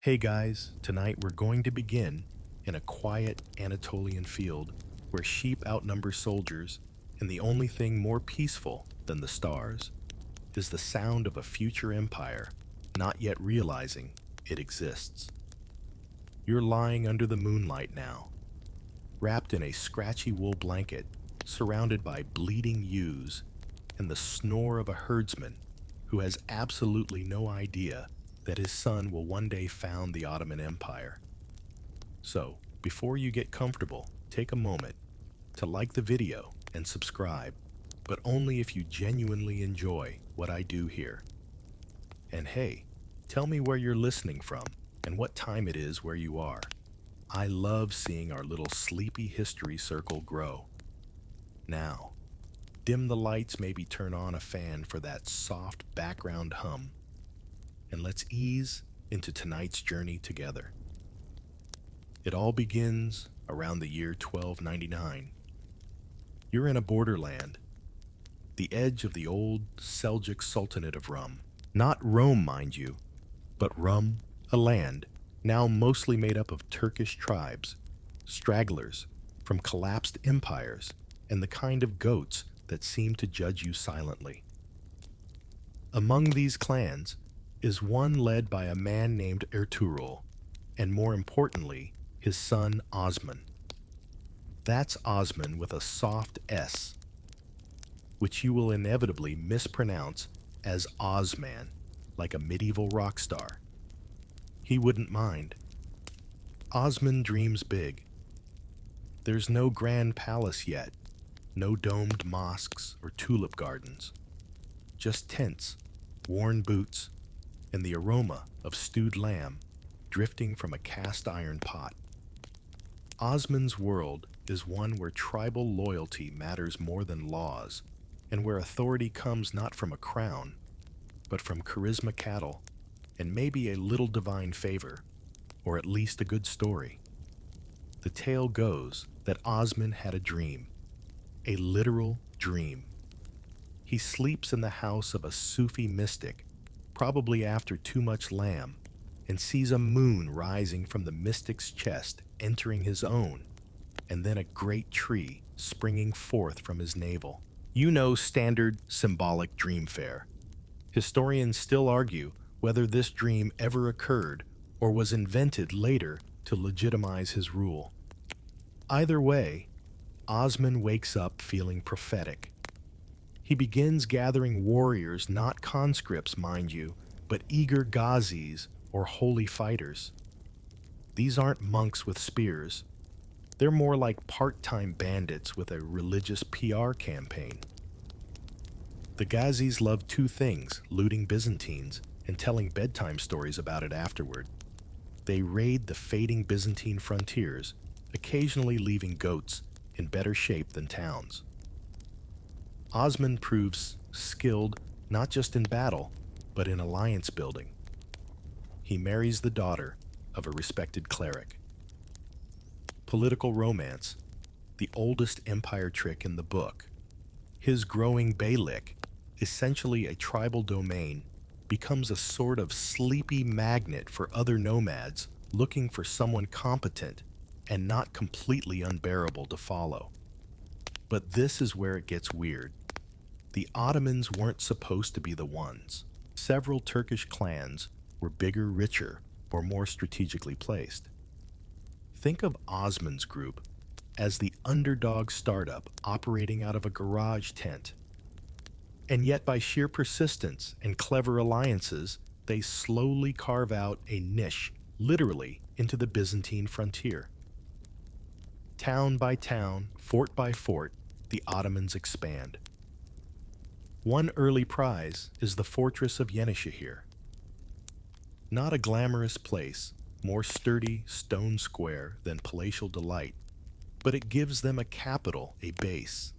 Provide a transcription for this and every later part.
Hey guys, tonight we're going to begin in a quiet Anatolian field where sheep outnumber soldiers, and the only thing more peaceful than the stars is the sound of a future empire not yet realizing it exists. You're lying under the moonlight now, wrapped in a scratchy wool blanket, surrounded by bleeding ewes and the snore of a herdsman who has absolutely no idea that his son will one day found the Ottoman Empire. So, before you get comfortable, take a moment to like the video and subscribe, but only if you genuinely enjoy what I do here. And hey, tell me where you're listening from and what time it is where you are. I love seeing our little sleepy history circle grow. Now, dim the lights, maybe turn on a fan for that soft background hum, and let's ease into tonight's journey together. It all begins around the year 1299. You're in a borderland, the edge of the old Seljuk Sultanate of Rum. Not Rome, mind you, but Rum, a land now mostly made up of Turkish tribes, stragglers from collapsed empires, and the kind of goats that seem to judge you silently. Among these clans is one led by a man named Ertugrul, and more importantly, his son Osman. That's Osman with a soft S, which you will inevitably mispronounce as Osman, like a medieval rock star. He wouldn't mind. Osman dreams big. There's no grand palace yet, no domed mosques or tulip gardens, just tents, worn boots, and the aroma of stewed lamb drifting from a cast iron pot. Osman's world is one where tribal loyalty matters more than laws, and where authority comes not from a crown, but from charisma cattle, and maybe a little divine favor, or at least a good story. The tale goes that Osman had a dream, a literal dream. He sleeps in the house of a Sufi mystic, probably after too much lamb, and sees a moon rising from the mystic's chest entering his own, and then a great tree springing forth from his navel. You know, standard symbolic dream fare. Historians still argue whether this dream ever occurred or was invented later to legitimize his rule. Either way, Osman wakes up feeling prophetic. He begins gathering warriors, not conscripts, mind you, but eager ghazis or holy fighters. These aren't monks with spears. They're more like part-time bandits with a religious PR campaign. The ghazis love two things: looting Byzantines and telling bedtime stories about it afterward. They raid the fading Byzantine frontiers, occasionally leaving goats in better shape than towns. Osman proves skilled not just in battle, but in alliance building. He marries the daughter of a respected cleric. Political romance, the oldest empire trick in the book. His growing beylik, essentially a tribal domain, becomes a sort of sleepy magnet for other nomads looking for someone competent and not completely unbearable to follow. But this is where it gets weird. The Ottomans weren't supposed to be the ones. Several Turkish clans were bigger, richer, or more strategically placed. Think of Osman's group as the underdog startup operating out of a garage tent. And yet, by sheer persistence and clever alliances, they slowly carve out a niche, literally, into the Byzantine frontier. Town by town, fort by fort, the Ottomans expand. One early prize is the fortress of Yenishehir. Not a glamorous place, more sturdy stone square than palatial delight, but it gives them a capital, a base.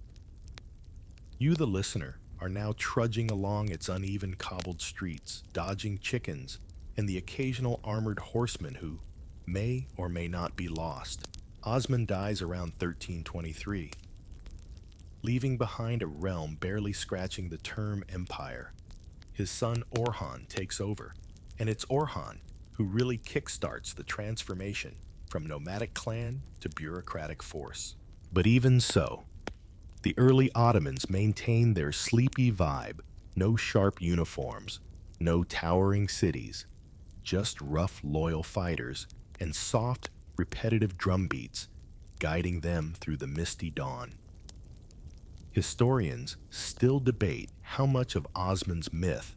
You, the listener, are now trudging along its uneven cobbled streets, dodging chickens and the occasional armored horseman who may or may not be lost. Osman dies around 1323, leaving behind a realm barely scratching the term empire. His son Orhan takes over, and it's Orhan who really kickstarts the transformation from nomadic clan to bureaucratic force. But even so, the early Ottomans maintained their sleepy vibe, no sharp uniforms, no towering cities, just rough, loyal fighters and soft, repetitive drum beats guiding them through the misty dawn. Historians still debate how much of Osman's myth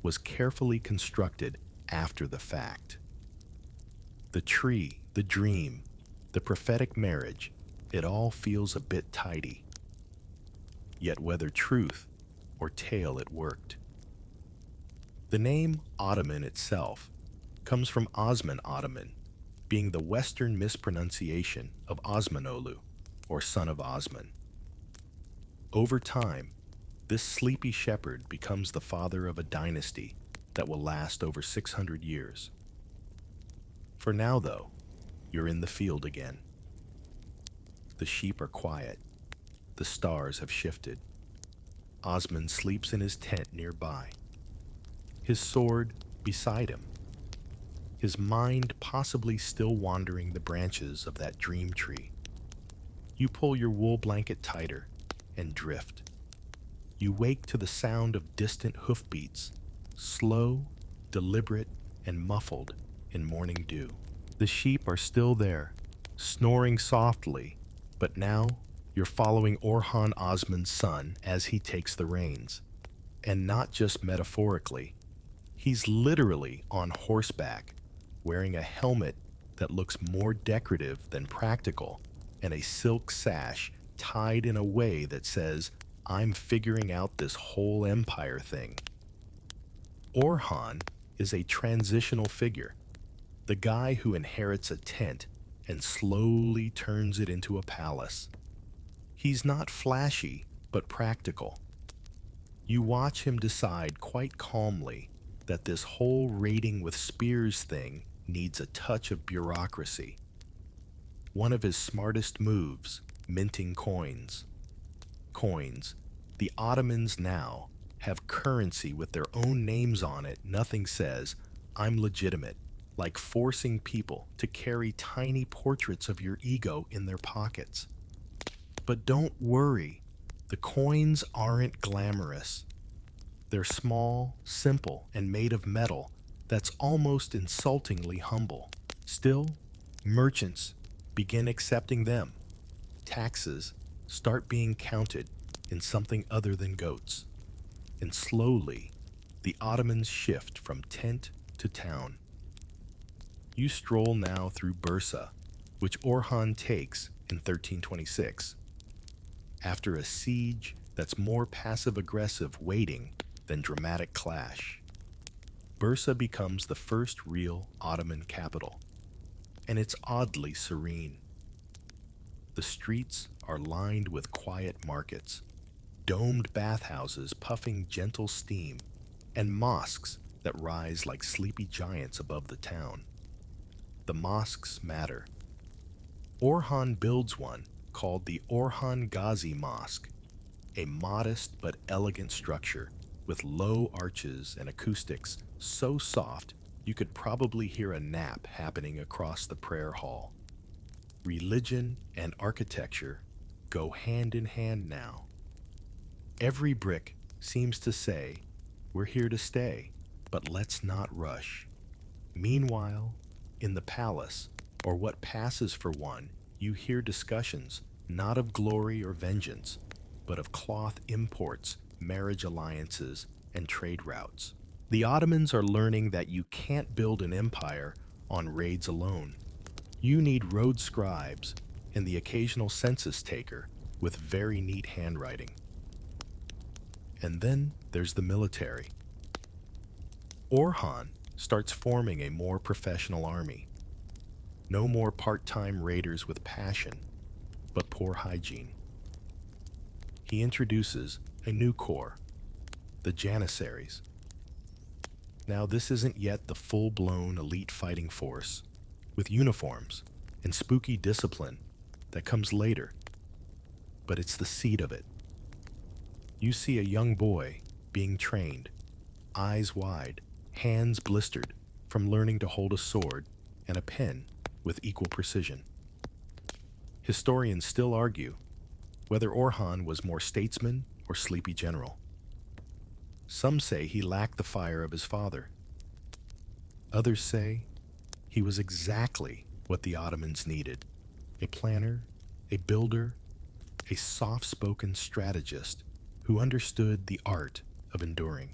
was carefully constructed after the fact. The tree, the dream, the prophetic marriage, it all feels a bit tidy. Yet whether truth or tale it worked. The name Ottoman itself comes from Osman Ottoman, being the Western mispronunciation of Osmanolu, or son of Osman. Over time, this sleepy shepherd becomes the father of a dynasty that will last over 600 years. For now, though, you're in the field again. The sheep are quiet. The stars have shifted. Osman sleeps in his tent nearby, his sword beside him, his mind possibly still wandering the branches of that dream tree. You pull your wool blanket tighter and drift. You wake to the sound of distant hoofbeats, slow, deliberate, and muffled in morning dew. The sheep are still there, snoring softly, but now you're following Orhan Osman's son as he takes the reins. And not just metaphorically, he's literally on horseback, wearing a helmet that looks more decorative than practical, and a silk sash tied in a way that says, "I'm figuring out this whole empire thing." Orhan is a transitional figure, the guy who inherits a tent and slowly turns it into a palace. He's not flashy, but practical. You watch him decide quite calmly that this whole raiding with spears thing needs a touch of bureaucracy. One of his smartest moves, minting coins. Coins. The Ottomans now have currency with their own names on it. Nothing says, "I'm legitimate," like forcing people to carry tiny portraits of your ego in their pockets. But don't worry, the coins aren't glamorous. They're small, simple, and made of metal that's almost insultingly humble. Still, merchants begin accepting them. Taxes start being counted in something other than goats. And slowly, the Ottomans shift from tent to town. You stroll now through Bursa, which Orhan takes in 1326. After a siege that's more passive-aggressive waiting than dramatic clash, Bursa becomes the first real Ottoman capital, and it's oddly serene. The streets are lined with quiet markets, domed bathhouses puffing gentle steam, and mosques that rise like sleepy giants above the town. The mosques matter. Orhan builds one called the Orhan Ghazi Mosque, a modest but elegant structure with low arches and acoustics so soft you could probably hear a nap happening across the prayer hall. Religion and architecture go hand in hand now. Every brick seems to say, "We're here to stay, but let's not rush." Meanwhile, in the palace, or what passes for one, you hear discussions not of glory or vengeance, but of cloth imports, marriage alliances, and trade routes. The Ottomans are learning that you can't build an empire on raids alone. You need road scribes and the occasional census taker with very neat handwriting. And then there's the military. Orhan starts forming a more professional army. No more part-time raiders with passion, but poor hygiene. He introduces a new corps, the Janissaries. Now this isn't yet the full-blown elite fighting force, with uniforms and spooky discipline that comes later, but it's the seed of it. You see a young boy being trained, eyes wide, hands blistered, from learning to hold a sword and a pen with equal precision. Historians still argue whether Orhan was more statesman or sleepy general. Some say he lacked the fire of his father. Others say he was exactly what the Ottomans needed: a planner, a builder, a soft-spoken strategist who understood the art of enduring.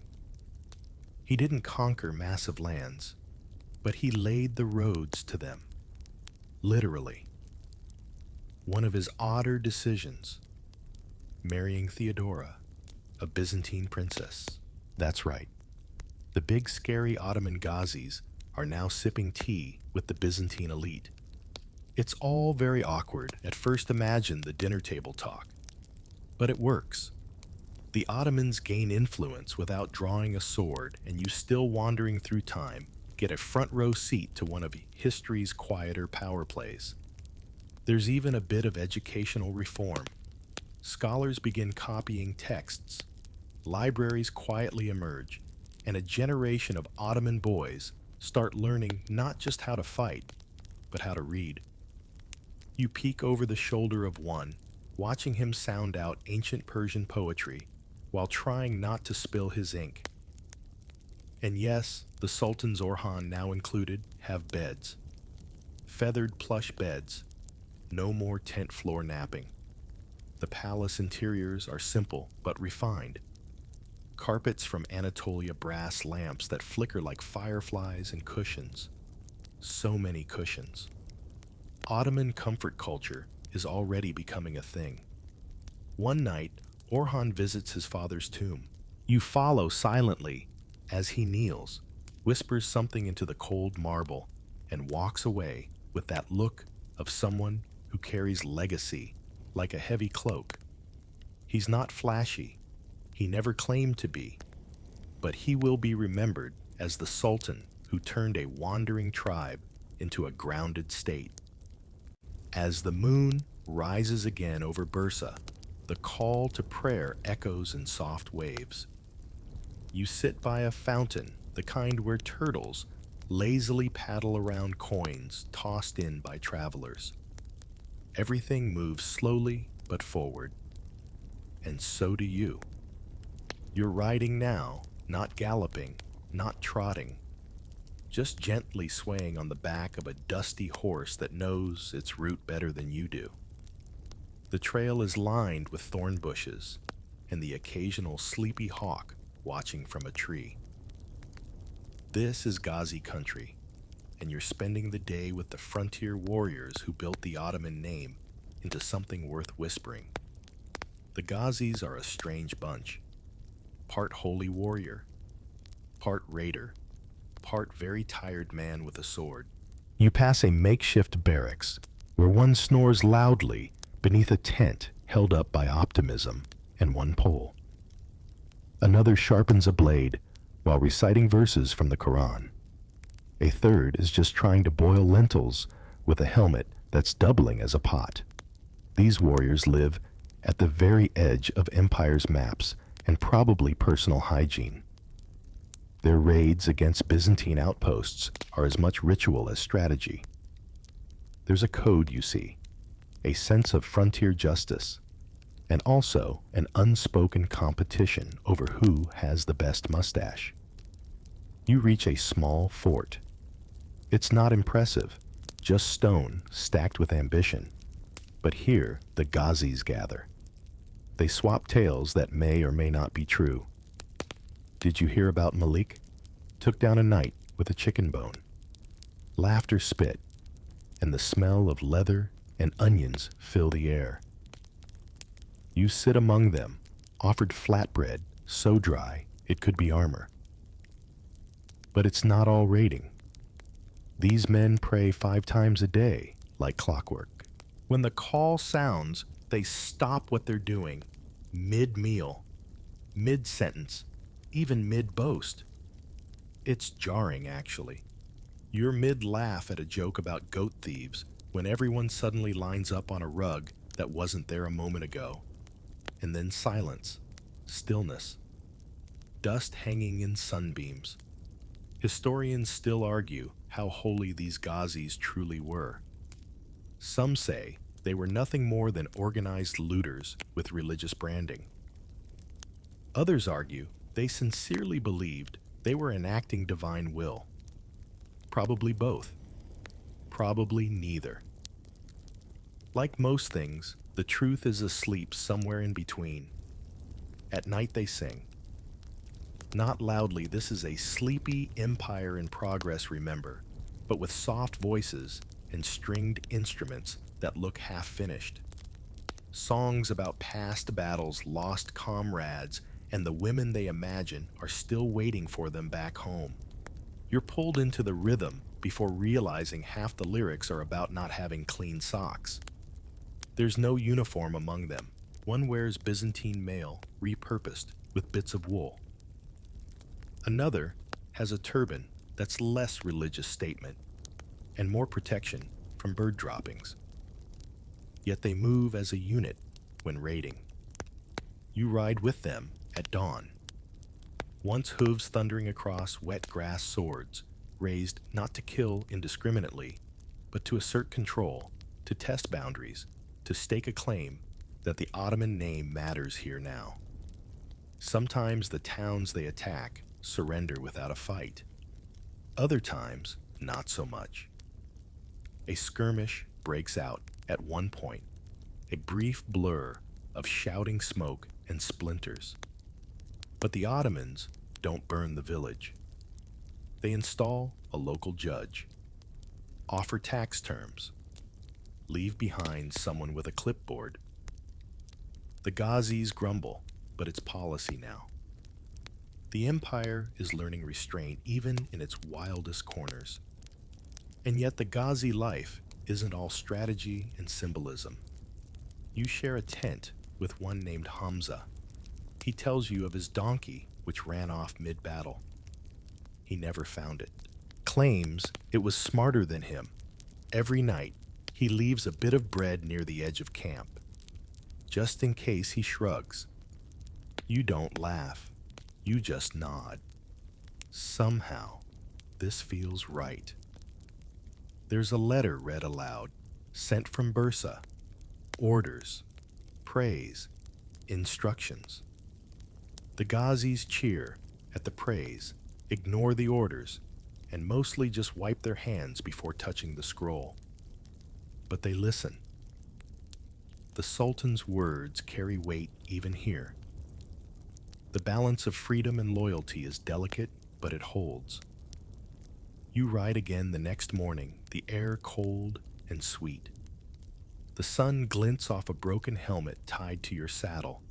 He didn't conquer massive lands, but he laid the roads to them, literally. One of his odder decisions, marrying Theodora, a Byzantine princess. That's right. The big scary Ottoman Ghazis are now sipping tea with the Byzantine elite. It's all very awkward at first. Imagine the dinner table talk. But it works. The Ottomans gain influence without drawing a sword, and you, still wandering through time, get a front row seat to one of history's quieter power plays. There's even a bit of educational reform. Scholars begin copying texts, libraries quietly emerge, and a generation of Ottoman boys start learning not just how to fight, but how to read. You peek over the shoulder of one, watching him sound out ancient Persian poetry while trying not to spill his ink. And yes, the Sultan's Orhan, now included, have beds. Feathered plush beds. No more tent floor napping. The palace interiors are simple but refined. Carpets from Anatolia, brass lamps that flicker like fireflies, and cushions. So many cushions. Ottoman comfort culture is already becoming a thing. One night, Orhan visits his father's tomb. You follow silently as he kneels, whispers something into the cold marble, and walks away with that look of someone who carries legacy like a heavy cloak. He's not flashy. He never claimed to be. But he will be remembered as the Sultan who turned a wandering tribe into a grounded state. As the moon rises again over Bursa, the call to prayer echoes in soft waves. You sit by a fountain, the kind where turtles lazily paddle around coins tossed in by travelers. Everything moves slowly but forward. And so do you. You're riding now, not galloping, not trotting, just gently swaying on the back of a dusty horse that knows its route better than you do. The trail is lined with thorn bushes and the occasional sleepy hawk watching from a tree. This is Ghazi country, and you're spending the day with the frontier warriors who built the Ottoman name into something worth whispering. The Ghazis are a strange bunch. Part holy warrior, part raider, part very tired man with a sword. You pass a makeshift barracks where one snores loudly beneath a tent held up by optimism and one pole. Another sharpens a blade while reciting verses from the Quran. A third is just trying to boil lentils with a helmet that's doubling as a pot. These warriors live at the very edge of empire's maps and probably personal hygiene. Their raids against Byzantine outposts are as much ritual as strategy. There's a code, you see, a sense of frontier justice, and also an unspoken competition over who has the best mustache. You reach a small fort. It's not impressive, just stone stacked with ambition. But here, the Ghazis gather. They swap tales that may or may not be true. Did you hear about Malik? Took down a knight with a chicken bone. Laughter spit, and the smell of leather and onions fill the air. You sit among them, offered flatbread, so dry it could be armor. But it's not all raiding. These men pray 5 times a day, like clockwork. When the call sounds, they stop what they're doing, mid-meal, mid-sentence, even mid-boast. It's jarring, actually. You're mid-laugh at a joke about goat thieves when everyone suddenly lines up on a rug that wasn't there a moment ago. And then silence, stillness, dust hanging in sunbeams. Historians still argue how holy these Ghazis truly were. Some say they were nothing more than organized looters with religious branding. Others argue they sincerely believed they were enacting divine will. Probably both. Probably neither. Like most things, the truth is asleep somewhere in between. At night they sing. Not loudly, this is a sleepy empire in progress, remember, but with soft voices and stringed instruments that look half-finished. Songs about past battles, lost comrades, and the women they imagine are still waiting for them back home. You're pulled into the rhythm before realizing half the lyrics are about not having clean socks. There's no uniform among them. One wears Byzantine mail, repurposed with bits of wool. Another has a turban that's less religious statement and more protection from bird droppings. Yet they move as a unit when raiding. You ride with them at dawn. Once hooves thundering across wet grass swords, raised not to kill indiscriminately, but to assert control, to test boundaries, to stake a claim that the Ottoman name matters here now. Sometimes the towns they attack surrender without a fight. Other times, not so much. A skirmish breaks out at one point, a brief blur of shouting smoke and splinters. But the Ottomans don't burn the village. They install a local judge, offer tax terms, leave behind someone with a clipboard. The Ghazis grumble, but it's policy now. The empire is learning restraint even in its wildest corners. And yet the Ghazi life isn't all strategy and symbolism. You share a tent with one named Hamza. He tells you of his donkey, which ran off mid-battle. He never found it. Claims it was smarter than him. Every night, he leaves a bit of bread near the edge of camp. Just in case he shrugs. You don't laugh. You just nod. Somehow, this feels right. There's a letter read aloud, sent from Bursa. Orders, praise, instructions. The Ghazis cheer at the praise, ignore the orders, and mostly just wipe their hands before touching the scroll. But they listen. The Sultan's words carry weight even here. The balance of freedom and loyalty is delicate, but it holds. You ride again the next morning, the air cold and sweet. The sun glints off a broken helmet tied to your saddle.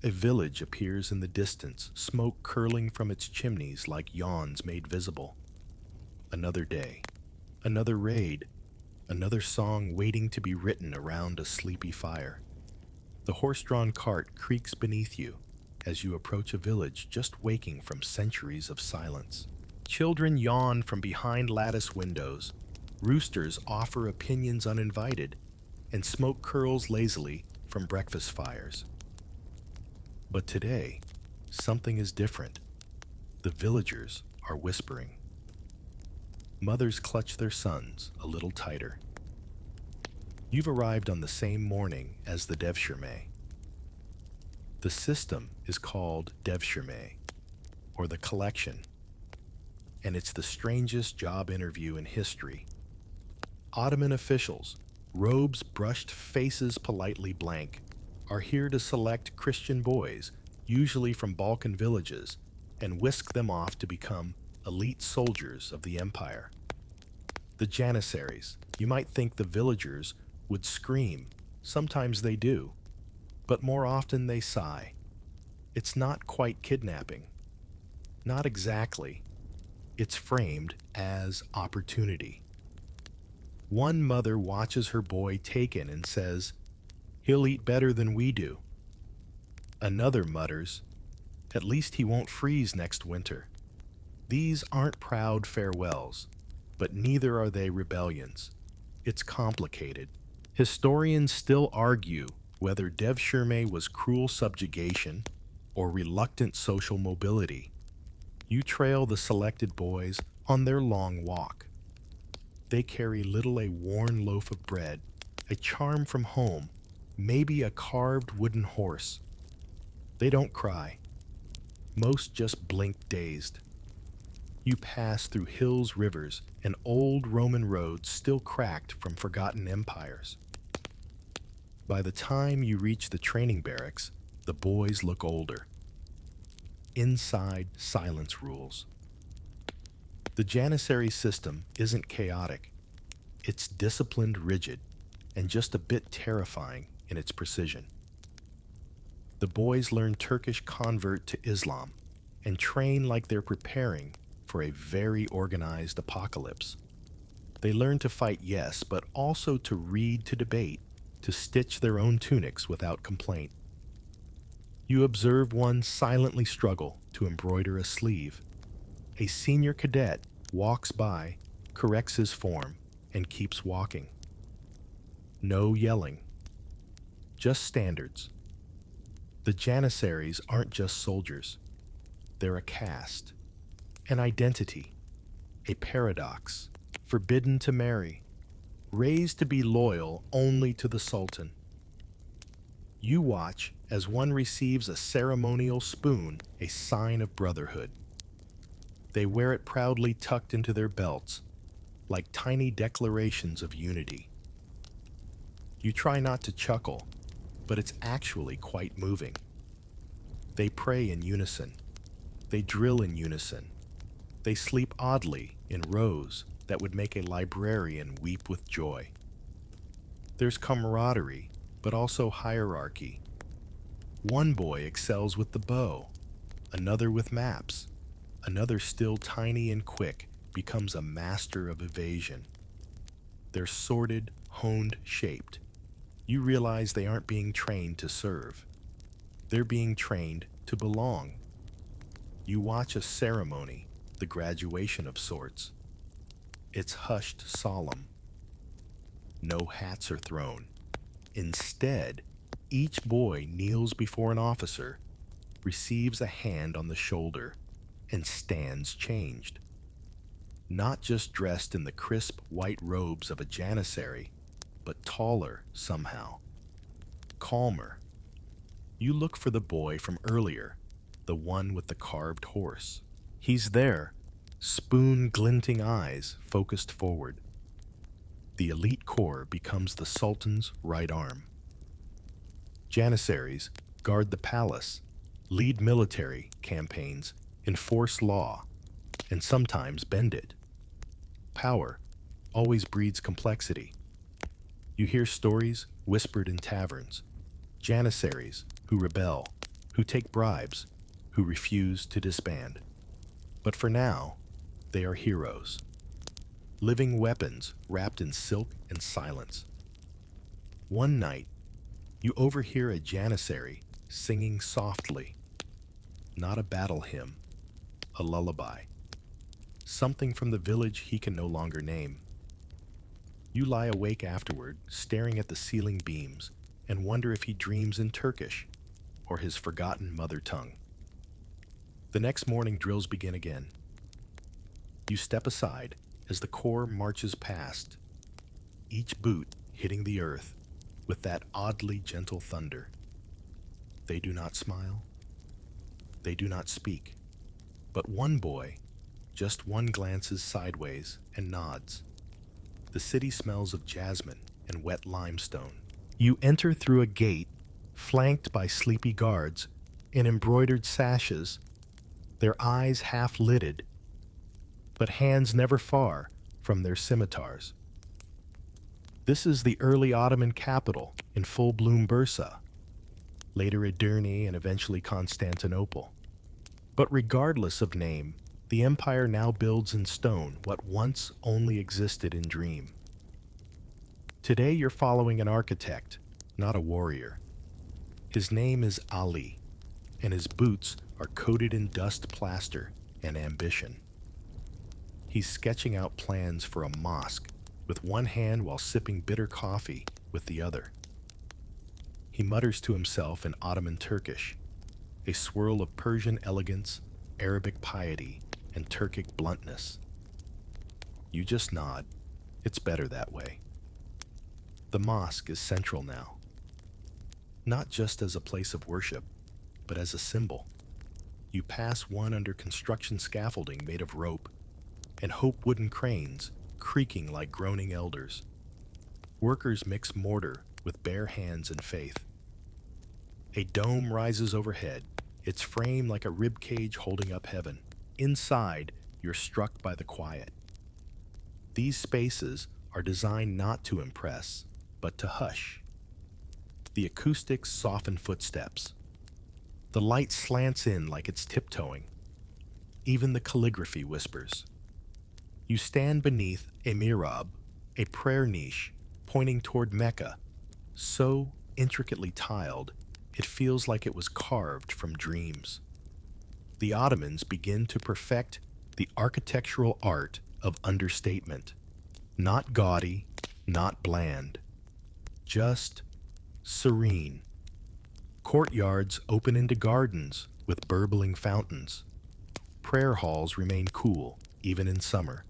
A village appears in the distance, smoke curling from its chimneys like yawns made visible. Another day, another raid, another song waiting to be written around a sleepy fire. The horse-drawn cart creaks beneath you as you approach a village just waking from centuries of silence. Children yawn from behind lattice windows, roosters offer opinions uninvited, and smoke curls lazily from breakfast fires. But today, something is different. The villagers are whispering. Mothers clutch their sons a little tighter. You've arrived on the same morning as the devshirme. The system is called devshirme, or the collection, and it's the strangest job interview in history. Ottoman officials, robes brushed, faces politely blank, are here to select Christian boys, usually from Balkan villages, and whisk them off to become elite soldiers of the empire. The janissaries, you might think the villagers would scream. Sometimes they do, but more often they sigh. It's not quite kidnapping. Not exactly. It's framed as opportunity. One mother watches her boy taken and says, "He'll eat better than we do." Another mutters, "At least he won't freeze next winter." These aren't proud farewells, but neither are they rebellions. It's complicated. Historians still argue whether devshirme was cruel subjugation or reluctant social mobility. You trail the selected boys on their long walk. They carry little a worn loaf of bread, a charm from home, maybe a carved wooden horse. They don't cry. Most just blink dazed. You pass through hills, rivers, and old Roman roads still cracked from forgotten empires. By the time you reach the training barracks, the boys look older. Inside, silence rules. The Janissary system isn't chaotic. It's disciplined, rigid, and just a bit terrifying in its precision. The boys learn Turkish convert to Islam and train like they're preparing for a very organized apocalypse. They learn to fight, yes, but also to read, to debate, to stitch their own tunics without complaint. You observe one silently struggle to embroider a sleeve. A senior cadet walks by, corrects his form, and keeps walking. No yelling. Just standards. The Janissaries aren't just soldiers. They're a caste, an identity, a paradox, forbidden to marry, raised to be loyal only to the Sultan. You watch as one receives a ceremonial spoon, a sign of brotherhood. They wear it proudly tucked into their belts, like tiny declarations of unity. You try not to chuckle, but it's actually quite moving. They pray in unison. They drill in unison. They sleep oddly in rows that would make a librarian weep with joy. There's camaraderie, but also hierarchy. One boy excels with the bow, another with maps, another still tiny and quick becomes a master of evasion. They're sorted, honed, shaped. You realize they aren't being trained to serve. They're being trained to belong. You watch a ceremony, the graduation of sorts. It's hushed, solemn. No hats are thrown. Instead, each boy kneels before an officer, receives a hand on the shoulder, and stands changed. Not just dressed in the crisp white robes of a janissary, but taller somehow. Calmer. You look for the boy from earlier, the one with the carved horse. He's there, spoon-glinting eyes focused forward. The elite corps becomes the Sultan's right arm. Janissaries guard the palace, lead military campaigns, enforce law, and sometimes bend it. Power always breeds complexity. You hear stories whispered in taverns, Janissaries who rebel, who take bribes, who refuse to disband. But for now, they are heroes. Living weapons wrapped in silk and silence. One night, you overhear a janissary singing softly. Not a battle hymn, a lullaby. Something from the village he can no longer name. You lie awake afterward, staring at the ceiling beams, and wonder if he dreams in Turkish or his forgotten mother tongue. The next morning, drills begin again. You step aside as the corps marches past, each boot hitting the earth with that oddly gentle thunder. They do not smile. They do not speak. But one boy, just one glances sideways and nods. The city smells of jasmine and wet limestone. You enter through a gate flanked by sleepy guards in embroidered sashes, their eyes half-lidded, but hands never far from their scimitars. This is the early Ottoman capital in full-bloom Bursa, later Edirne and eventually Constantinople. But regardless of name, the empire now builds in stone what once only existed in dream. Today you're following an architect, not a warrior. His name is Ali, and his boots are coated in dust plaster and ambition. He's sketching out plans for a mosque with one hand while sipping bitter coffee with the other. He mutters to himself in Ottoman Turkish, a swirl of Persian elegance Arabic piety and Turkic bluntness. You just nod. It's better that way. The mosque is central now, not just as a place of worship, but as a symbol. You pass one under construction scaffolding made of rope and hope wooden cranes creaking like groaning elders. Workers mix mortar with bare hands and faith. A dome rises overhead, its frame like a rib cage holding up heaven. Inside, you're struck by the quiet. These spaces are designed not to impress, but to hush. The acoustics soften footsteps. The light slants in like it's tiptoeing. Even the calligraphy whispers. You stand beneath a mihrab, a prayer niche pointing toward Mecca, so intricately tiled it feels like it was carved from dreams. The Ottomans begin to perfect the architectural art of understatement. Not gaudy, not bland, just serene. Courtyards open into gardens with burbling fountains. Prayer halls remain cool, even in summer.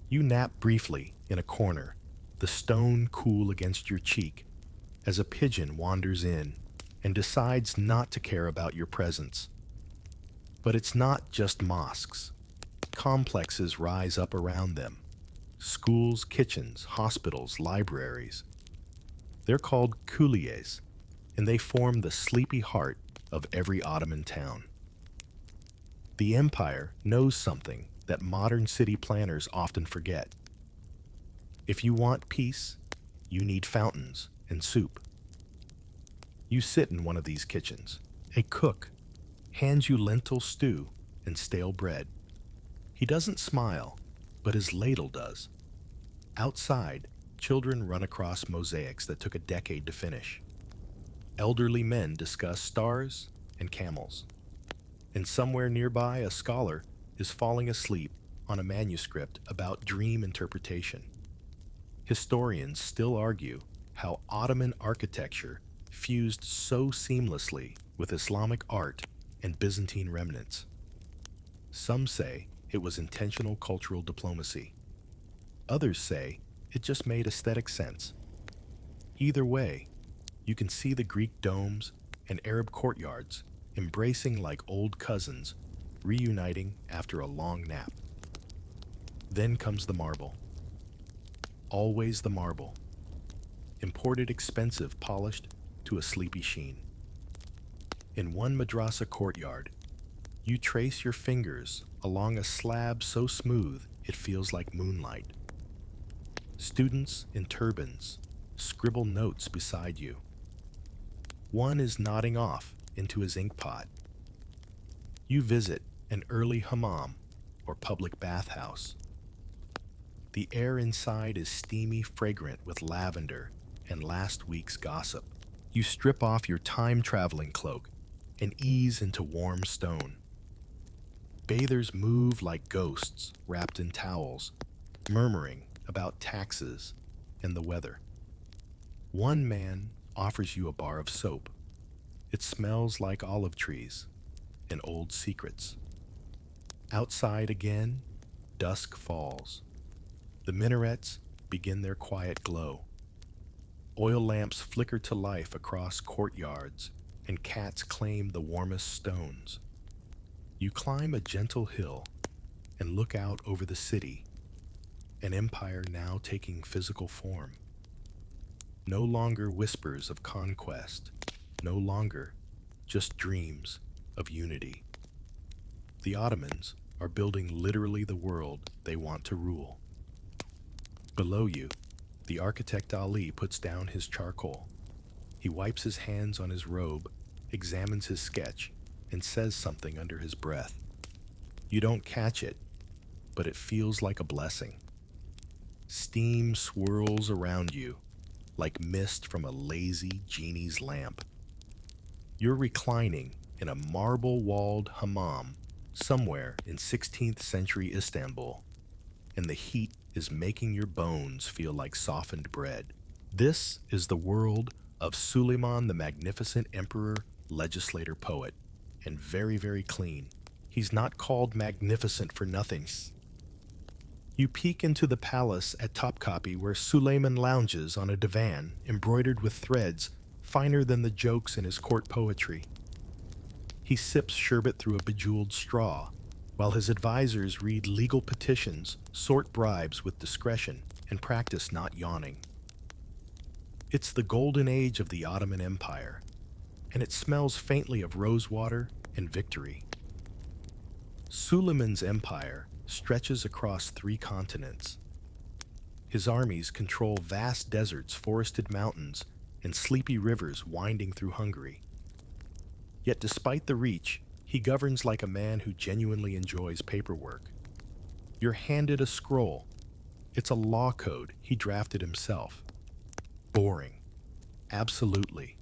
You nap briefly in a corner, the stone cool against your cheek, as a pigeon wanders in and decides not to care about your presence. But it's not just mosques. Complexes rise up around them. Schools, kitchens, hospitals, libraries. They're called kuliyes, and they form the sleepy heart of every Ottoman town. The empire knows something that modern city planners often forget. If you want peace, you need fountains and soup. You sit in one of these kitchens. A cook hands you lentil stew and stale bread. He doesn't smile, but his ladle does. Outside, children run across mosaics that took a decade to finish. Elderly men discuss stars and camels. And somewhere nearby, a scholar is falling asleep on a manuscript about dream interpretation. Historians still argue how Ottoman architecture fused so seamlessly with Islamic art and Byzantine remnants. Some say it was intentional cultural diplomacy. Others say it just made aesthetic sense. Either way, you can see the Greek domes and Arab courtyards embracing like old cousins, reuniting after a long nap. Then comes the marble. Always the marble. Imported expensive, polished to a sleepy sheen. In one madrasa courtyard, you trace your fingers along a slab so smooth it feels like moonlight. Students in turbans scribble notes beside you. One is nodding off into his ink pot. You visit an early hammam or public bathhouse. The air inside is steamy, fragrant with lavender and last week's gossip. You strip off your time-traveling cloak and ease into warm stone. Bathers move like ghosts wrapped in towels, murmuring about taxes and the weather. One man offers you a bar of soap. It smells like olive trees and old secrets. Outside again, dusk falls. The minarets begin their quiet glow. Oil lamps flicker to life across courtyards, and cats claim the warmest stones. You climb a gentle hill and look out over the city, an empire now taking physical form. No longer whispers of conquest, no longer just dreams of unity. The Ottomans are building literally the world they want to rule. Below you, the architect Ali puts down his charcoal. He wipes his hands on his robe, examines his sketch, and says something under his breath. You don't catch it, but it feels like a blessing. Steam swirls around you, like mist from a lazy genie's lamp. You're reclining in a marble-walled hammam somewhere in 16th century Istanbul, and the heat is making your bones feel like softened bread. This is the world of Suleiman the Magnificent Emperor, legislator, poet, and very, very clean. He's not called magnificent for nothing. You peek into the palace at Topkapi where Suleiman lounges on a divan embroidered with threads finer than the jokes in his court poetry. He sips sherbet through a bejeweled straw, while his advisors read legal petitions, sort bribes with discretion, and practice not yawning. It's the golden age of the Ottoman Empire, and it smells faintly of rosewater and victory. Suleiman's empire stretches across 3 continents. His armies control vast deserts, forested mountains, and sleepy rivers winding through Hungary. Yet despite the reach, he governs like a man who genuinely enjoys paperwork. You're handed a scroll. It's a law code he drafted himself. Boring. Absolutely.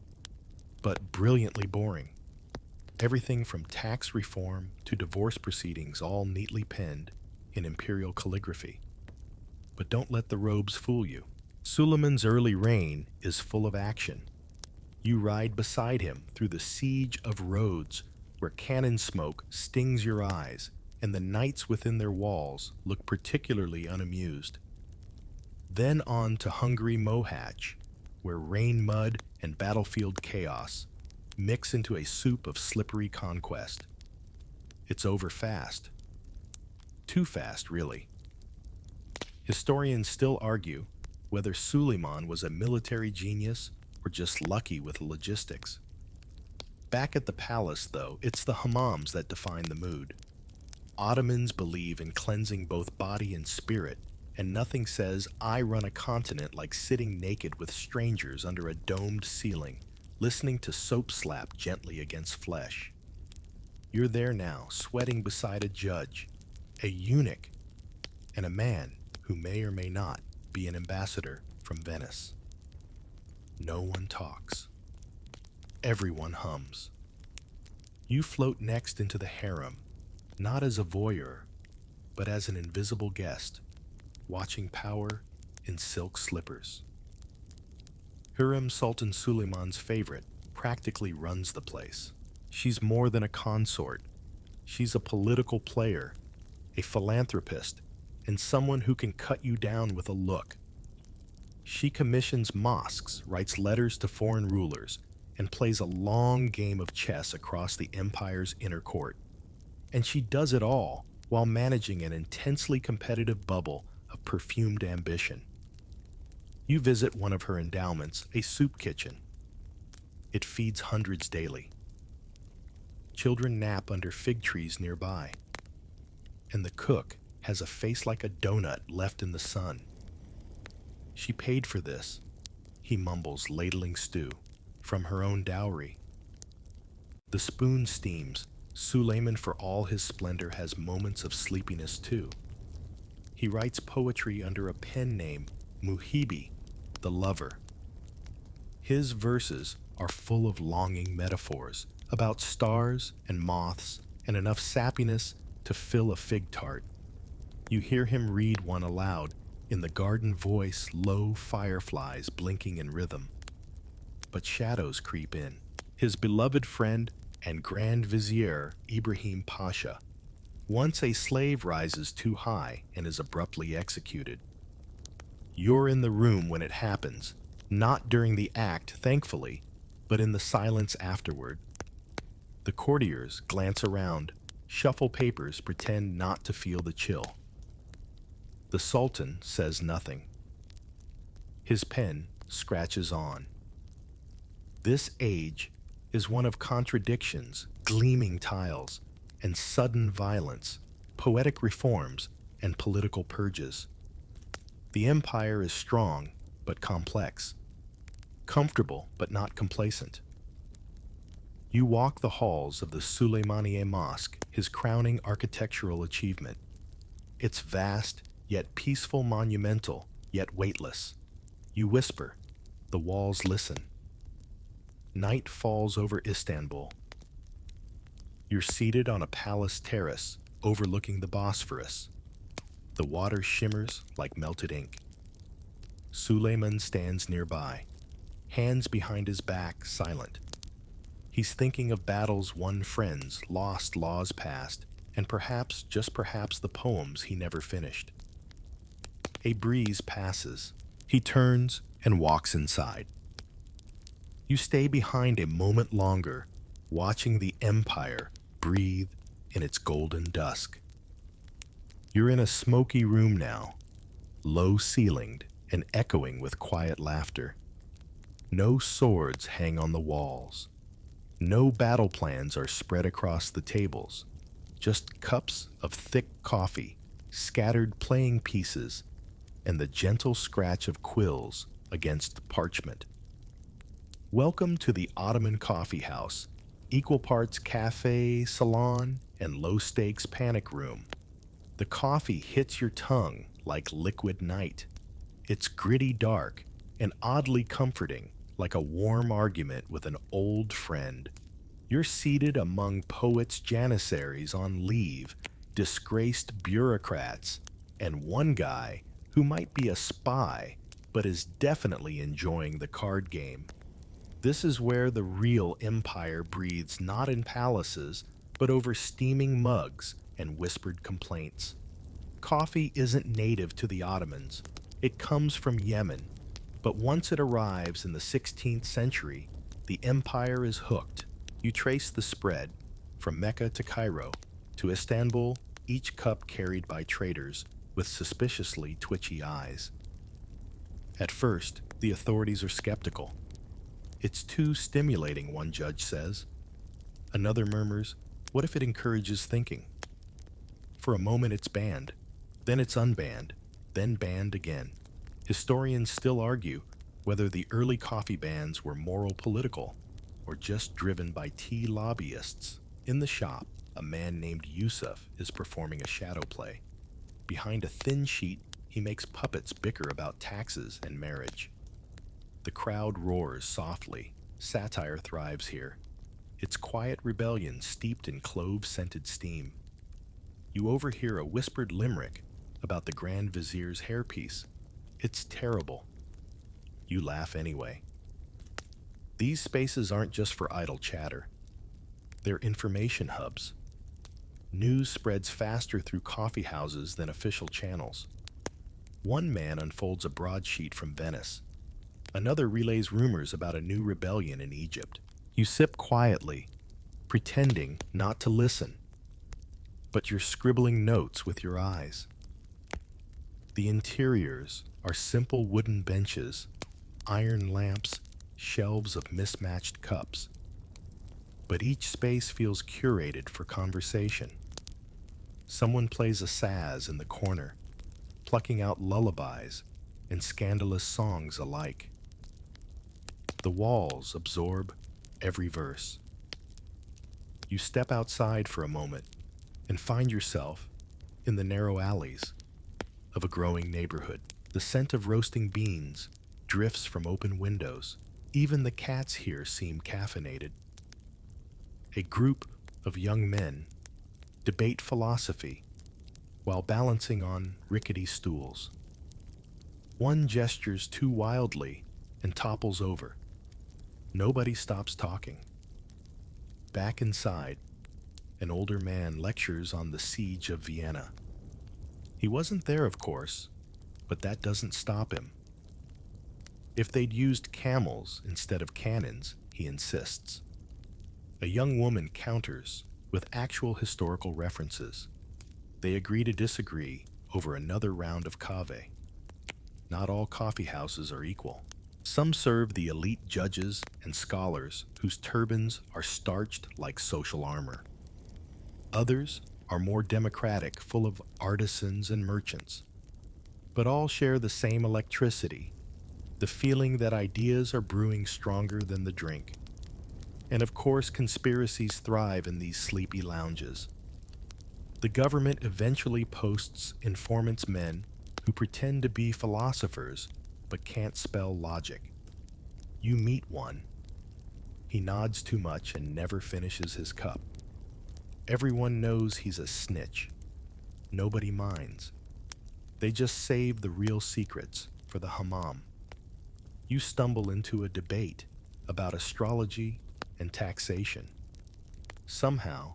But brilliantly boring. Everything from tax reform to divorce proceedings all neatly penned in imperial calligraphy. But don't let the robes fool you. Suleiman's early reign is full of action. You ride beside him through the siege of roads where cannon smoke stings your eyes and the knights within their walls look particularly unamused. Then on to Hungary Mohatch, where rain mud and battlefield chaos mix into a soup of slippery conquest. It's over fast. Too fast, really. Historians still argue whether Suleiman was a military genius or just lucky with logistics. Back at the palace, though, it's the hammams that define the mood. Ottomans believe in cleansing both body and spirit, and nothing says I run a continent like sitting naked with strangers under a domed ceiling, listening to soap slap gently against flesh. You're there now, sweating beside a judge, a eunuch, and a man who may or may not be an ambassador from Venice. No one talks. Everyone hums. You float next into the harem, not as a voyeur, but as an invisible guest, watching power in silk slippers. Hürrem Sultan Suleiman's favorite practically runs the place. She's more than a consort. She's a political player, a philanthropist, and someone who can cut you down with a look. She commissions mosques, writes letters to foreign rulers, and plays a long game of chess across the empire's inner court. And she does it all while managing an intensely competitive bubble of perfumed ambition. You visit one of her endowments, a soup kitchen. It feeds hundreds daily. Children nap under fig trees nearby. And the cook has a face like a donut left in the sun. She paid for this, he mumbles, ladling stew from her own dowry. The spoon steams. Suleiman, for all his splendor, has moments of sleepiness too. He writes poetry under a pen name, Muhibi, the lover. His verses are full of longing metaphors about stars and moths and enough sappiness to fill a fig tart. You hear him read one aloud, in the garden voice, low fireflies blinking in rhythm. But shadows creep in. His beloved friend and Grand Vizier, Ibrahim Pasha. Once a slave rises too high and is abruptly executed. You're in the room when it happens, not during the act, thankfully, but in the silence afterward. The courtiers glance around, shuffle papers, pretend not to feel the chill. The Sultan says nothing. His pen scratches on. This age is one of contradictions, gleaming tiles, and sudden violence, poetic reforms, and political purges. The empire is strong but complex, comfortable but not complacent. You walk the halls of the Suleymaniye Mosque, his crowning architectural achievement. It's vast, yet peaceful, monumental, yet weightless. You whisper, the walls listen. Night falls over Istanbul. You're seated on a palace terrace overlooking the Bosphorus. The water shimmers like melted ink. Suleiman stands nearby, hands behind his back, silent. He's thinking of battles won, friends lost, laws passed, and perhaps, just perhaps, the poems he never finished. A breeze passes. He turns and walks inside. You stay behind a moment longer, watching the empire breathe in its golden dusk. You're in a smoky room now, low-ceilinged and echoing with quiet laughter. No swords hang on the walls. No battle plans are spread across the tables. Just cups of thick coffee, scattered playing pieces, and the gentle scratch of quills against parchment. Welcome to the Ottoman coffee house, equal parts cafe, salon, and low-stakes panic room. The coffee hits your tongue like liquid night. It's gritty dark and oddly comforting, like a warm argument with an old friend. You're seated among poets' janissaries on leave, disgraced bureaucrats, and one guy who might be a spy but is definitely enjoying the card game. This is where the real empire breathes, not in palaces, but over steaming mugs and whispered complaints. Coffee isn't native to the Ottomans. It comes from Yemen. But once it arrives in the 16th century, the empire is hooked. You trace the spread from Mecca to Cairo to Istanbul, each cup carried by traders with suspiciously twitchy eyes. At first, the authorities are skeptical. It's too stimulating, one judge says. Another murmurs, what if it encourages thinking? For a moment it's banned, then it's unbanned, then banned again. Historians still argue whether the early coffee bans were moral political or just driven by tea lobbyists. In the shop, a man named Yusuf is performing a shadow play. Behind a thin sheet, he makes puppets bicker about taxes and marriage. The crowd roars softly. Satire thrives here. It's quiet rebellion steeped in clove-scented steam. You overhear a whispered limerick about the Grand Vizier's hairpiece. It's terrible. You laugh anyway. These spaces aren't just for idle chatter. They're information hubs. News spreads faster through coffee houses than official channels. One man unfolds a broadsheet from Venice. Another relays rumors about a new rebellion in Egypt. You sip quietly, pretending not to listen, but you're scribbling notes with your eyes. The interiors are simple wooden benches, iron lamps, shelves of mismatched cups. But each space feels curated for conversation. Someone plays a saz in the corner, plucking out lullabies and scandalous songs alike. The walls absorb every verse. You step outside for a moment and find yourself in the narrow alleys of a growing neighborhood. The scent of roasting beans drifts from open windows. Even the cats here seem caffeinated. A group of young men debate philosophy while balancing on rickety stools. One gestures too wildly and topples over. Nobody stops talking. Back inside, an older man lectures on the siege of Vienna. He wasn't there, of course, but that doesn't stop him. If they'd used camels instead of cannons, he insists. A young woman counters with actual historical references. They agree to disagree over another round of cave. Not all coffee houses are equal. Some serve the elite judges and scholars whose turbans are starched like social armor. Others are more democratic, full of artisans and merchants. But all share the same electricity, the feeling that ideas are brewing stronger than the drink. And of course, conspiracies thrive in these sleepy lounges. The government eventually posts informants men who pretend to be philosophers but can't spell logic. You meet one. He nods too much and never finishes his cup. Everyone knows he's a snitch. Nobody minds. They just save the real secrets for the hammam. You stumble into a debate about astrology and taxation. Somehow,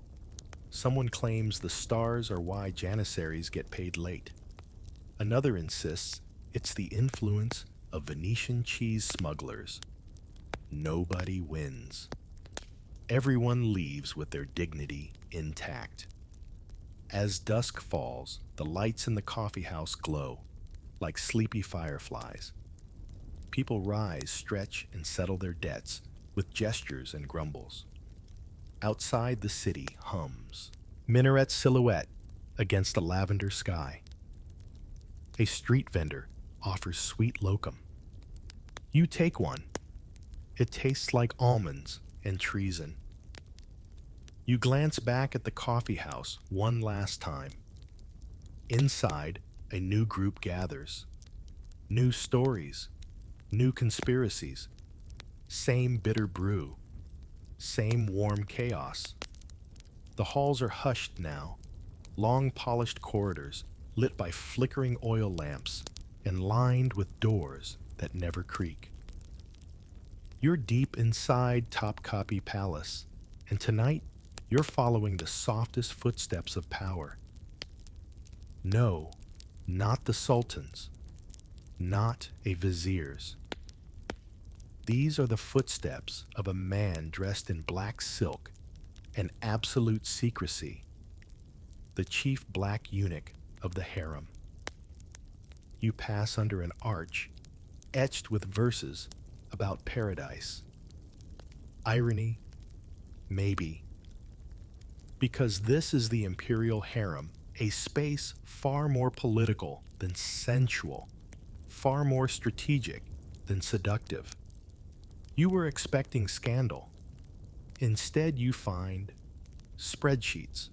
Someone claims the stars are why janissaries get paid late. Another insists it's the influence of Venetian cheese smugglers. Nobody wins. Everyone leaves with their dignity intact. As dusk falls, the lights in the coffee house glow like sleepy fireflies. People rise, stretch, and settle their debts with gestures and grumbles. Outside, the city hums. Minaret silhouette against a lavender sky. A street vendor offers sweet lokum. You take one. It tastes like almonds and treason. You glance back at the coffee house one last time. Inside, a new group gathers. New stories, new conspiracies, same bitter brew, same warm chaos. The halls are hushed now, long polished corridors lit by flickering oil lamps and lined with doors that never creak. You're deep inside Topkapi Palace, and tonight you're following the softest footsteps of power. No, not the sultan's, not a vizier's. These are the footsteps of a man dressed in black silk and absolute secrecy, the chief black eunuch of the harem. You pass under an arch etched with verses about paradise. Irony? Maybe. Because this is the imperial harem, a space far more political than sensual, far more strategic than seductive. You were expecting scandal. Instead, you find spreadsheets.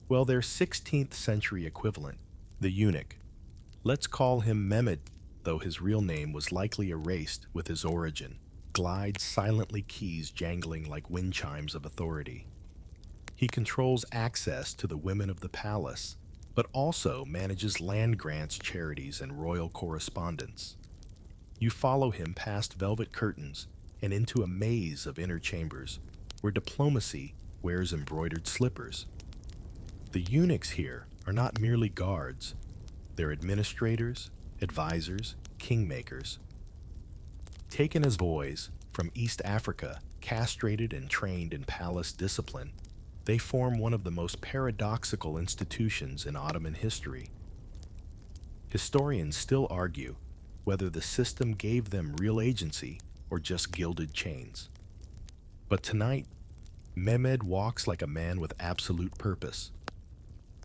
Well, their 16th century equivalent, the eunuch. Let's call him Mehmed, though his real name was likely erased with his origin, glides silently, keys jangling like wind chimes of authority. He controls access to the women of the palace, but also manages land grants, charities, and royal correspondence. You follow him past velvet curtains and into a maze of inner chambers where diplomacy wears embroidered slippers. The eunuchs here are not merely guards. They're administrators, advisors, kingmakers. Taken as boys from East Africa, castrated and trained in palace discipline, they form one of the most paradoxical institutions in Ottoman history. Historians still argue whether the system gave them real agency or just gilded chains. But tonight, Mehmed walks like a man with absolute purpose.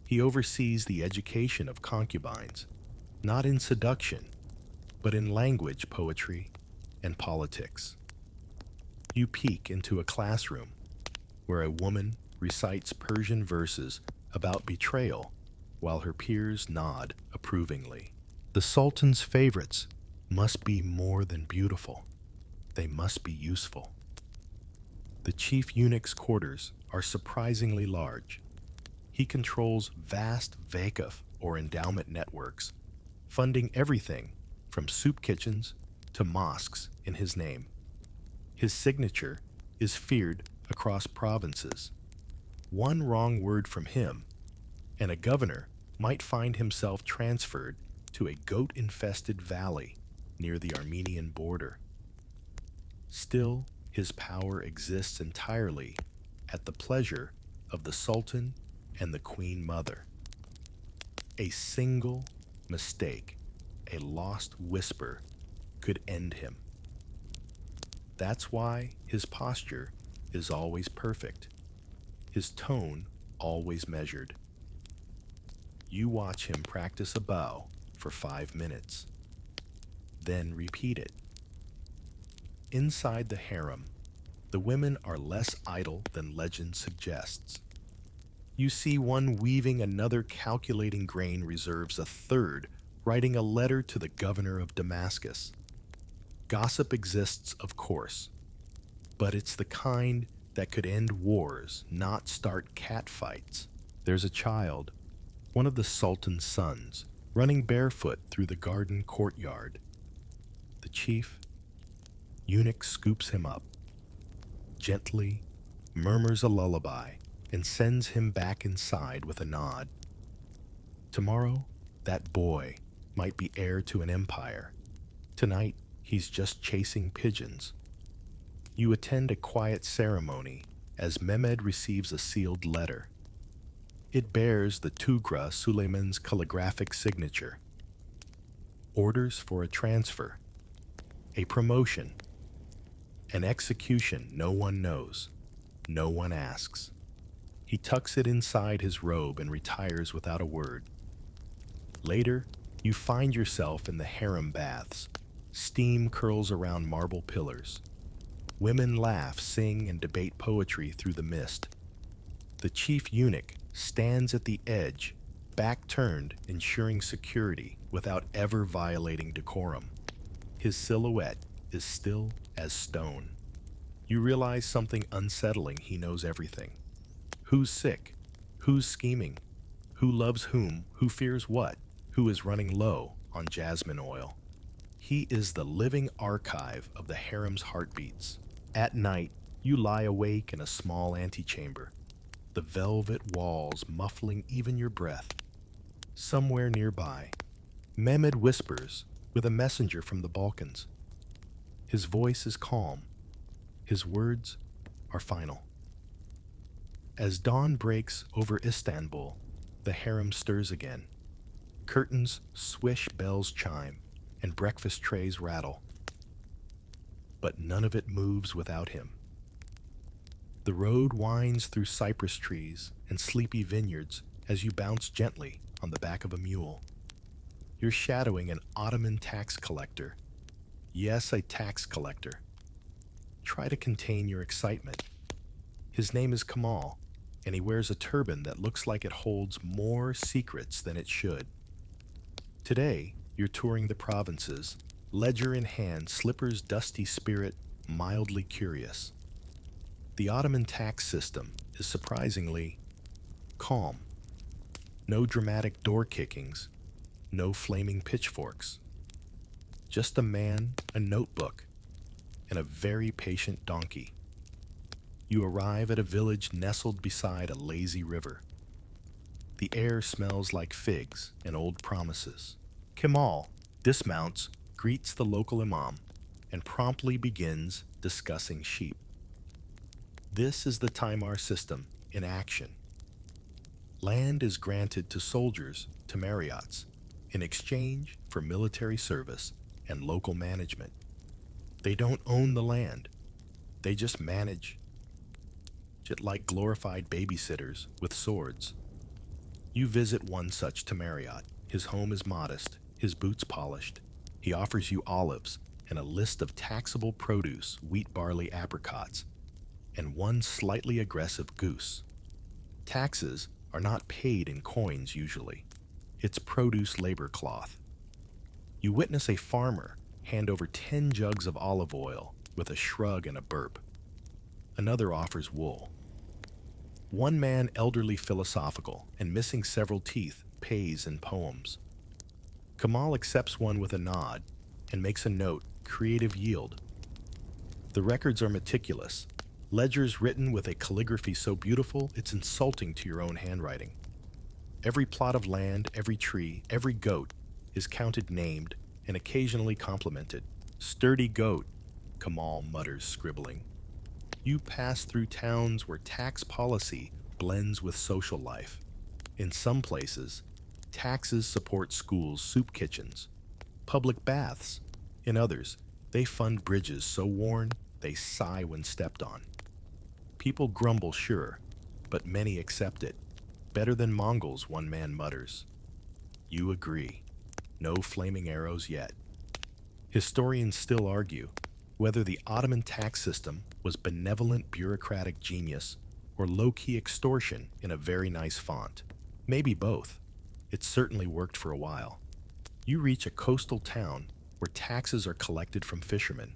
He oversees the education of concubines, not in seduction, but in language, poetry, and politics. You peek into a classroom where a woman recites Persian verses about betrayal while her peers nod approvingly. The Sultan's favorites must be more than beautiful. They must be useful. The chief eunuch's quarters are surprisingly large. He controls vast vakuf or endowment networks, funding everything from soup kitchens to mosques in his name. His signature is feared across provinces. One wrong word from him, and a governor might find himself transferred to a goat-infested valley near the Armenian border. Still, his power exists entirely at the pleasure of the Sultan and the Queen Mother. A single mistake, a lost whisper, could end him. That's why his posture is always perfect, his tone always measured. You watch him practice a bow for 5 minutes, then repeat it. Inside the harem, the women are less idle than legend suggests. You see one weaving, another calculating grain reserves, a third writing a letter to the governor of Damascus. Gossip exists, of course, but it's the kind that could end wars, not start catfights. There's a child, one of the Sultan's sons, running barefoot through the garden courtyard. The chief eunuch scoops him up, gently murmurs a lullaby, and sends him back inside with a nod. Tomorrow, that boy might be heir to an empire. Tonight, he's just chasing pigeons. You attend a quiet ceremony as Mehmed receives a sealed letter. It bears the Tugra Suleiman's calligraphic signature. Orders for a transfer, a promotion, an execution no one knows, no one asks. He tucks it inside his robe and retires without a word. Later, you find yourself in the harem baths. Steam curls around marble pillars. Women laugh, sing, and debate poetry through the mist. The chief eunuch stands at the edge, back turned, ensuring security without ever violating decorum. His silhouette is still as stone. You realize something unsettling. He knows everything. Who's sick? Who's scheming? Who loves whom? Who fears what? Who is running low on jasmine oil? He is the living archive of the harem's heartbeats. At night, you lie awake in a small antechamber, the velvet walls muffling even your breath. Somewhere nearby, Mehmed whispers with a messenger from the Balkans. His voice is calm. His words are final. As dawn breaks over Istanbul, the harem stirs again. Curtains swish, bells chime, and breakfast trays rattle. But none of it moves without him. The road winds through cypress trees and sleepy vineyards as you bounce gently on the back of a mule. You're shadowing an Ottoman tax collector. Yes, a tax collector. Try to contain your excitement. His name is Kamal, and he wears a turban that looks like it holds more secrets than it should. Today, you're touring the provinces, ledger in hand, slippers dusty spirit, mildly curious. The Ottoman tax system is surprisingly calm. No dramatic door kickings, no flaming pitchforks. Just a man, a notebook, and a very patient donkey. You arrive at a village nestled beside a lazy river. The air smells like figs and old promises. Kemal dismounts, greets the local imam, and promptly begins discussing sheep. This is the Timar system in action. Land is granted to soldiers, to Marriots, in exchange for military service and local management. They don't own the land. They just manage it like glorified babysitters with swords. You visit one such to Marriott. His home is modest, his boots polished. He offers you olives and a list of taxable produce, wheat, barley, apricots, and one slightly aggressive goose. Taxes are not paid in coins usually. It's produce labor cloth. You witness a farmer hand over 10 jugs of olive oil with a shrug and a burp. Another offers wool. One man, elderly, philosophical, and missing several teeth, pays in poems. Kamal accepts one with a nod and makes a note, creative yield. The records are meticulous, ledgers written with a calligraphy so beautiful it's insulting to your own handwriting. Every plot of land, every tree, every goat is counted, named, and occasionally complimented. Sturdy goat, Kamal mutters, scribbling. You pass through towns where tax policy blends with social life. In some places, taxes support schools, soup kitchens, public baths. In others, they fund bridges so worn they sigh when stepped on. People grumble, sure, but many accept it. Better than Mongols, one man mutters. You agree. No flaming arrows yet. Historians still argue whether the Ottoman tax system was benevolent bureaucratic genius or low-key extortion in a very nice font. Maybe both. It certainly worked for a while. You reach a coastal town where taxes are collected from fishermen.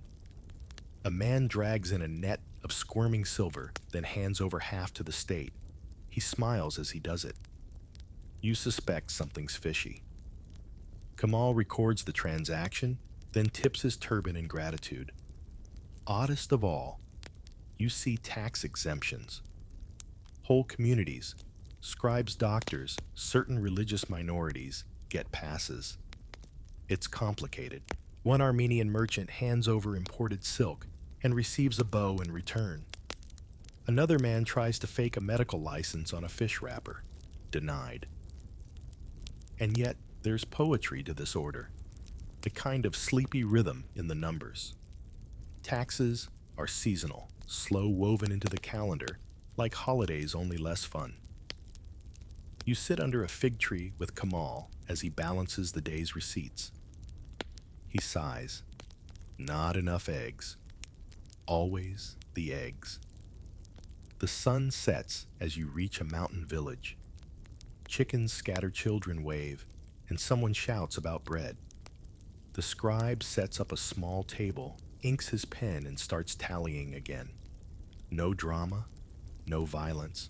A man drags in a net of squirming silver, then hands over half to the state. He smiles as he does it. You suspect something's fishy. Kamal records the transaction, then tips his turban in gratitude. Oddest of all, you see tax exemptions. Whole communities, scribes, doctors, certain religious minorities get passes. It's complicated. One Armenian merchant hands over imported silk and receives a bow in return. Another man tries to fake a medical license on a fish wrapper. Denied. And yet, there's poetry to this order, a kind of sleepy rhythm in the numbers. Taxes are seasonal, slow woven into the calendar, like holidays, only less fun. You sit under a fig tree with Kamal as he balances the day's receipts. He sighs. Not enough eggs. Always the eggs. The sun sets as you reach a mountain village. Chickens scatter, children wave, and someone shouts about bread. The scribe sets up a small table, inks his pen, and starts tallying again. No drama, no violence,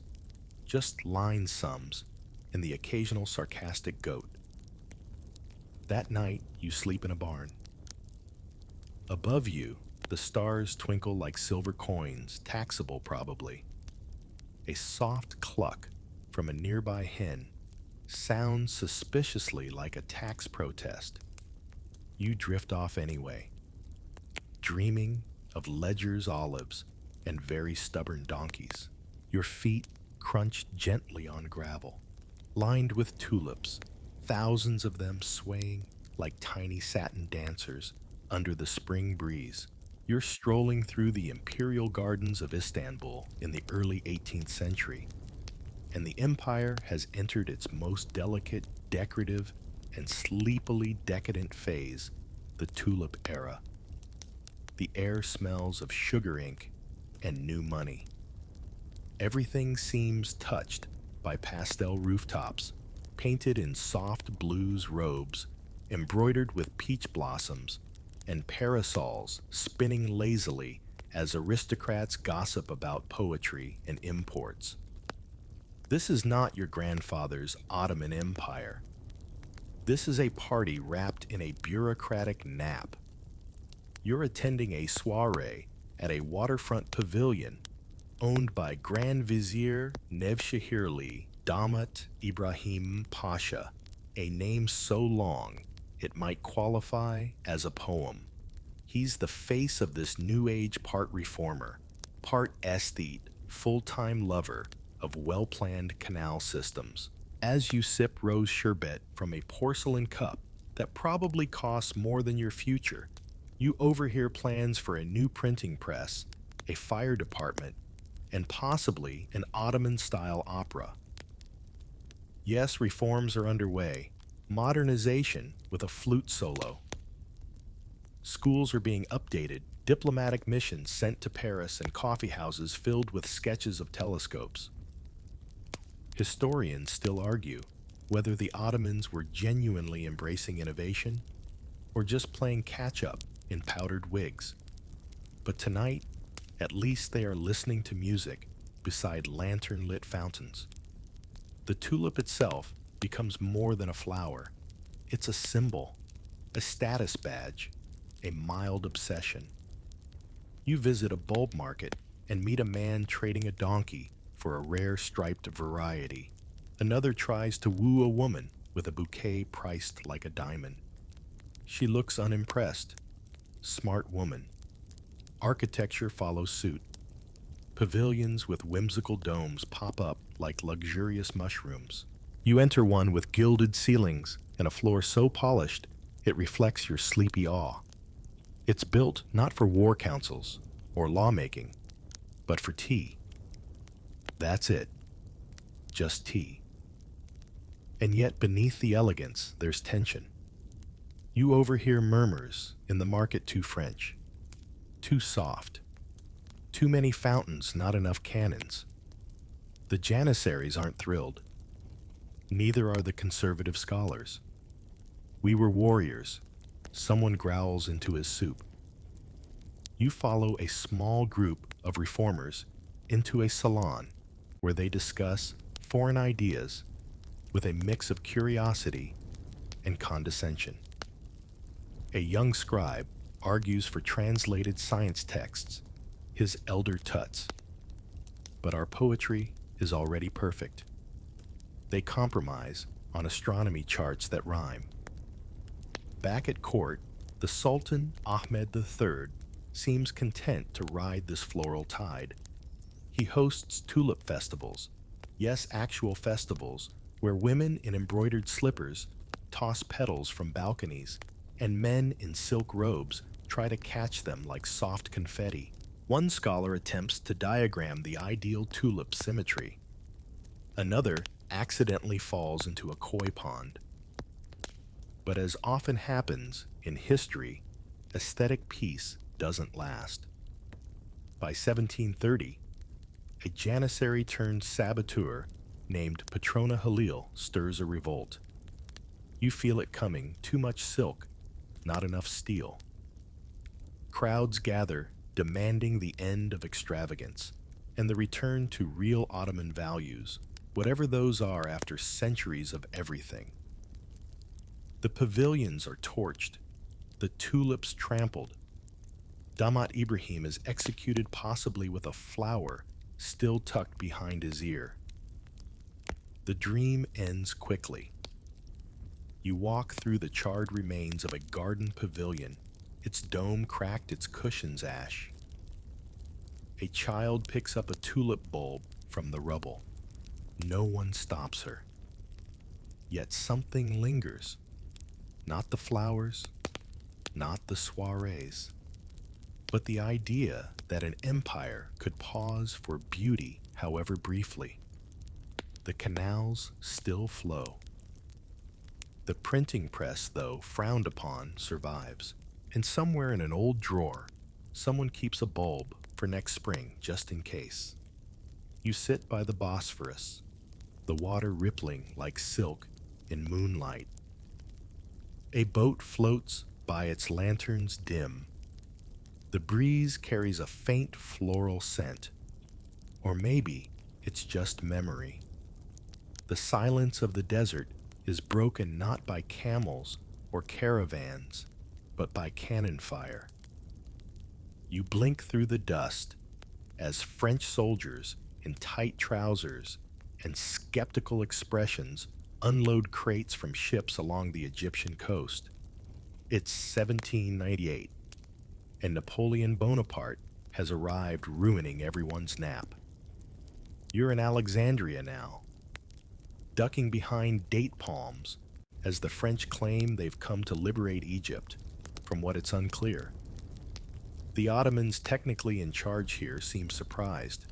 just line sums and the occasional sarcastic goat. That night, you sleep in a barn. Above you, the stars twinkle like silver coins, taxable probably. A soft cluck from a nearby hen sounds suspiciously like a tax protest. You drift off anyway, dreaming of ledgers, olives, and very stubborn donkeys. Your feet crunch gently on gravel, lined with tulips, thousands of them swaying like tiny satin dancers under the spring breeze. You're strolling through the imperial gardens of Istanbul in the early 18th century, and the empire has entered its most delicate, decorative, and sleepily decadent phase, the tulip era. The air smells of sugar ink and new money. Everything seems touched by pastel rooftops, painted in soft blues robes, embroidered with peach blossoms, and parasols spinning lazily as aristocrats gossip about poetry and imports. This is not your grandfather's Ottoman Empire. This is a party wrapped in a bureaucratic nap. You're attending a soiree at a waterfront pavilion owned by Grand Vizier Nevşehirli Damat Ibrahim Pasha, a name so long it might qualify as a poem. He's the face of this new age, part reformer, part aesthete, full-time lover of well-planned canal systems. As you sip rose sherbet from a porcelain cup that probably costs more than your future, you overhear plans for a new printing press, a fire department, and possibly an Ottoman-style opera. Yes, reforms are underway. Modernization with a flute solo. Schools are being updated, diplomatic missions sent to Paris, and coffee houses filled with sketches of telescopes. Historians still argue whether the Ottomans were genuinely embracing innovation or just playing catch-up in powdered wigs. But tonight, at least they are listening to music beside lantern-lit fountains. The tulip itself becomes more than a flower. It's a symbol, a status badge, a mild obsession. You visit a bulb market and meet a man trading a donkey for a rare striped variety. Another tries to woo a woman with a bouquet priced like a diamond. She looks unimpressed. Smart woman. Architecture follows suit. Pavilions with whimsical domes pop up like luxurious mushrooms. You enter one with gilded ceilings and a floor so polished it reflects your sleepy awe. It's built not for war councils or lawmaking, but for tea. That's it. Just tea. And yet beneath the elegance, there's tension. You overhear murmurs in the market, too French, too soft, too many fountains, not enough cannons. The janissaries aren't thrilled. Neither are the conservative scholars. We were warriors. Someone growls into his soup. You follow a small group of reformers into a salon where they discuss foreign ideas with a mix of curiosity and condescension. A young scribe argues for translated science texts, his elder tuts. But our poetry is already perfect. They compromise on astronomy charts that rhyme. Back at court, the Sultan Ahmed III seems content to ride this floral tide. He hosts tulip festivals, yes, actual festivals, where women in embroidered slippers toss petals from balconies, and men in silk robes try to catch them like soft confetti. One scholar attempts to diagram the ideal tulip symmetry. Another accidentally falls into a koi pond. But as often happens in history, aesthetic peace doesn't last. By 1730, a janissary turned saboteur named Patrona Halil stirs a revolt. You feel it coming: too much silk, not enough steel. Crowds gather, demanding the end of extravagance and the return to real Ottoman values, whatever those are after centuries of everything. The pavilions are torched, the tulips trampled. Damat Ibrahim is executed, possibly with a flower still tucked behind his ear. The dream ends quickly. You walk through the charred remains of a garden pavilion, its dome cracked, its cushions ash. A child picks up a tulip bulb from the rubble. No one stops her. Yet something lingers. Not the flowers, not the soirees, but the idea that an empire could pause for beauty, however briefly. The canals still flow. The printing press, though frowned upon, survives. And somewhere in an old drawer, someone keeps a bulb for next spring, just in case. You sit by the Bosphorus, the water rippling like silk in moonlight. A boat floats by, its lanterns dim. The breeze carries a faint floral scent. Or maybe it's just memory. The silence of the desert is broken not by camels or caravans, but by cannon fire. You blink through the dust as French soldiers in tight trousers and skeptical expressions unload crates from ships along the Egyptian coast. It's 1798, and Napoleon Bonaparte has arrived, ruining everyone's nap. You're in Alexandria now, ducking behind date palms as the French claim they've come to liberate Egypt from what it's unclear. The Ottomans technically in charge here seem surprised.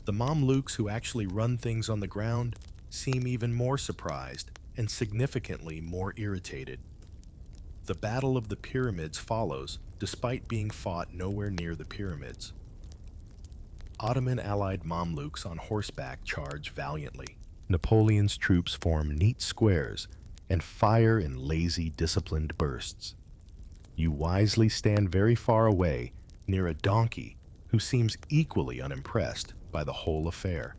The Mamluks, who actually run things on the ground, seem even more surprised and significantly more irritated. The Battle of the Pyramids follows, despite being fought nowhere near the pyramids. Ottoman allied Mamluks on horseback charge valiantly. Napoleon's troops form neat squares and fire in lazy, disciplined bursts. You wisely stand very far away, near a donkey who seems equally unimpressed by the whole affair.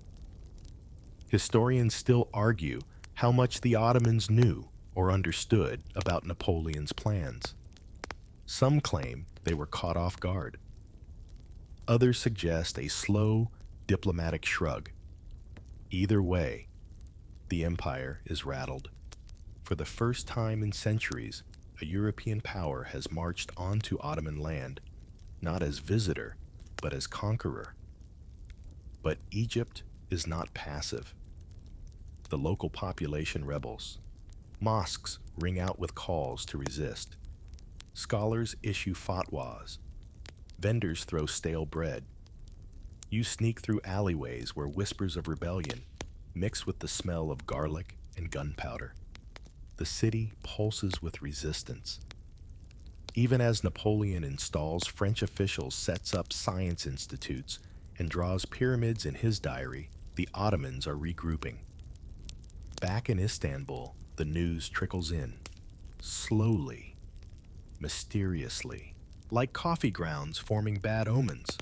Historians still argue how much the Ottomans knew or understood about Napoleon's plans. Some claim they were caught off guard. Others suggest a slow, diplomatic shrug. Either way, the empire is rattled. For the first time in centuries, a European power has marched onto Ottoman land, not as visitor, but as conqueror. But Egypt is not passive. The local population rebels. Mosques ring out with calls to resist. Scholars issue fatwas. Vendors throw stale bread. You sneak through alleyways where whispers of rebellion mix with the smell of garlic and gunpowder. The city pulses with resistance. Even as Napoleon installs French officials, sets up science institutes, and draws pyramids in his diary, the Ottomans are regrouping. Back in Istanbul, the news trickles in, slowly, mysteriously, like coffee grounds forming bad omens.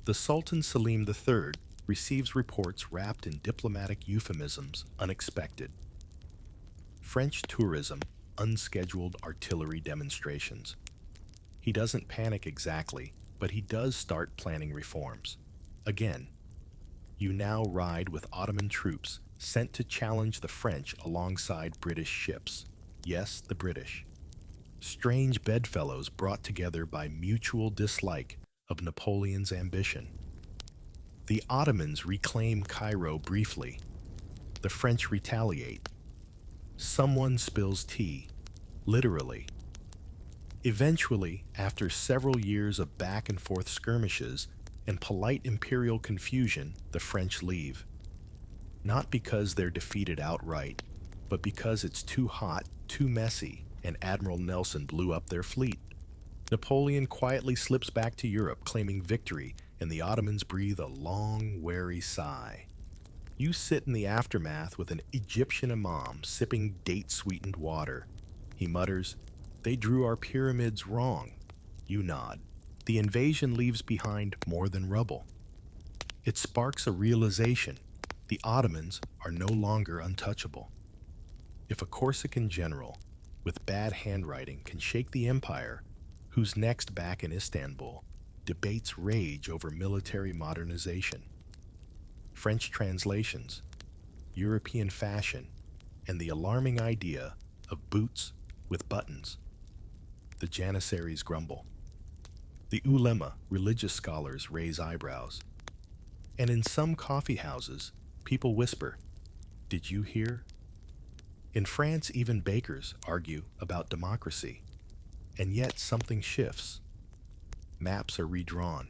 The Sultan Selim III receives reports wrapped in diplomatic euphemisms, unexpected. French tourism, unscheduled artillery demonstrations. He doesn't panic exactly, but he does start planning reforms. Again, You now ride with Ottoman troops sent to challenge the French alongside British ships. Yes, the British. Strange bedfellows brought together by mutual dislike of Napoleon's ambition. The Ottomans reclaim Cairo briefly. The French retaliate. Someone spills tea, literally. Eventually, after several years of back and forth skirmishes and polite imperial confusion, the French leave. Not because they're defeated outright, but because it's too hot, too messy, and Admiral Nelson blew up their fleet. Napoleon quietly slips back to Europe, claiming victory, and the Ottomans breathe a long, weary sigh. You sit in the aftermath with an Egyptian imam sipping date-sweetened water. He mutters, "They drew our pyramids wrong." You nod. The invasion leaves behind more than rubble. It sparks a realization. The Ottomans are no longer untouchable. If a Corsican general with bad handwriting can shake the empire, who's next back in Istanbul debates rage over military modernization. French translations, European fashion, and the alarming idea of boots with buttons. The Janissaries grumble. The ulema, religious scholars, raise eyebrows. And in some coffee houses, people whisper, "Did you hear?" In France, even bakers argue about democracy. And yet something shifts. Maps are redrawn,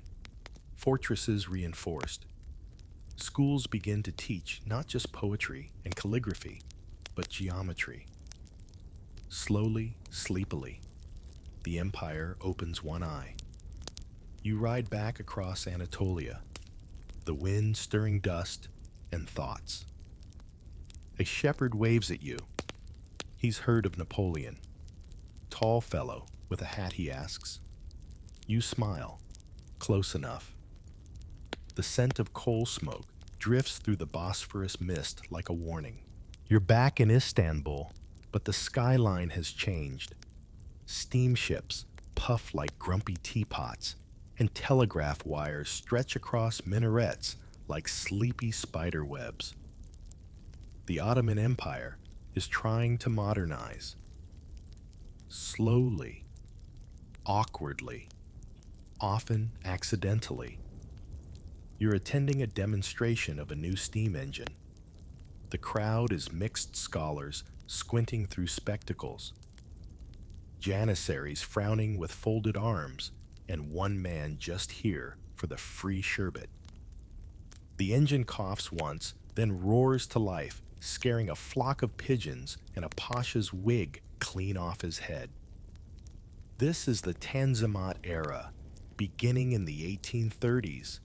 fortresses reinforced. Schools begin to teach not just poetry and calligraphy, but geometry. Slowly, sleepily, the empire opens one eye. You ride back across Anatolia, the wind stirring dust and thoughts. A shepherd waves at you. He's heard of Napoleon. Tall fellow with a hat, he asks. You smile. Close enough. The scent of coal smoke drifts through the Bosphorus mist like a warning. You're back in Istanbul, but the skyline has changed. Steamships puff like grumpy teapots, and telegraph wires stretch across minarets like sleepy spider webs. The Ottoman Empire is trying to modernize. Slowly, awkwardly, often accidentally. You're attending a demonstration of a new steam engine. The crowd is mixed scholars squinting through spectacles. Janissaries frowning with folded arms, and one man just here for the free sherbet. The engine coughs once, then roars to life, scaring a flock of pigeons and a pasha's wig clean off his head. This is the Tanzimat era, beginning in the 1830s,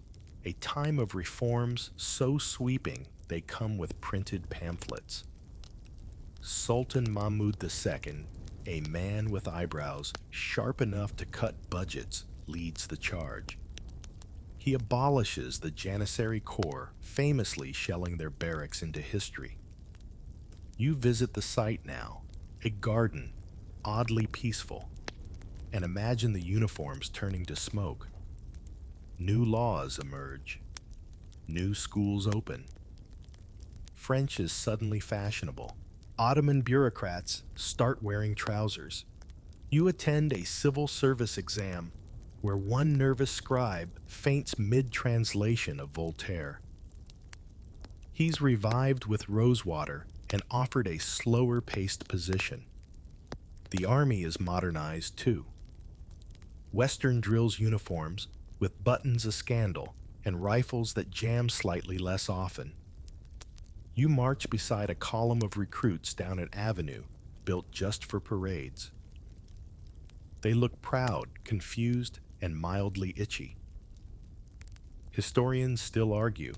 a time of reforms so sweeping they come with printed pamphlets. Sultan Mahmud II, a man with eyebrows sharp enough to cut budgets, leads the charge. He abolishes the Janissary Corps, famously shelling their barracks into history. You visit the site now, a garden, oddly peaceful, and imagine the uniforms turning to smoke. New laws emerge. New schools open. French is suddenly fashionable. Ottoman bureaucrats start wearing trousers. You attend a civil service exam where one nervous scribe faints mid-translation of Voltaire. He's revived with rosewater and offered a slower-paced position. The army is modernized too. Western drills uniforms with buttons a scandal and rifles that jam slightly less often. You march beside a column of recruits down an avenue built just for parades. They look proud, confused, and mildly itchy. Historians still argue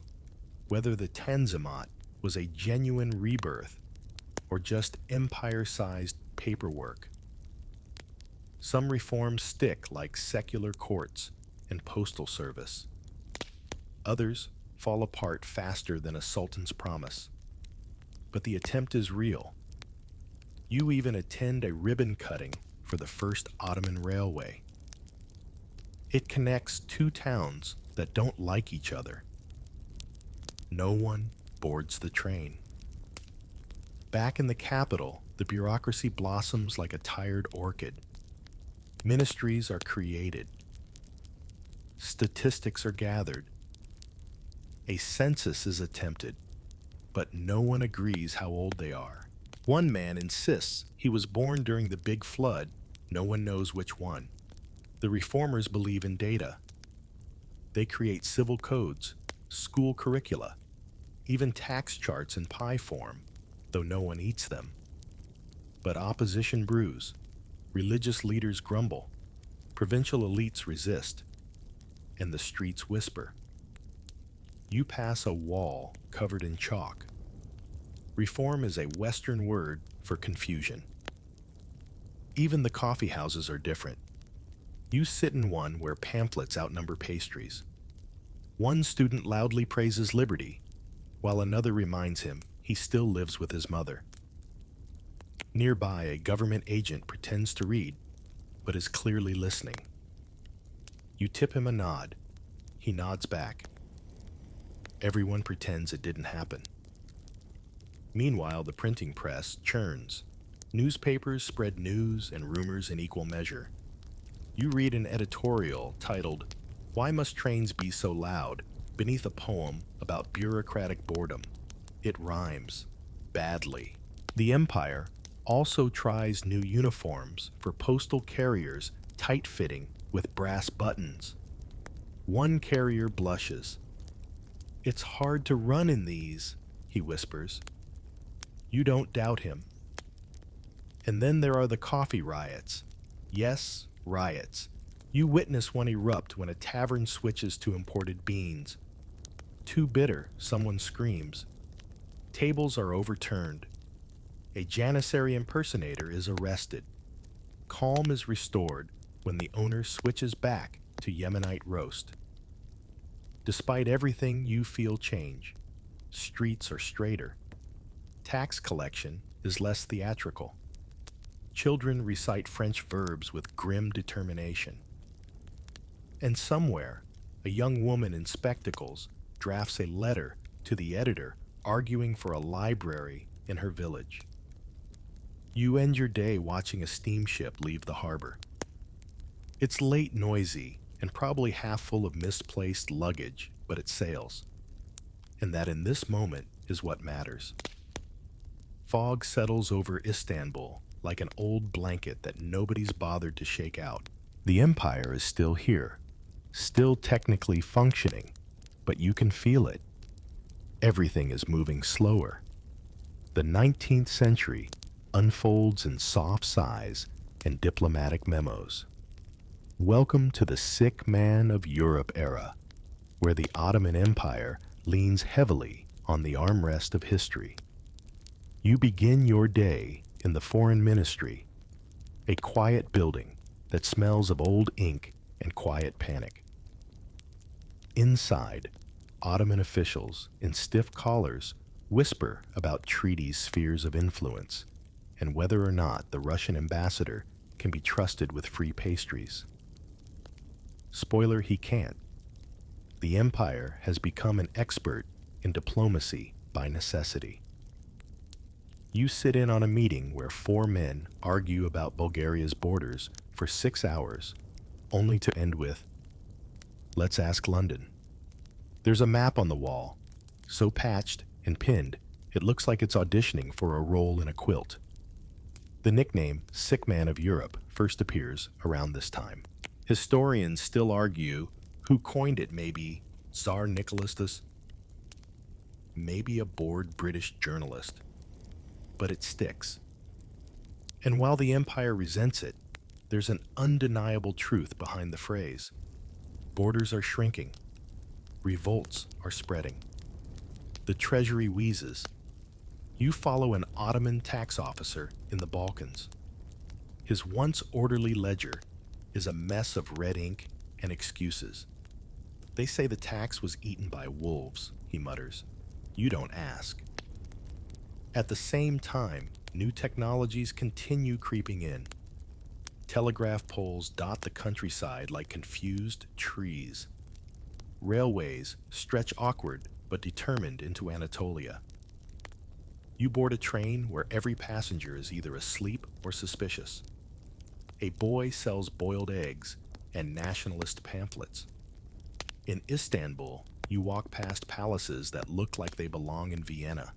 whether the Tanzimat was a genuine rebirth or just empire-sized paperwork. Some reforms stick like secular courts and postal service. Others fall apart faster than a sultan's promise. But the attempt is real. You even attend a ribbon cutting for the first Ottoman railway. It connects two towns that don't like each other. no one boards the train. Back in the capital, the bureaucracy blossoms like a tired orchid. Ministries are created. Statistics are gathered. A census is attempted, but no one agrees how old they are. One man insists he was born during the Big Flood. No one knows which one. The reformers believe in data. They create civil codes, school curricula, even tax charts in pie form, though no one eats them. But opposition brews. Religious leaders grumble. Provincial elites resist. And the streets whisper. You pass a wall covered in chalk. Reform is a Western word for confusion. Even the coffee houses are different. You sit in one where pamphlets outnumber pastries. One student loudly praises liberty, while another reminds him he still lives with his mother. Nearby, a government agent pretends to read, but is clearly listening. You tip him a nod. He nods back. Everyone pretends it didn't happen. Meanwhile, the printing press churns. Newspapers spread news and rumors in equal measure. You read an editorial titled, "Why Must Trains Be So Loud?" beneath a poem about bureaucratic boredom. It rhymes badly. The Empire also tries new uniforms for postal carriers, tight-fitting with brass buttons. One carrier blushes. "It's hard to run in these," he whispers. You don't doubt him. And then there are the coffee riots. Yes, riots. You witness one erupt when a tavern switches to imported beans. Too bitter, someone screams. Tables are overturned. A Janissary impersonator is arrested. Calm is restored when the owner switches back to Yemenite roast. Despite everything, you feel change. Streets are straighter. Tax collection is less theatrical. Children recite French verbs with grim determination. And somewhere, a young woman in spectacles drafts a letter to the editor arguing for a library in her village. You end your day watching a steamship leave the harbor. It's late, noisy, and probably half full of misplaced luggage, but it sails. And that in this moment is what matters. Fog settles over Istanbul like an old blanket that nobody's bothered to shake out. The empire is still here, still technically functioning, but you can feel it. Everything is moving slower. The 19th century unfolds in soft sighs and diplomatic memos. Welcome to the sick man of Europe era, where the Ottoman Empire leans heavily on the armrest of history. You begin your day in the foreign ministry, a quiet building that smells of old ink and quiet panic. Inside, Ottoman officials in stiff collars whisper about treaties' spheres of influence and whether or not the Russian ambassador can be trusted with free pastries. Spoiler, he can't. The empire has become an expert in diplomacy by necessity. You sit in on a meeting where 4 men argue about Bulgaria's borders for 6 hours, only to end with, "Let's ask London." There's a map on the wall, so patched and pinned, it looks like it's auditioning for a role in a quilt. The nickname Sick Man of Europe first appears around this time. Historians still argue who coined it, maybe Tsar Nicholas, maybe a bored British journalist. But it sticks. And while the empire resents it, there's an undeniable truth behind the phrase. Borders are shrinking. Revolts are spreading. The treasury wheezes. You follow an Ottoman tax officer in the Balkans. His once orderly ledger is a mess of red ink and excuses. They say the tax was eaten by wolves, he mutters. You don't ask. At the same time, new technologies continue creeping in. Telegraph poles dot the countryside like confused trees. Railways stretch awkward but determined into Anatolia. You board a train where every passenger is either asleep or suspicious. A boy sells boiled eggs and nationalist pamphlets. In Istanbul, you walk past palaces that look like they belong in Vienna.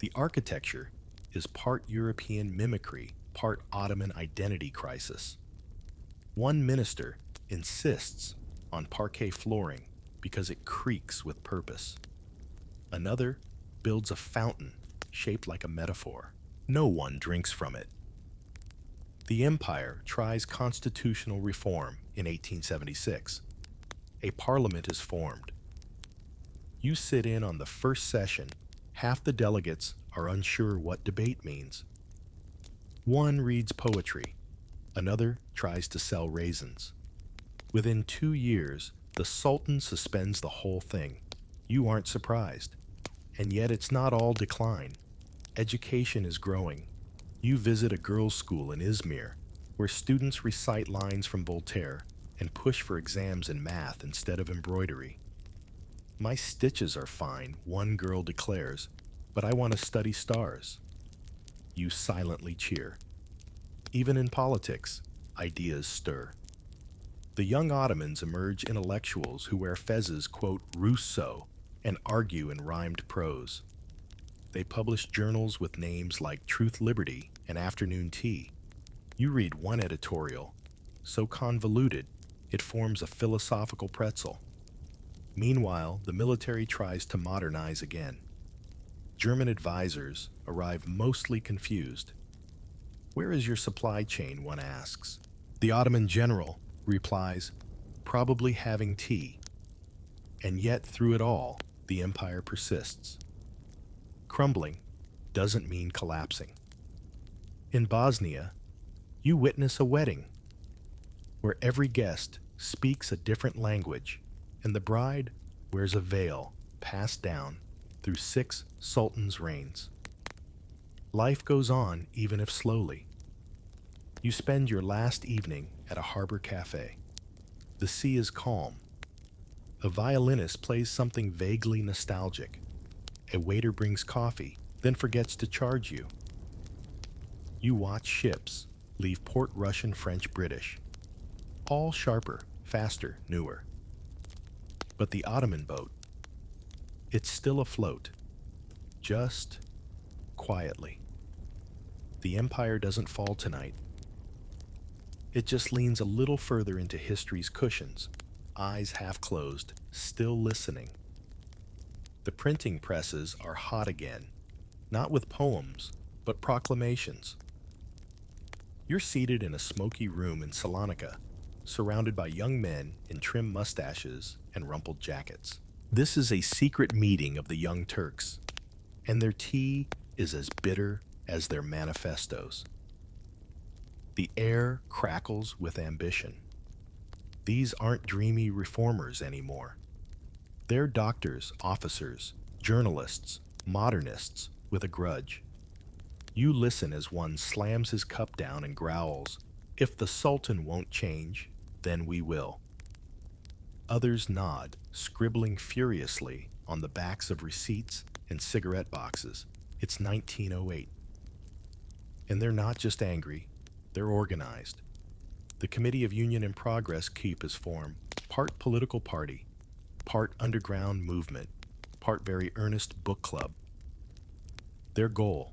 The architecture is part European mimicry, part Ottoman identity crisis. One minister insists on parquet flooring because it creaks with purpose. Another builds a fountain shaped like a metaphor. No one drinks from it. The empire tries constitutional reform in 1876. A parliament is formed. You sit in on the first session. Half the delegates are unsure what debate means. One reads poetry. Another tries to sell raisins. Within 2 years, the Sultan suspends the whole thing. You aren't surprised. And yet it's not all decline. Education is growing. You visit a girls' school in Izmir, where students recite lines from Voltaire and push for exams in math instead of embroidery. My stitches are fine, one girl declares, but I want to study stars. You silently cheer. Even in politics, ideas stir. The young Ottomans emerge intellectuals who wear fezzes, quote Rousseau, and argue in rhymed prose. They publish journals with names like Truth Liberty and Afternoon Tea. You read one editorial, so convoluted it forms a philosophical pretzel. Meanwhile, the military tries to modernize again. German advisors arrive mostly confused. Where is your supply chain, one asks. The Ottoman general replies, probably having tea. And yet, through it all, the empire persists. Crumbling doesn't mean collapsing. In Bosnia, you witness a wedding where every guest speaks a different language and the bride wears a veil passed down through 6 sultans' reigns. Life goes on even if slowly. You spend your last evening at a harbor cafe. The sea is calm. A violinist plays something vaguely nostalgic. A waiter brings coffee, then forgets to charge you. You watch ships leave Port Russian, French, British. All sharper, faster, newer. But the Ottoman boat, it's still afloat, just quietly. The empire doesn't fall tonight. It just leans a little further into history's cushions, eyes half closed, still listening. The printing presses are hot again, not with poems, but proclamations. You're seated in a smoky room in Salonika, surrounded by young men in trim mustaches and rumpled jackets. This is a secret meeting of the Young Turks, and their tea is as bitter as their manifestos. The air crackles with ambition. These aren't dreamy reformers anymore. They're doctors, officers, journalists, modernists with a grudge. You listen as one slams his cup down and growls, "If the Sultan won't change, then we will." Others nod, scribbling furiously on the backs of receipts and cigarette boxes. It's 1908. And they're not just angry, they're organized. The Committee of Union and Progress keep is formed, part political party, part underground movement, part very earnest book club. Their goal: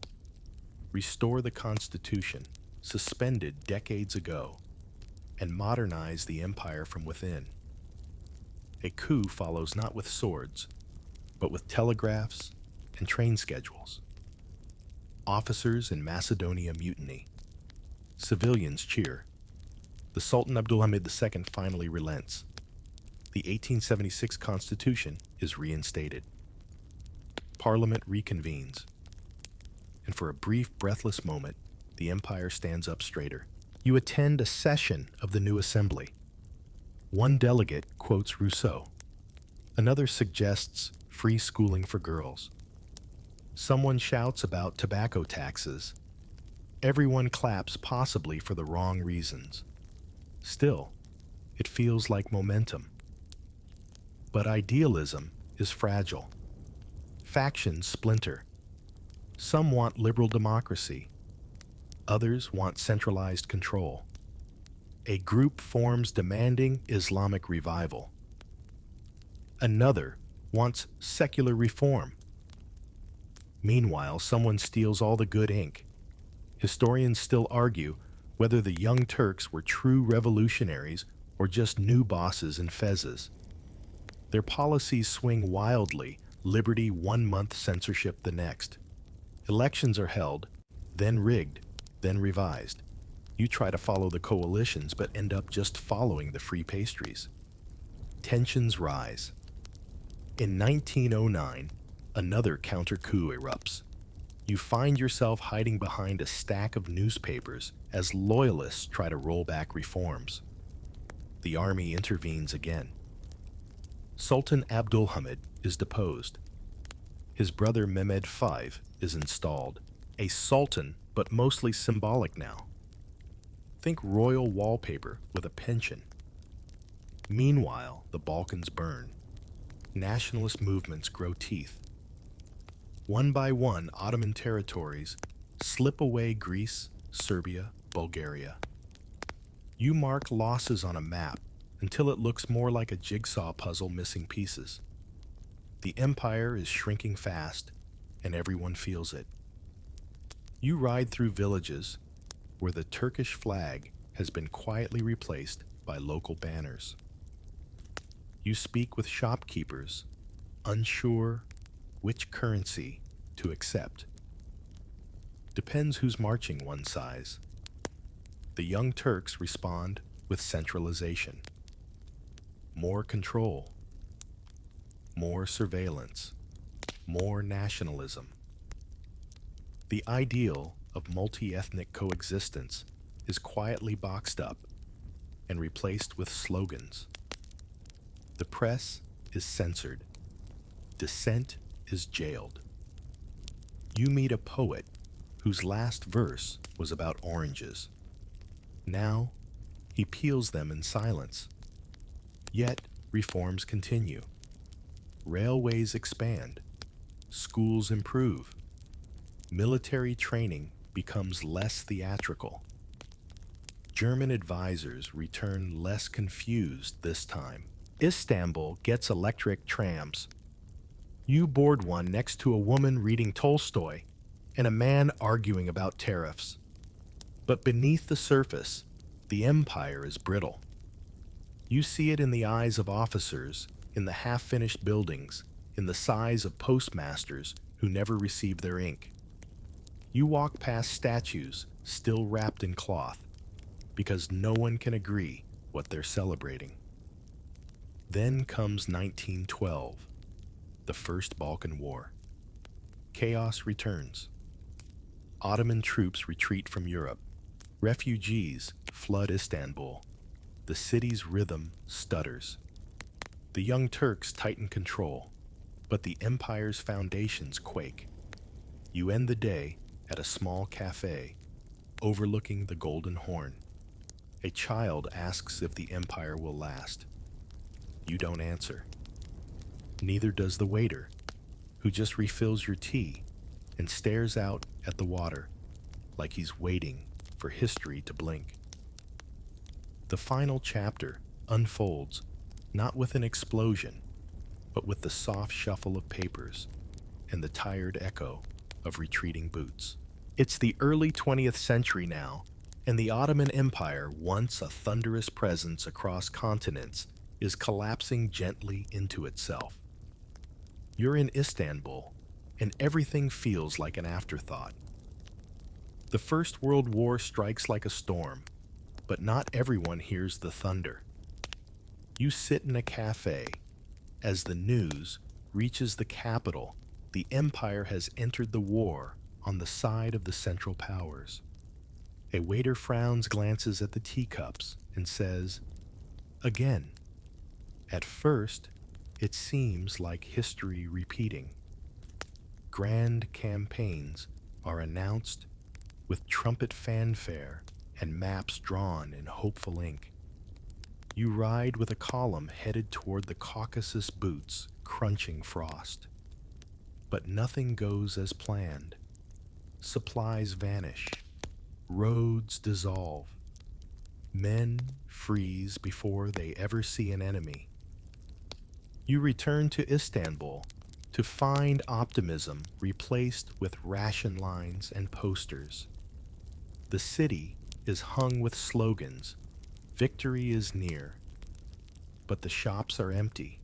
restore the Constitution, suspended decades ago, and modernize the empire from within. A coup follows not with swords, but with telegraphs and train schedules. Officers in Macedonia mutiny. Civilians cheer. The Sultan Abdulhamid II finally relents. The 1876 Constitution is reinstated. Parliament reconvenes. And for a brief, breathless moment, the empire stands up straighter. You attend a session of the new assembly. One delegate quotes Rousseau. Another suggests free schooling for girls. Someone shouts about tobacco taxes. Everyone claps, possibly for the wrong reasons. Still, it feels like momentum. But idealism is fragile. Factions splinter. Some want liberal democracy. Others want centralized control. A group forms demanding Islamic revival. Another wants secular reform. Meanwhile, someone steals all the good ink. Historians still argue whether the Young Turks were true revolutionaries or just new bosses in fezzes. Their policies swing wildly, liberty 1 month, censorship the next. Elections are held, then rigged, then revised. You try to follow the coalitions but end up just following the free pastries. Tensions rise. In 1909, another counter-coup erupts. You find yourself hiding behind a stack of newspapers as loyalists try to roll back reforms. The army intervenes again. Sultan Abdulhamid is deposed. His brother Mehmed V is installed, a sultan but mostly symbolic now. Think royal wallpaper with a pension. Meanwhile, the Balkans burn. Nationalist movements grow teeth. One by one, Ottoman territories slip away: Greece, Serbia, Bulgaria. You mark losses on a map until it looks more like a jigsaw puzzle missing pieces. The empire is shrinking fast, and everyone feels it. You ride through villages where the Turkish flag has been quietly replaced by local banners. You speak with shopkeepers, unsure which currency to accept. Depends who's marching, one size. The Young Turks respond with centralization. More control, more surveillance, more nationalism. The ideal of multi-ethnic coexistence is quietly boxed up and replaced with slogans. The press is censored. Dissent is jailed. You meet a poet whose last verse was about oranges. Now, he peels them in silence. Yet, reforms continue. Railways expand. Schools improve. Military training becomes less theatrical. German advisors return less confused this time. Istanbul gets electric trams. You board one next to a woman reading Tolstoy and a man arguing about tariffs. But beneath the surface, the empire is brittle. You see it in the eyes of officers, in the half-finished buildings, in the sighs of postmasters who never receive their ink. You walk past statues still wrapped in cloth because no one can agree what they're celebrating. Then comes 1912, the First Balkan War. Chaos returns. Ottoman troops retreat from Europe. Refugees flood Istanbul. The city's rhythm stutters. The Young Turks tighten control, but the empire's foundations quake. You end the day at a small cafe overlooking the Golden Horn. A child asks if the empire will last. You don't answer. Neither does the waiter, who just refills your tea and stares out at the water like he's waiting for history to blink. The final chapter unfolds not with an explosion, but with the soft shuffle of papers and the tired echo of retreating boots. It's the early 20th century now, and the Ottoman Empire, once a thunderous presence across continents, is collapsing gently into itself. You're in Istanbul, and everything feels like an afterthought. The First World War strikes like a storm, but not everyone hears the thunder. You sit in a cafe. As the news reaches the capital, the empire has entered the war on the side of the Central Powers. A waiter frowns, glances at the teacups, and says, "Again." At first, it seems like history repeating. Grand campaigns are announced with trumpet fanfare and maps drawn in hopeful ink. You ride with a column headed toward the Caucasus boots crunching frost. But nothing goes as planned. Supplies vanish. Roads dissolve. Men freeze before they ever see an enemy. You return to Istanbul to find optimism replaced with ration lines and posters. The city is hung with slogans. Victory is near. But the shops are empty.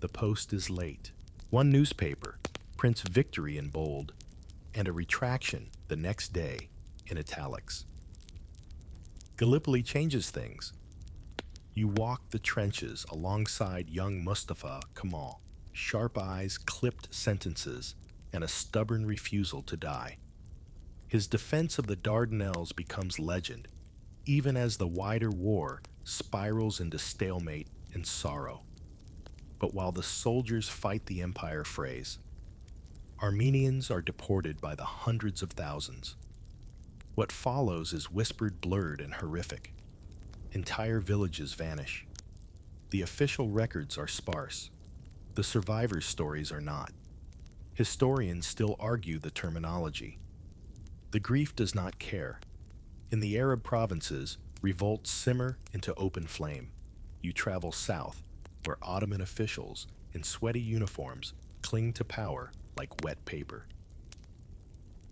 The post is late. One newspaper prints victory in bold and a retraction the next day in italics. Gallipoli changes things. You walk the trenches alongside young Mustafa Kemal, sharp eyes, clipped sentences, and a stubborn refusal to die. His defense of the Dardanelles becomes legend, even as the wider war spirals into stalemate and sorrow. But while the soldiers fight the empire phrase, Armenians are deported by the hundreds of thousands. What follows is whispered, blurred, and horrific. Entire villages vanish. The official records are sparse. The survivors' stories are not. Historians still argue the terminology. The grief does not care. In the Arab provinces, revolts simmer into open flame. You travel south, where Ottoman officials in sweaty uniforms cling to power like wet paper.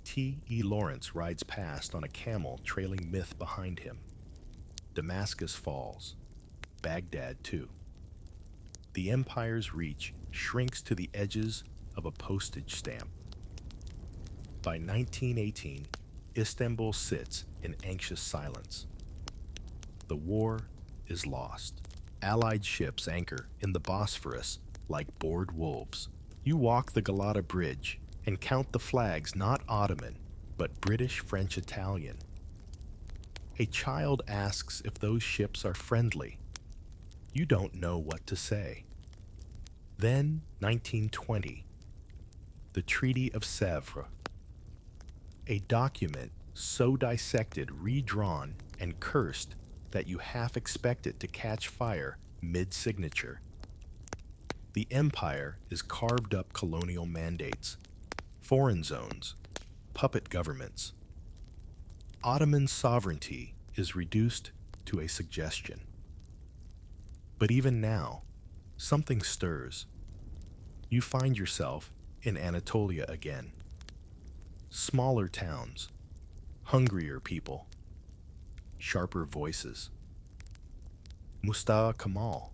T.E. Lawrence rides past on a camel trailing myth behind him. Damascus falls. Baghdad, too. The empire's reach shrinks to the edges of a postage stamp. By 1918, Istanbul sits in anxious silence. The war is lost. Allied ships anchor in the Bosphorus like bored wolves. You walk the Galata Bridge and count the flags, not Ottoman, but British, French, Italian. A child asks if those ships are friendly. You don't know what to say. Then, 1920, the Treaty of Sèvres. A document so dissected, redrawn, and cursed that you half expect it to catch fire mid-signature. The empire is carved up colonial mandates, foreign zones, puppet governments. Ottoman sovereignty is reduced to a suggestion. But even now, something stirs. You find yourself in Anatolia again. Smaller towns, hungrier people, sharper voices. Mustafa Kemal,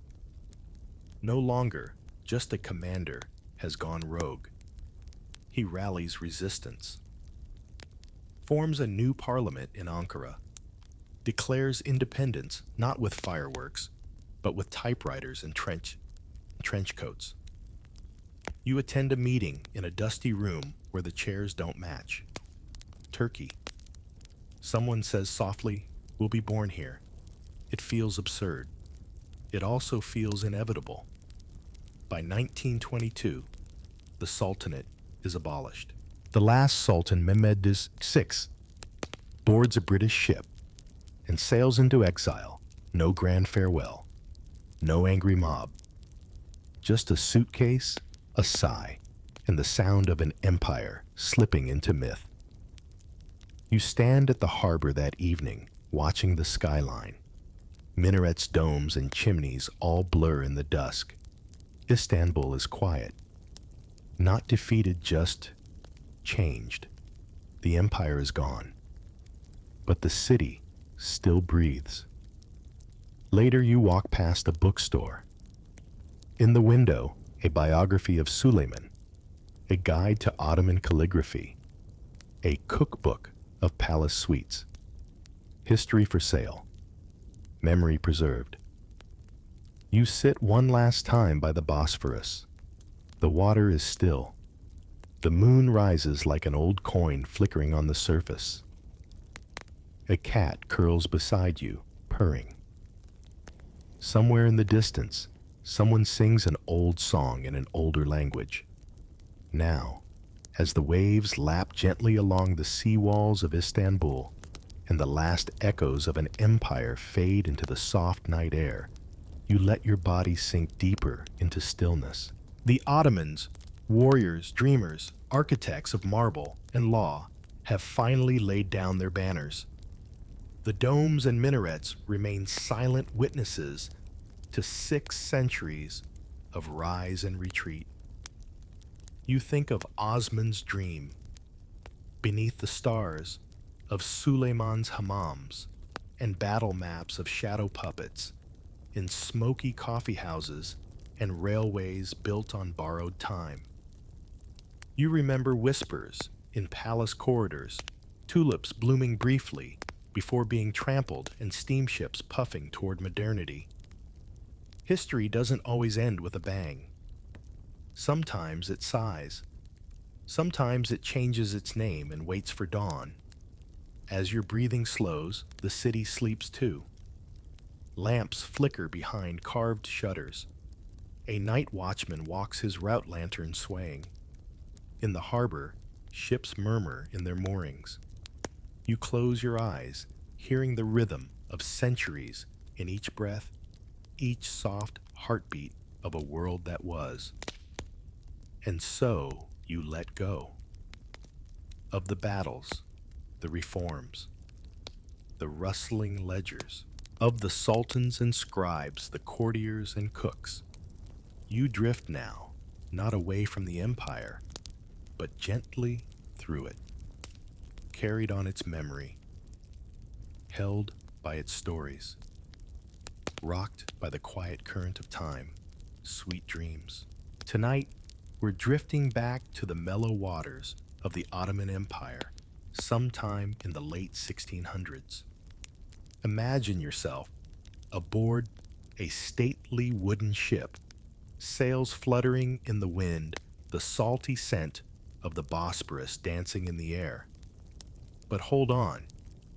no longer just a commander, has gone rogue. He rallies resistance, forms a new parliament in Ankara, declares independence not with fireworks, but with typewriters and trench coats. You attend a meeting in a dusty room where the chairs don't match. Turkey. Someone says softly, "We'll be born here." It feels absurd. It also feels inevitable. By 1922, the Sultanate is abolished. The last Sultan, Mehmed VI, boards a British ship and sails into exile. No grand farewell, no angry mob. Just a suitcase, a sigh, and the sound of an empire slipping into myth. You stand at the harbor that evening, watching the skyline. Minarets, domes, and chimneys all blur in the dusk. Istanbul is quiet. Not defeated, just changed. The empire is gone. But the city still breathes. Later you walk past a bookstore. In the window, a biography of Suleiman, a guide to Ottoman calligraphy, a cookbook of palace sweets, history for sale, memory preserved. You sit one last time by the Bosphorus. The water is still. The moon rises like an old coin flickering on the surface. A cat curls beside you, purring. Somewhere in the distance, someone sings an old song in an older language. Now, as the waves lap gently along the sea walls of Istanbul, and the last echoes of an empire fade into the soft night air, you let your body sink deeper into stillness. The Ottomans, warriors, dreamers, architects of marble and law, have finally laid down their banners. The domes and minarets remain silent witnesses to 6 centuries of rise and retreat. You think of Osman's dream, beneath the stars, of Suleiman's hammams, and battle maps of shadow puppets in smoky coffee houses and railways built on borrowed time. You remember whispers in palace corridors, tulips blooming briefly before being trampled and steamships puffing toward modernity. History doesn't always end with a bang. Sometimes it sighs. Sometimes it changes its name and waits for dawn. As your breathing slows, the city sleeps too. Lamps flicker behind carved shutters. A night watchman walks his route lantern swaying. In the harbor, ships murmur in their moorings. You close your eyes, hearing the rhythm of centuries in each breath, each soft heartbeat of a world that was. And so you let go of the battles, the reforms, the rustling ledgers, of the sultans and scribes, the courtiers and cooks. You drift now, not away from the empire, but gently through it, carried on its memory, held by its stories, rocked by the quiet current of time. Sweet dreams. Tonight, we're drifting back to the mellow waters of the Ottoman Empire, sometime in the late 1600s. Imagine yourself aboard a stately wooden ship, sails fluttering in the wind, the salty scent of the Bosporus dancing in the air. But hold on,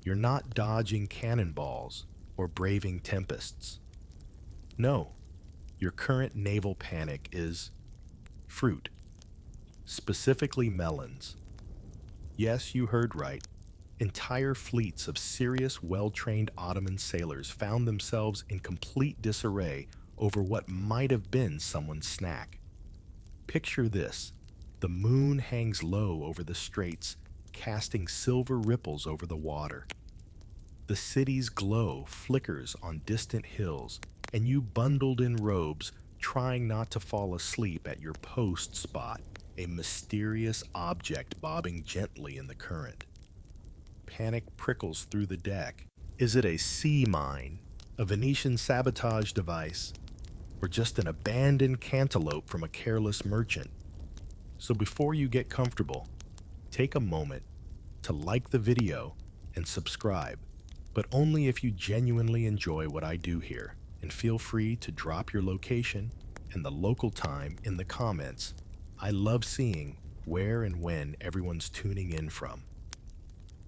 you're not dodging cannonballs or braving tempests. No, your current naval panic is fruit, specifically melons. Yes, you heard right. Entire fleets of serious, well-trained Ottoman sailors found themselves in complete disarray over what might have been someone's snack. Picture this. The moon hangs low over the straits, casting silver ripples over the water. The city's glow flickers on distant hills, and you bundled in robes, trying not to fall asleep at your post spot, a mysterious object bobbing gently in the current. Panic prickles through the deck. Is it a sea mine, a Venetian sabotage device, or just an abandoned cantaloupe from a careless merchant? So before you get comfortable, take a moment to like the video and subscribe, but only if you genuinely enjoy what I do here, and feel free to drop your location and the local time in the comments. I love seeing where and when everyone's tuning in from.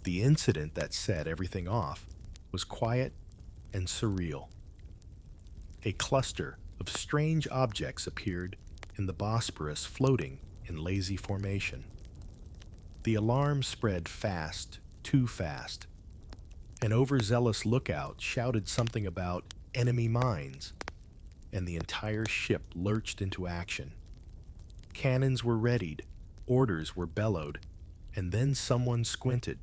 The incident that set everything off was quiet and surreal. A cluster of strange objects appeared in the Bosporus, floating in lazy formation. The alarm spread fast, too fast. An overzealous lookout shouted something about enemy mines, and the entire ship lurched into action. Cannons were readied, orders were bellowed, and then someone squinted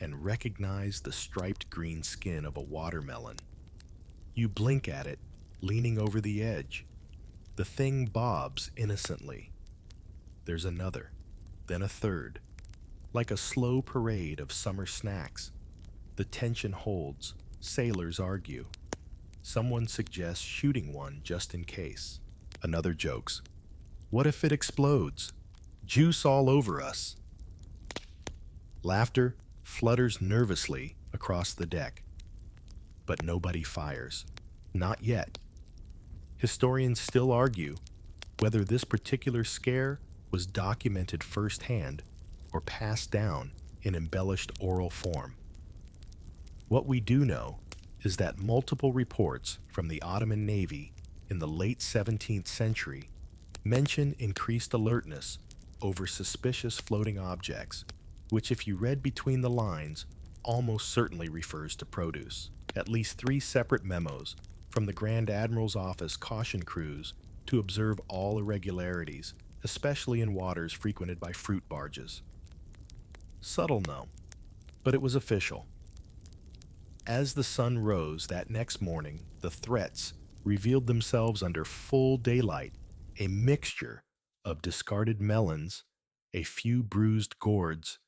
and recognized the striped green skin of a watermelon. You blink at it, leaning over the edge. The thing bobs innocently. There's another, then a third. Like a slow parade of summer snacks. The tension holds. Sailors argue. Someone suggests shooting one just in case. Another jokes. What if it explodes? Juice all over us. Laughter flutters nervously across the deck. But nobody fires. Not yet. Historians still argue whether this particular scare was documented firsthand or passed down in embellished oral form. What we do know is that multiple reports from the Ottoman Navy in the late 17th century mention increased alertness over suspicious floating objects, which, if you read between the lines, almost certainly refers to produce. At least 3 separate memos from the Grand Admiral's office caution crews to observe all irregularities, especially in waters frequented by fruit barges. Subtle, no, but it was official. As the sun rose that next morning, the threats revealed themselves under full daylight, a mixture of discarded melons, a few bruised gourds,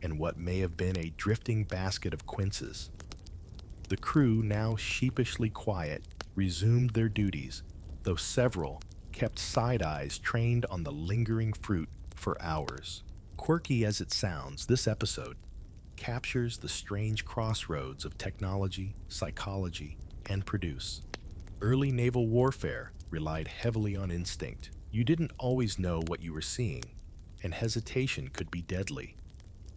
and what may have been a drifting basket of quinces. The crew, now sheepishly quiet, resumed their duties, though several kept side eyes trained on the lingering fruit for hours. Quirky as it sounds, this episode captures the strange crossroads of technology, psychology, and produce. Early naval warfare relied heavily on instinct. You didn't always know what you were seeing, and hesitation could be deadly.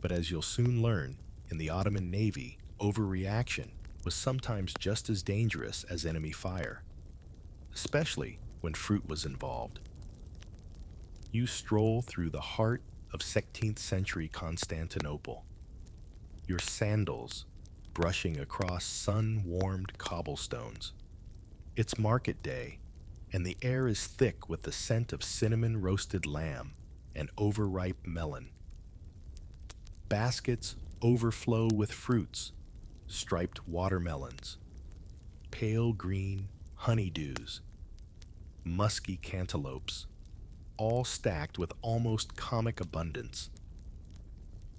But as you'll soon learn, in the Ottoman Navy, overreaction was sometimes just as dangerous as enemy fire, especially when fruit was involved. You stroll through the heart of 16th century Constantinople, your sandals brushing across sun-warmed cobblestones. It's market day, and the air is thick with the scent of cinnamon roasted lamb and overripe melon. Baskets overflow with fruits, striped watermelons, pale green honeydews, musky cantaloupes, all stacked with almost comic abundance.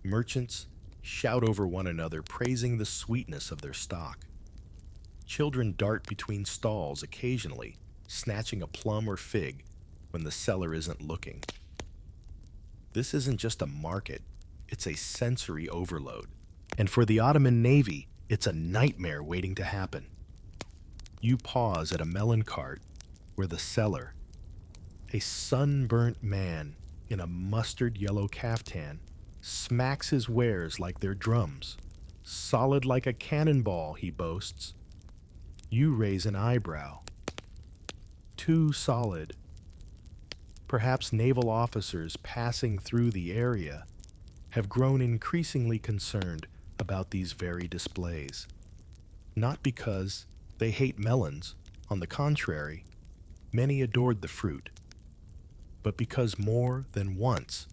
Merchants shout over one another, praising the sweetness of their stock. Children dart between stalls occasionally, snatching a plum or fig when the seller isn't looking. This isn't just a market, it's a sensory overload. And for the Ottoman Navy, it's a nightmare waiting to happen. You pause at a melon cart where the seller, a sunburnt man in a mustard yellow caftan, smacks his wares like they're drums. Solid like a cannonball, he boasts. You raise an eyebrow. Too solid. Perhaps naval officers passing through the area have grown increasingly concerned about these very displays. Not because they hate melons, on the contrary, many adored the fruit, but because more than once,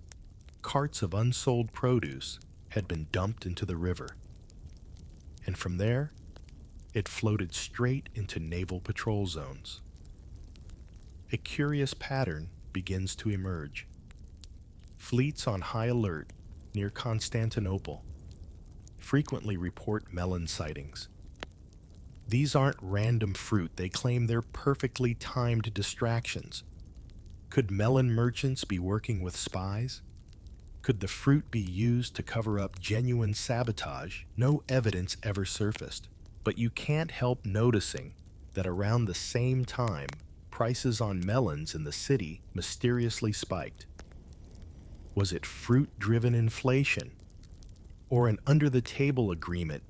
carts of unsold produce had been dumped into the river. And from there, it floated straight into naval patrol zones. A curious pattern begins to emerge. Fleets on high alert near Constantinople frequently report melon sightings. These aren't random fruit, they claim they're perfectly timed distractions. Could melon merchants be working with spies? Could the fruit be used to cover up genuine sabotage? No evidence ever surfaced, but you can't help noticing that around the same time, prices on melons in the city mysteriously spiked. Was it fruit-driven inflation, or an under-the-table agreement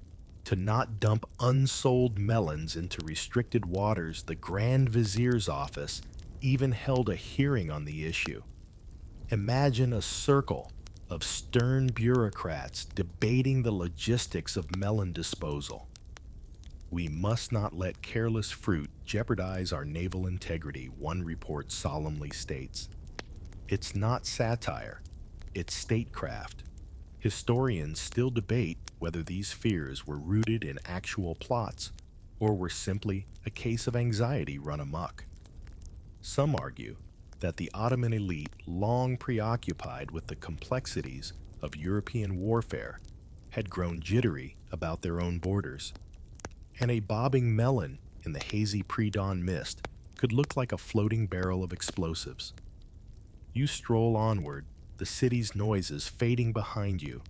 to not dump unsold melons into restricted waters? The Grand Vizier's office even held a hearing on the issue. Imagine a circle of stern bureaucrats debating the logistics of melon disposal. We must not let careless fruit jeopardize our naval integrity, one report solemnly states. It's not satire, it's statecraft. Historians still debate whether these fears were rooted in actual plots or were simply a case of anxiety run amok. Some argue that the Ottoman elite, long preoccupied with the complexities of European warfare, had grown jittery about their own borders, and a bobbing melon in the hazy pre-dawn mist could look like a floating barrel of explosives. You stroll onward, the city's noises fading behind you,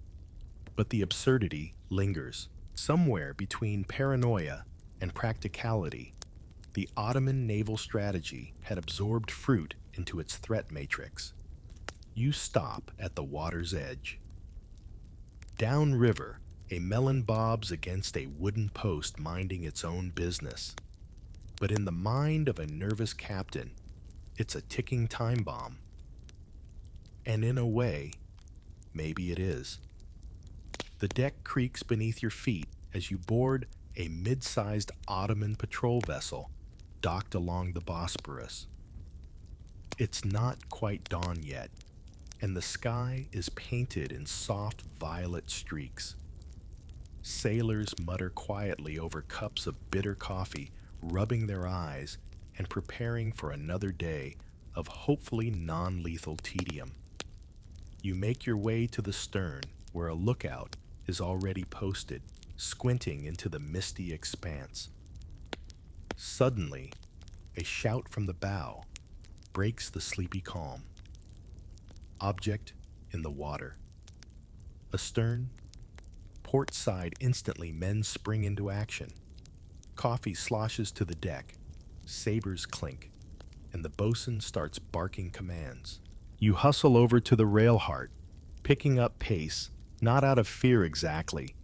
but the absurdity lingers. Somewhere between paranoia and practicality, the Ottoman naval strategy had absorbed fruit into its threat matrix. You stop at the water's edge. Downriver, a melon bobs against a wooden post minding its own business. But in the mind of a nervous captain, it's a ticking time bomb. And in a way, maybe it is. The deck creaks beneath your feet as you board a mid-sized Ottoman patrol vessel docked along the Bosporus. It's not quite dawn yet, and the sky is painted in soft violet streaks. Sailors mutter quietly over cups of bitter coffee, rubbing their eyes and preparing for another day of hopefully non-lethal tedium. You make your way to the stern, where a lookout is already posted, squinting into the misty expanse. Suddenly, a shout from the bow breaks the sleepy calm. Object in the water. Astern, port side instantly, men spring into action. Coffee sloshes to the deck, sabers clink, and the bosun starts barking commands. You hustle over to the rail heart, picking up pace, not out of fear exactly,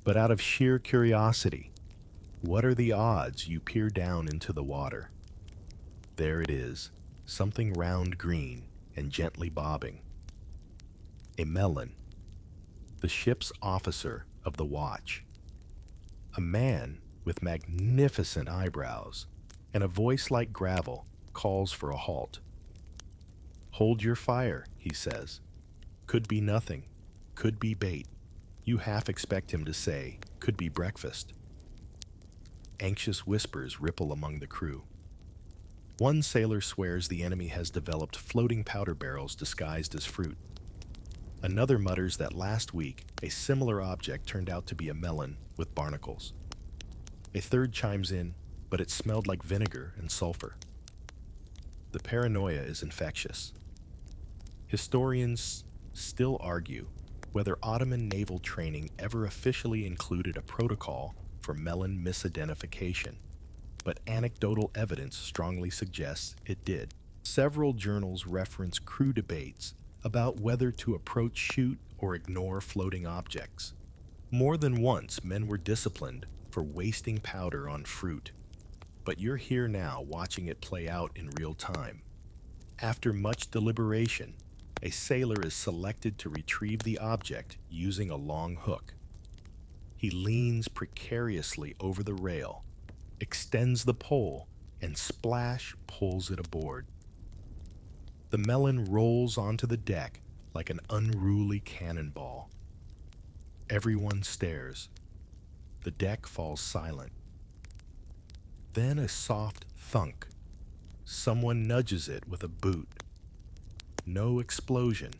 but out of sheer curiosity. What are the odds? You peer down into the water. There it is, something round green and gently bobbing. A melon, the ship's officer of the watch. A man with magnificent eyebrows and a voice like gravel calls for a halt. Hold your fire, he says. Could be nothing, could be bait. You half expect him to say, could be breakfast. Anxious whispers ripple among the crew. One sailor swears the enemy has developed floating powder barrels disguised as fruit. Another mutters that last week, a similar object turned out to be a melon with barnacles. A third chimes in, but it smelled like vinegar and sulfur. The paranoia is infectious. Historians still argue whether Ottoman naval training ever officially included a protocol for melon misidentification, but anecdotal evidence strongly suggests it did. Several journals reference crew debates about whether to approach, shoot, or ignore floating objects. More than once, men were disciplined for wasting powder on fruit, but you're here now watching it play out in real time. After much deliberation, a sailor is selected to retrieve the object using a long hook. He leans precariously over the rail, extends the pole, and splash pulls it aboard. The melon rolls onto the deck like an unruly cannonball. Everyone stares. The deck falls silent. Then a soft thunk. Someone nudges it with a boot. No explosion,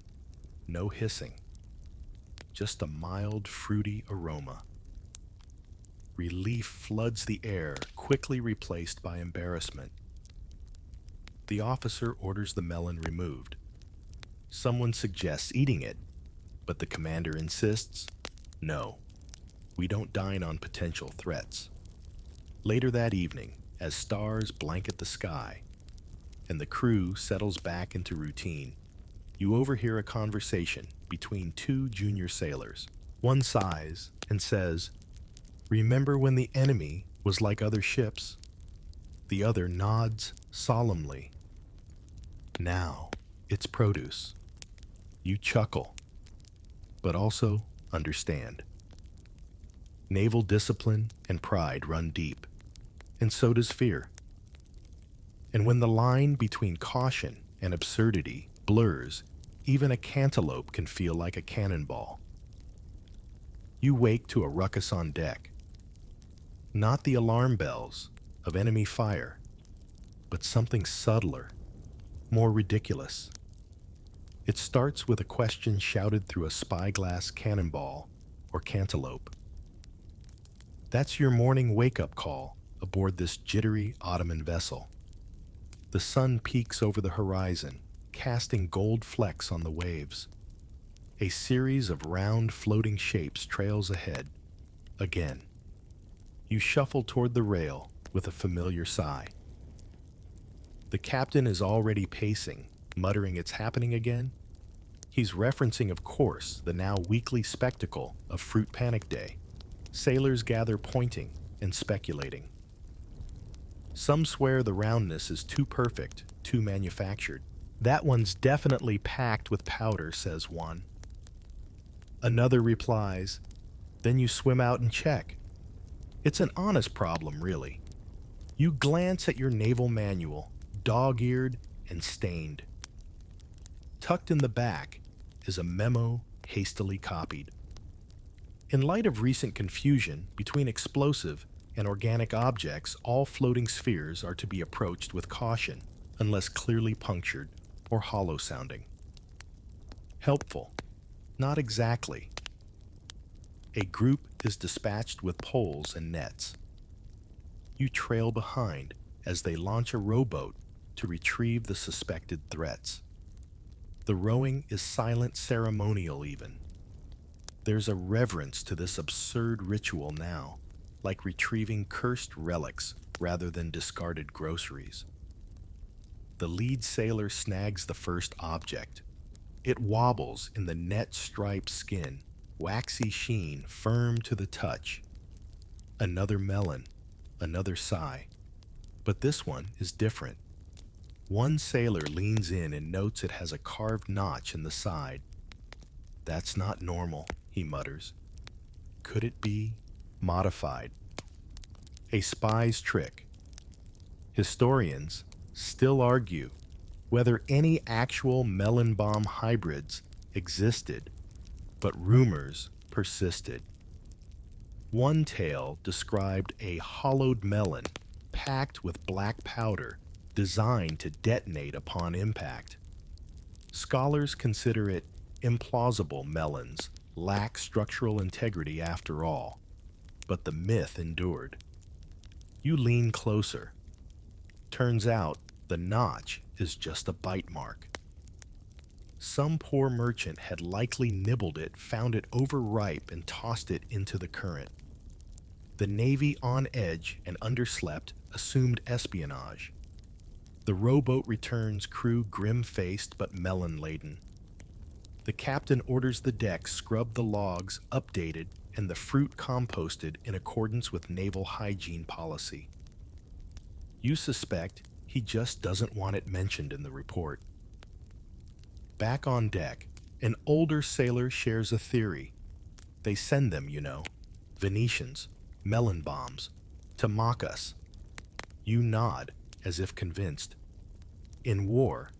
no hissing. Just a mild, fruity aroma. Relief floods the air, quickly replaced by embarrassment. The officer orders the melon removed. Someone suggests eating it, but the commander insists, no, we don't dine on potential threats. Later that evening, as stars blanket the sky and the crew settles back into routine, you overhear a conversation between two junior sailors. One sighs and says, "Remember when the enemy was like other ships?" The other nods solemnly. Now, it's produce. You chuckle, but also understand. Naval discipline and pride run deep, and so does fear. And when the line between caution and absurdity blurs, even a cantaloupe can feel like a cannonball. You wake to a ruckus on deck. Not the alarm bells of enemy fire, but something subtler, more ridiculous. It starts with a question shouted through a spyglass cannonball or cantaloupe. That's your morning wake-up call aboard this jittery Ottoman vessel. The sun peaks over the horizon, casting gold flecks on the waves. A series of round floating shapes trails ahead. Again. You shuffle toward the rail with a familiar sigh. The captain is already pacing, muttering it's happening again. He's referencing, of course, the now weekly spectacle of Fruit Panic Day. Sailors gather pointing and speculating. Some swear the roundness is too perfect, too manufactured. That one's definitely packed with powder, says one. Another replies, then you swim out and check. It's an honest problem, really. You glance at your naval manual, dog-eared and stained. Tucked in the back is a memo hastily copied. In light of recent confusion between explosive and organic objects, all floating spheres are to be approached with caution unless clearly punctured or hollow sounding. Helpful? Not exactly. A group is dispatched with poles and nets. You trail behind as they launch a rowboat to retrieve the suspected threats. The rowing is silent ceremonial even. There's a reverence to this absurd ritual now, like retrieving cursed relics rather than discarded groceries. The lead sailor snags the first object. It wobbles in the net-striped skin, waxy sheen firm to the touch. Another melon, another sigh. But this one is different. One sailor leans in and notes it has a carved notch in the side. "That's not normal," he mutters. "Could it be modified?" A spy's trick. Historians still argue whether any actual melon bomb hybrids existed, but rumors persisted. One tale described a hollowed melon packed with black powder designed to detonate upon impact. Scholars consider it implausible melons lack structural integrity after all, but the myth endured. You lean closer. Turns out the notch is just a bite mark. Some poor merchant had likely nibbled it, found it overripe, and tossed it into the current. The Navy, on edge and underslept, assumed espionage. The rowboat returns, crew grim-faced but melon-laden. The captain orders the deck scrubbed, the logs updated, and the fruit composted in accordance with naval hygiene policy. You suspect he just doesn't want it mentioned in the report. Back on deck, an older sailor shares a theory. They send them, Venetians, melon bombs, to mock us. You nod, as if convinced. In war,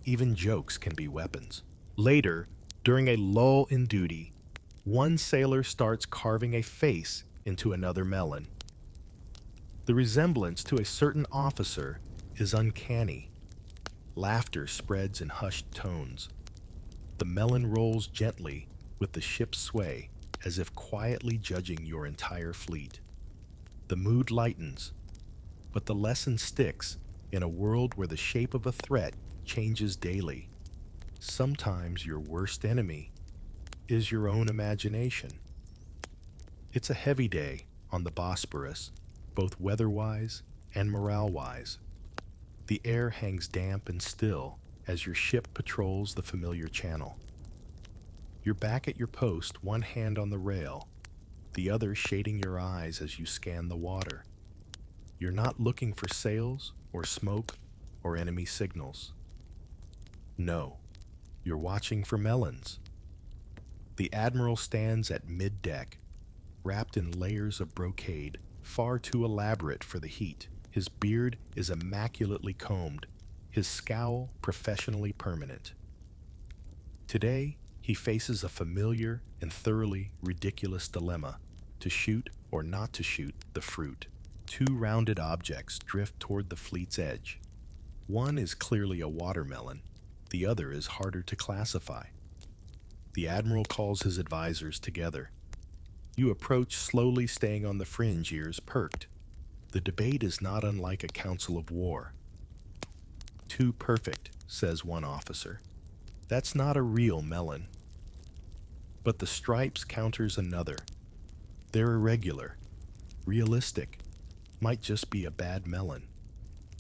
even jokes can be weapons. Later, during a lull in duty, one sailor starts carving a face into another melon. The resemblance to a certain officer is uncanny. Laughter spreads in hushed tones. The melon rolls gently with the ship's sway, as if quietly judging your entire fleet. The mood lightens, but the lesson sticks in a world where the shape of a threat changes daily. Sometimes your worst enemy is your own imagination. It's a heavy day on the Bosporus, both weather-wise and morale-wise. The air hangs damp and still as your ship patrols the familiar channel. You're back at your post, one hand on the rail, the other shading your eyes as you scan the water. You're not looking for sails or smoke or enemy signals. No, you're watching for melons. The admiral stands at mid-deck, wrapped in layers of brocade, far too elaborate for the heat. His beard is immaculately combed, his scowl professionally permanent. Today, he faces a familiar and thoroughly ridiculous dilemma: to shoot or not to shoot the fruit. Two rounded objects drift toward the fleet's edge. One is clearly a watermelon, the other is harder to classify. The admiral calls his advisors together. You approach slowly, staying on the fringe, ears perked. The debate is not unlike a council of war. "Too perfect," says one officer. "That's not a real melon." But the stripes counters another. They're irregular, realistic, might just be a bad melon.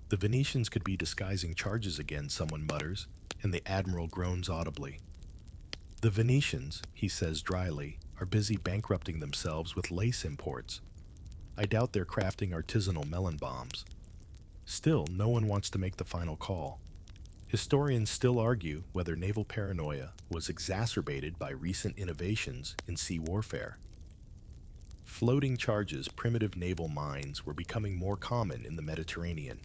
The Venetians could be disguising charges again, someone mutters, and the admiral groans audibly. The Venetians, he says dryly, are busy bankrupting themselves with lace imports. I doubt they're crafting artisanal melon bombs. Still, no one wants to make the final call. Historians still argue whether naval paranoia was exacerbated by recent innovations in sea warfare. Floating charges, primitive naval mines, were becoming more common in the Mediterranean.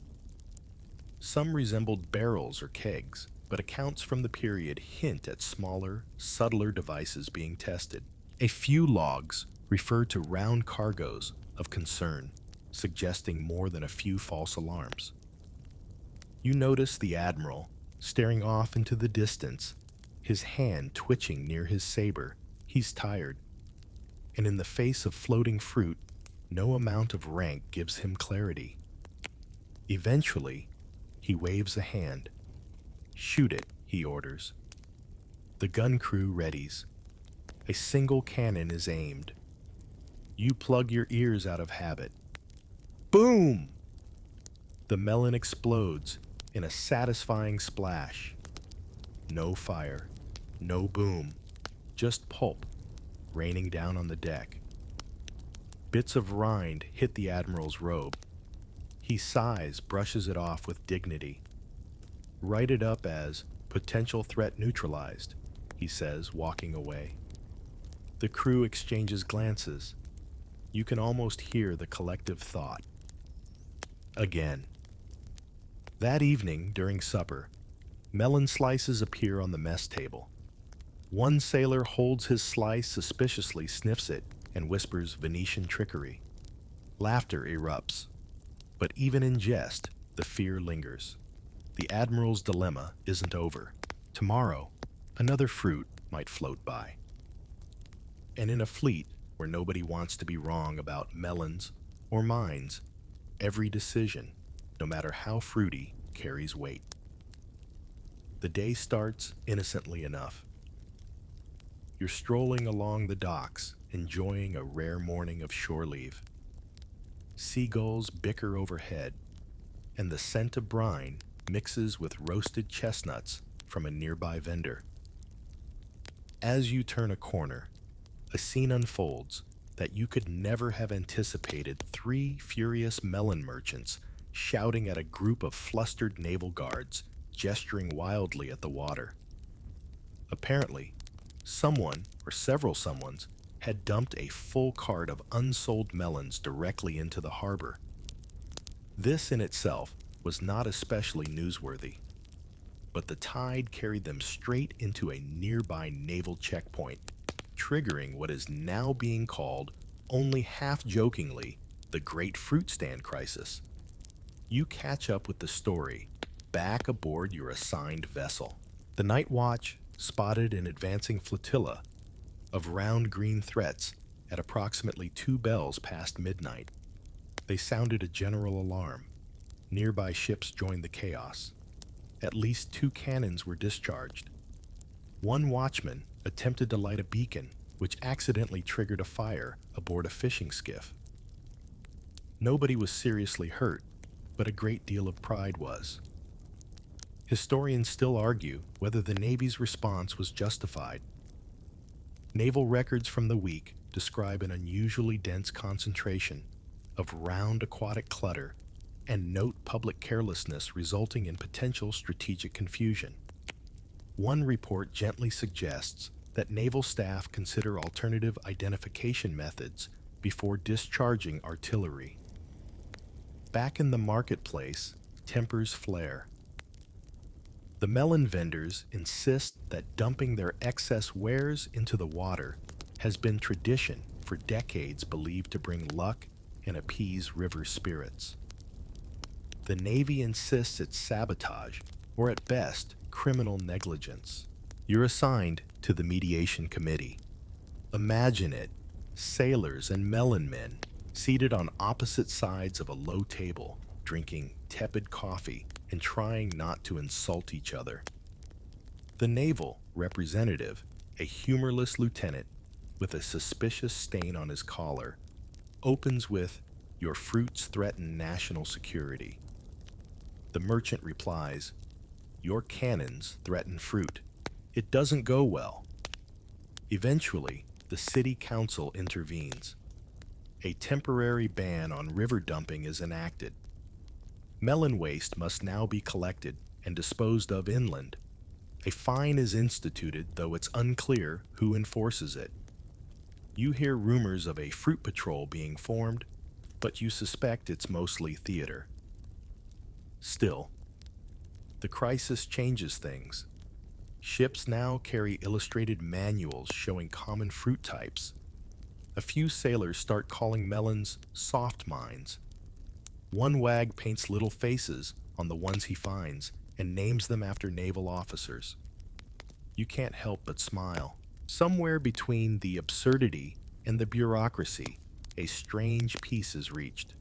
Some resembled barrels or kegs, but accounts from the period hint at smaller, subtler devices being tested. A few logs refer to round cargoes of concern, suggesting more than a few false alarms. You notice the admiral staring off into the distance, his hand twitching near his saber. He's tired, and in the face of floating fruit, no amount of rank gives him clarity. Eventually, he waves a hand. "Shoot it," he orders. The gun crew readies. A single cannon is aimed. You plug your ears out of habit. Boom! The melon explodes in a satisfying splash. No fire, no boom, just pulp raining down on the deck. Bits of rind hit the admiral's robe. He sighs, brushes it off with dignity. "Write it up as potential threat neutralized," he says, walking away. The crew exchanges glances. You can almost hear the collective thought. Again. That evening, during supper, melon slices appear on the mess table. One sailor holds his slice suspiciously, sniffs it, and whispers Venetian trickery. Laughter erupts. But even in jest, the fear lingers. The admiral's dilemma isn't over. Tomorrow, another fruit might float by. And in a fleet where nobody wants to be wrong about melons or mines, every decision, no matter how fruity, carries weight. The day starts innocently enough. You're strolling along the docks, enjoying a rare morning of shore leave. Seagulls bicker overhead, and the scent of brine mixes with roasted chestnuts from a nearby vendor. As you turn a corner, a scene unfolds that you could never have anticipated. Three furious melon merchants shouting at a group of flustered naval guards, gesturing wildly at the water. Apparently, someone or several someones had dumped a full cart of unsold melons directly into the harbor. This in itself was not especially newsworthy, but the tide carried them straight into a nearby naval checkpoint, triggering what is now being called, only half-jokingly, the Great Fruit Stand Crisis. You catch up with the story back aboard your assigned vessel. The night watch spotted an advancing flotilla of round green threats at approximately 2 bells past midnight. They sounded a general alarm. Nearby ships joined the chaos. At least 2 cannons were discharged. One watchman attempted to light a beacon, which accidentally triggered a fire aboard a fishing skiff. Nobody was seriously hurt, but a great deal of pride was. Historians still argue whether the Navy's response was justified. Naval records from the week describe an unusually dense concentration of round aquatic clutter and note public carelessness resulting in potential strategic confusion. One report gently suggests that naval staff consider alternative identification methods before discharging artillery. Back in the marketplace, tempers flare. The melon vendors insist that dumping their excess wares into the water has been tradition for decades, believed to bring luck and appease river spirits. The Navy insists it's sabotage, or at best, criminal negligence. You're assigned to the mediation committee. Imagine it, sailors and melon men seated on opposite sides of a low table, drinking tepid coffee and trying not to insult each other. The naval representative, a humorless lieutenant with a suspicious stain on his collar, opens with, "Your fruits threaten national security." The merchant replies, "Your cannons threaten fruit." It doesn't go well. Eventually, the city council intervenes. A temporary ban on river dumping is enacted. Melon waste must now be collected and disposed of inland. A fine is instituted, though it's unclear who enforces it. You hear rumors of a fruit patrol being formed, but you suspect it's mostly theater. Still, The crisis changes things. Ships now carry illustrated manuals showing common fruit types. A few sailors start calling melons soft mines. One wag paints little faces on the ones he finds and names them after naval officers. You can't help but smile. Somewhere between the absurdity and the bureaucracy, a strange peace is reached.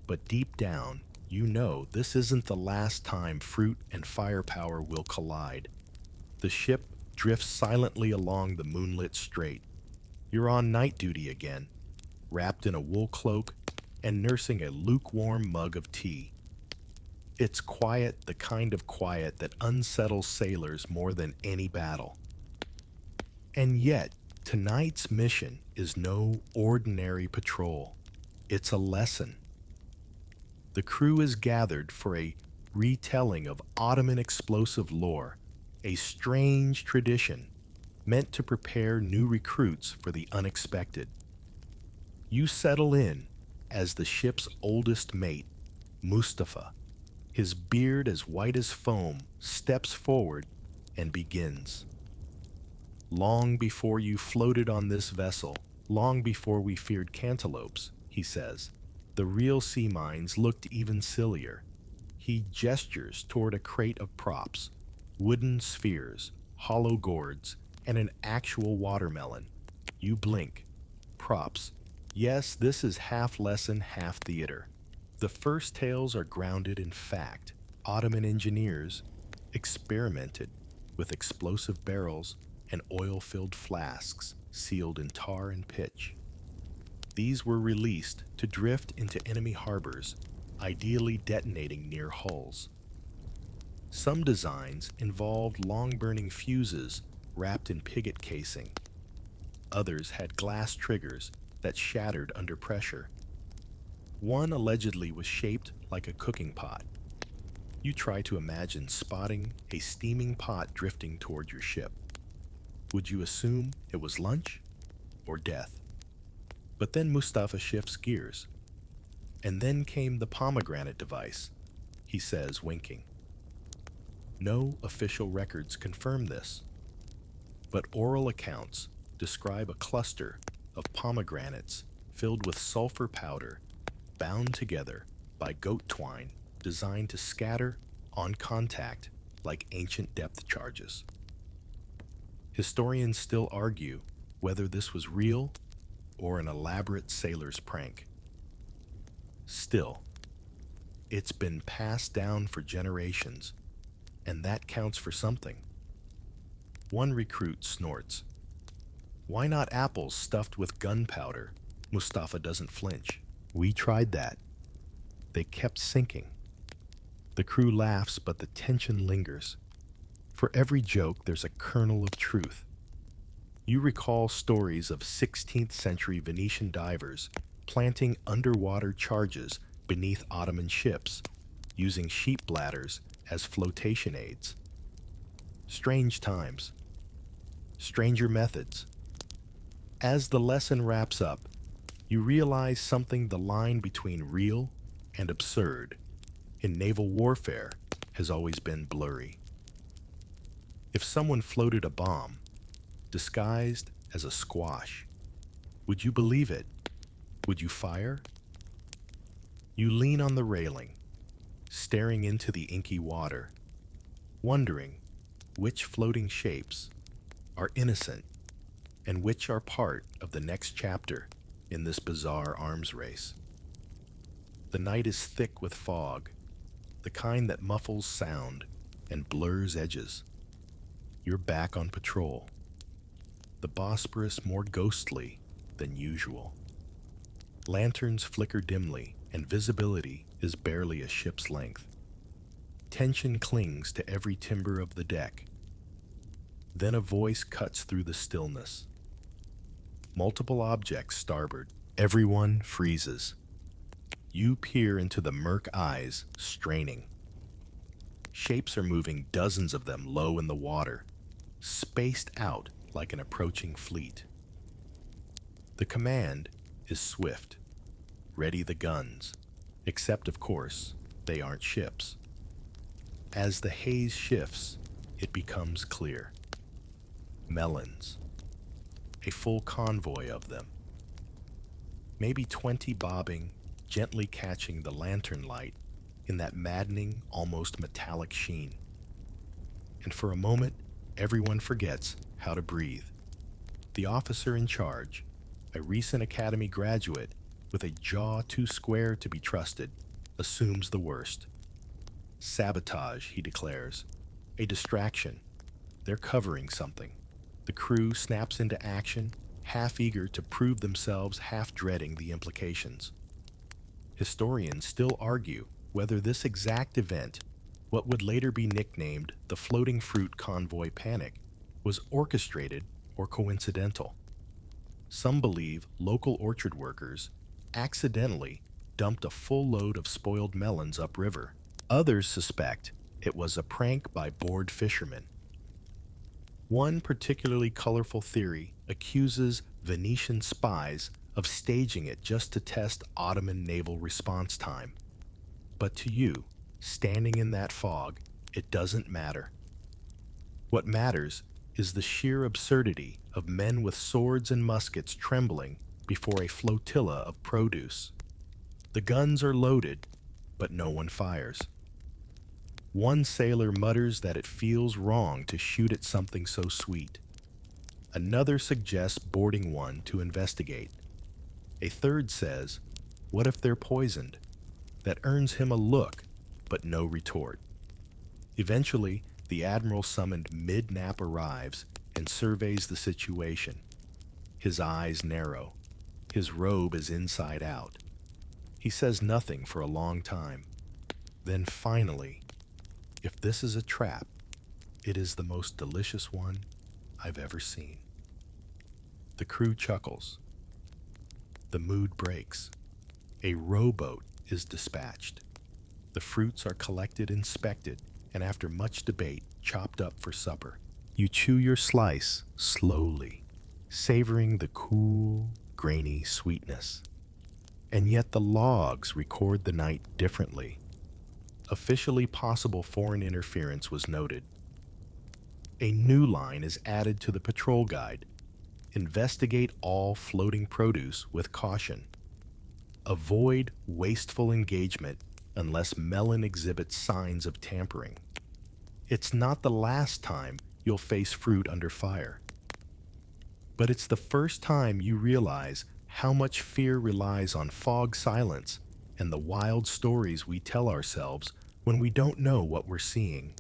But deep down, you know this isn't the last time fruit and firepower will collide. The ship drifts silently along the moonlit strait. You're on night duty again, wrapped in a wool cloak and nursing a lukewarm mug of tea. It's quiet, the kind of quiet that unsettles sailors more than any battle. And yet, tonight's mission is no ordinary patrol. It's a lesson. The crew is gathered for a retelling of Ottoman explosive lore, a strange tradition meant to prepare new recruits for the unexpected. You settle in as the ship's oldest mate, Mustafa. His beard as white as foam steps forward and begins. Long before you floated on this vessel, long before we feared cantaloupes, he says, the real sea mines looked even sillier. He gestures toward a crate of props, wooden spheres, hollow gourds, and an actual watermelon. You blink. Props. Yes, this is half lesson, half theater. The first tales are grounded in fact. Ottoman engineers experimented with explosive barrels and oil-filled flasks sealed in tar and pitch. These were released to drift into enemy harbors, ideally detonating near hulls. Some designs involved long-burning fuses wrapped in pigot casing. Others had glass triggers that shattered under pressure. One allegedly was shaped like a cooking pot. You try to imagine spotting a steaming pot drifting toward your ship. Would you assume it was lunch or death? But then Mustafa shifts gears. And then came the pomegranate device, he says, winking. No official records confirm this, but oral accounts describe a cluster of pomegranates filled with sulfur powder bound together by goat twine designed to scatter on contact like ancient depth charges. Historians still argue whether this was real or an elaborate sailor's prank. Still, it's been passed down for generations, and that counts for something. One recruit snorts. Why not apples stuffed with gunpowder? Mustafa doesn't flinch. We tried that. They kept sinking. The crew laughs, but the tension lingers. For every joke, there's a kernel of truth. You recall stories of 16th century Venetian divers planting underwater charges beneath Ottoman ships, using sheep bladders as flotation aids. Strange times. Stranger methods. As the lesson wraps up, you realize something: the line between real and absurd in naval warfare has always been blurry. If someone floated a bomb, disguised as a squash, would you believe it? Would you fire? You lean on the railing, staring into the inky water, wondering which floating shapes are innocent and which are part of the next chapter in this bizarre arms race. The night is thick with fog, the kind that muffles sound and blurs edges. You're back on patrol, the Bosporus more ghostly than usual. Lanterns flicker dimly, and visibility is barely a ship's length. Tension clings to every timber of the deck. Then a voice cuts through the stillness. Multiple objects starboard. Everyone freezes. You peer into the murk eyes, straining. Shapes are moving, dozens of them low in the water, spaced out like an approaching fleet. The command is swift. Ready the guns. Except, of course, they aren't ships. As the haze shifts, it becomes clear. Melons. A full convoy of them. Maybe 20 bobbing, gently catching the lantern light in that maddening, almost metallic sheen. And for a moment, everyone forgets how to breathe. The officer in charge, a recent academy graduate with a jaw too square to be trusted, assumes the worst. Sabotage, he declares. A distraction. They're covering something. The crew snaps into action, half eager to prove themselves, half dreading the implications. Historians still argue whether this exact event, what would later be nicknamed the floating fruit convoy panic, was orchestrated or coincidental. Some believe local orchard workers accidentally dumped a full load of spoiled melons upriver. Others suspect it was a prank by bored fishermen. One particularly colorful theory accuses Venetian spies of staging it just to test Ottoman naval response time. But to you, standing in that fog, it doesn't matter. What matters is the sheer absurdity of men with swords and muskets trembling before a flotilla of produce. The guns are loaded, but no one fires. One sailor mutters that it feels wrong to shoot at something so sweet. Another suggests boarding one to investigate. A third says, "What if they're poisoned?" That earns him a look, but no retort. Eventually, the admiral summoned mid-nap arrives and surveys the situation. His eyes narrow. His robe is inside out. He says nothing for a long time. Then finally, "If this is a trap, it is the most delicious one I've ever seen." The crew chuckles. The mood breaks. A rowboat is dispatched. The fruits are collected, inspected, and after much debate, chopped up for supper. You chew your slice slowly, savoring the cool, grainy sweetness. And yet the logs record the night differently. Officially possible foreign interference was noted. A new line is added to the patrol guide. Investigate all floating produce with caution. Avoid wasteful engagement unless melon exhibits signs of tampering. It's not the last time you'll face fruit under fire. But it's the first time you realize how much fear relies on fog silence and the wild stories we tell ourselves when we don't know what we're seeing.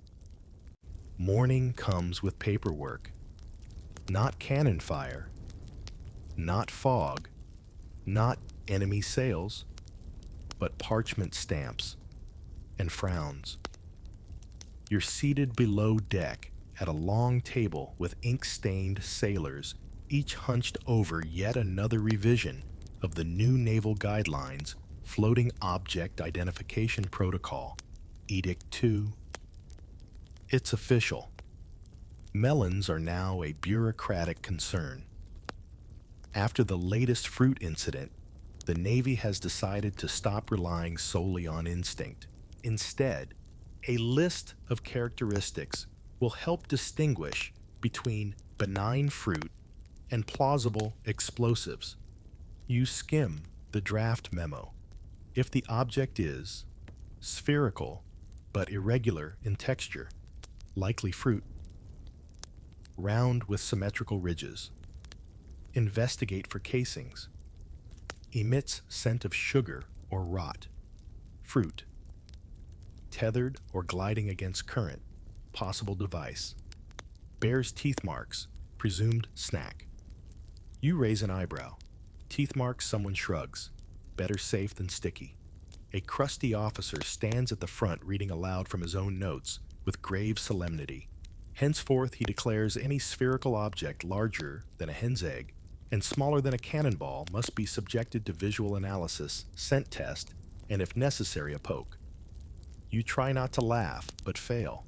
Morning comes with paperwork. Not cannon fire, not fog, not enemy sails, but parchment stamps and frowns. You're seated below deck at a long table with ink-stained sailors, each hunched over yet another revision of the new naval guidelines, Floating Object Identification Protocol, Edict 2. It's official. Melons are now a bureaucratic concern. After the latest fruit incident, the Navy has decided to stop relying solely on instinct. Instead, a list of characteristics will help distinguish between benign fruit and plausible explosives. You skim the draft memo. If the object is spherical but irregular in texture, likely fruit. Round with symmetrical ridges. Investigate for casings. Emits scent of sugar or rot. Fruit. Tethered or gliding against current. Possible device. Bears teeth marks. Presumed snack. You raise an eyebrow. Teeth marks, someone shrugs. Better safe than sticky. A crusty officer stands at the front reading aloud from his own notes with grave solemnity. Henceforth, he declares any spherical object larger than a hen's egg and smaller than a cannonball must be subjected to visual analysis, scent test, and if necessary, a poke. You try not to laugh, but fail.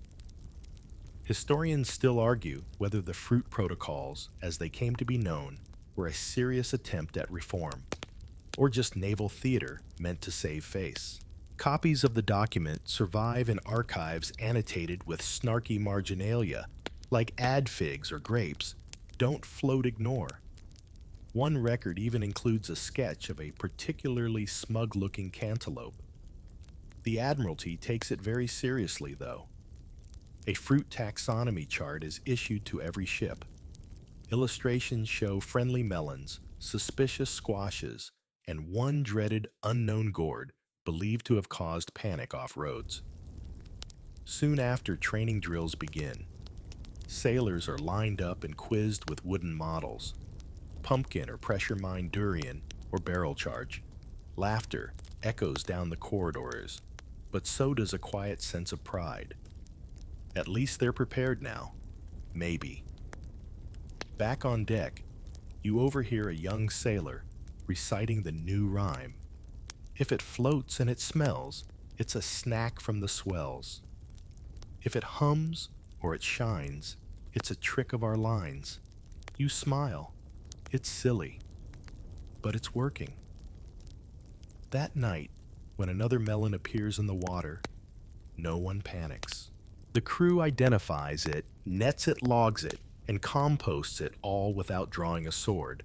Historians still argue whether the fruit protocols, as they came to be known, were a serious attempt at reform, or just naval theater meant to save face. Copies of the document survive in archives annotated with snarky marginalia, like ad figs or grapes. Don't float ignore. One record even includes a sketch of a particularly smug-looking cantaloupe. The Admiralty takes it very seriously, though. A fruit taxonomy chart is issued to every ship. Illustrations show friendly melons, suspicious squashes, and one dreaded unknown gourd believed to have caused panic off roads. Soon after training drills begin, sailors are lined up and quizzed with wooden models, pumpkin or pressure mine durian or barrel charge. Laughter echoes down the corridors, but so does a quiet sense of pride. At least they're prepared now. Maybe. Back on deck, you overhear a young sailor reciting the new rhyme. If it floats and it smells, it's a snack from the swells. If it hums or it shines, it's a trick of our lines. You smile. It's silly, but it's working. That night, when another melon appears in the water, no one panics. The crew identifies it, nets it, logs it, and composts it all without drawing a sword.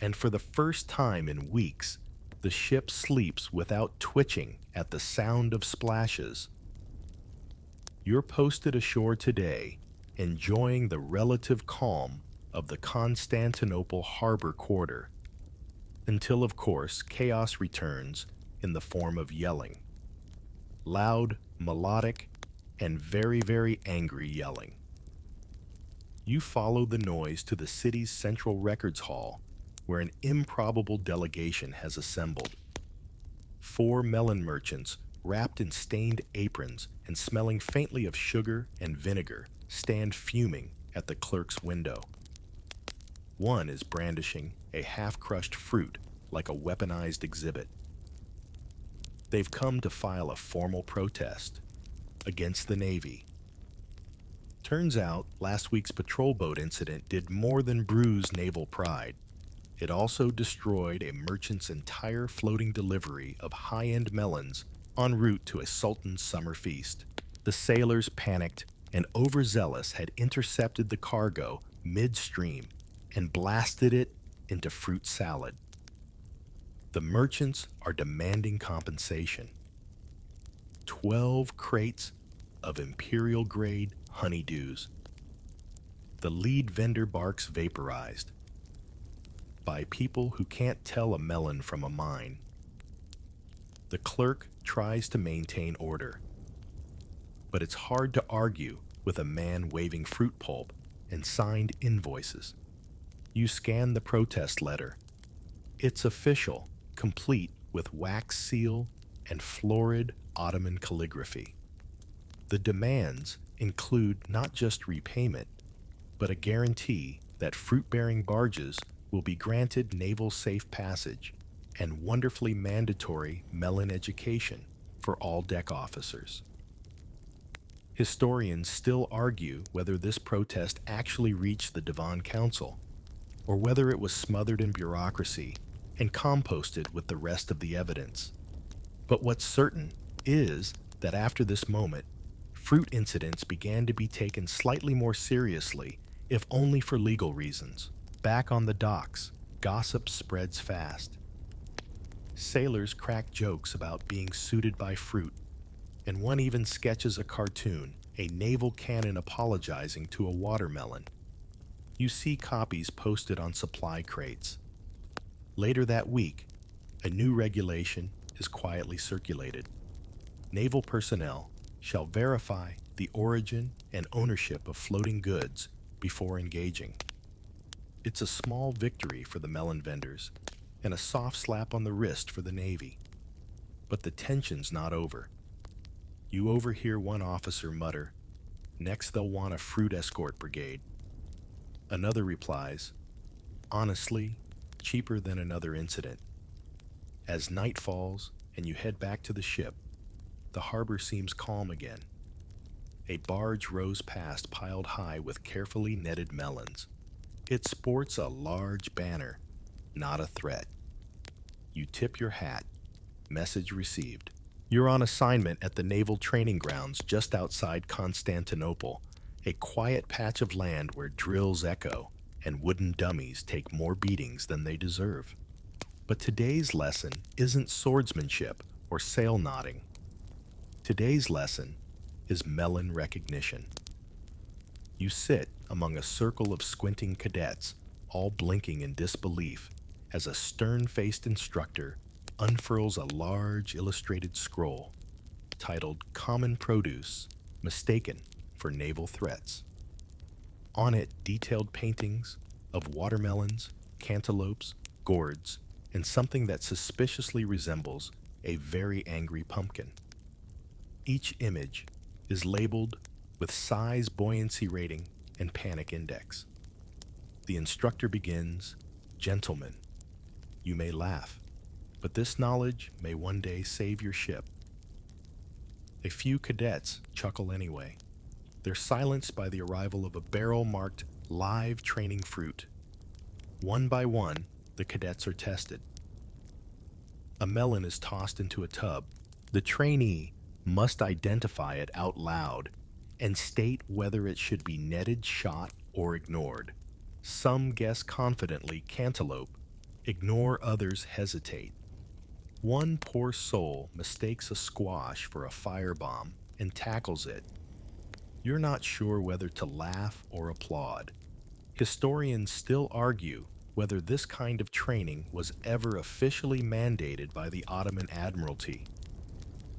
And for the first time in weeks, the ship sleeps without twitching at the sound of splashes. You're posted ashore today, enjoying the relative calm of the Constantinople harbor quarter, until, of course, chaos returns in the form of yelling. Loud, melodic, and very, very angry yelling. You follow the noise to the city's central records hall, where an improbable delegation has assembled. 4 melon merchants, wrapped in stained aprons and smelling faintly of sugar and vinegar, stand fuming at the clerk's window. One is brandishing a half-crushed fruit like a weaponized exhibit. They've come to file a formal protest against the Navy. Turns out, last week's patrol boat incident did more than bruise naval pride. It also destroyed a merchant's entire floating delivery of high-end melons en route to a sultan's summer feast. The sailors, panicked and overzealous, had intercepted the cargo midstream and blasted it into fruit salad. The merchants are demanding compensation. 12 crates of imperial-grade honeydews. The lead vendor barks vaporized by people who can't tell a melon from a mine. The clerk tries to maintain order, but it's hard to argue with a man waving fruit pulp and signed invoices. You scan the protest letter. It's official, complete with wax seal and florid Ottoman calligraphy. The demands include not just repayment, but a guarantee that fruit-bearing barges will be granted naval safe passage and wonderfully mandatory melon education for all deck officers. Historians still argue whether this protest actually reached the Divan Council, or whether it was smothered in bureaucracy and composted with the rest of the evidence. But what's certain is that after this moment, fruit incidents began to be taken slightly more seriously, if only for legal reasons. Back on the docks, gossip spreads fast. Sailors crack jokes about being suited by fruit, and one even sketches a cartoon, a naval cannon apologizing to a watermelon. You see copies posted on supply crates. Later that week, a new regulation is quietly circulated. Naval personnel shall verify the origin and ownership of floating goods before engaging. It's a small victory for the melon vendors and a soft slap on the wrist for the Navy. But the tension's not over. You overhear one officer mutter, "Next they'll want a fruit escort brigade." Another replies, "Honestly, cheaper than another incident." As night falls and you head back to the ship, the harbor seems calm again. A barge rows past piled high with carefully netted melons. It sports a large banner, "Not a threat." You tip your hat. Message received. You're on assignment at the Naval Training Grounds just outside Constantinople, a quiet patch of land where drills echo and wooden dummies take more beatings than they deserve. But today's lesson isn't swordsmanship or sail nodding. Today's lesson is melon recognition. You sit among a circle of squinting cadets, all blinking in disbelief, as a stern-faced instructor unfurls a large illustrated scroll titled Common Produce, Mistaken for Naval Threats. On it, detailed paintings of watermelons, cantaloupes, gourds, and something that suspiciously resembles a very angry pumpkin. Each image is labeled with size, buoyancy rating, and panic index. The instructor begins, "Gentlemen, you may laugh, but this knowledge may one day save your ship." A few cadets chuckle anyway. They're silenced by the arrival of a barrel marked live training fruit. One by one, the cadets are tested. A melon is tossed into a tub. The trainee must identify it out loud and state whether it should be netted, shot, or ignored. Some guess confidently cantaloupe, ignore others hesitate. One poor soul mistakes a squash for a firebomb and tackles it. You're not sure whether to laugh or applaud. Historians still argue whether this kind of training was ever officially mandated by the Ottoman Admiralty,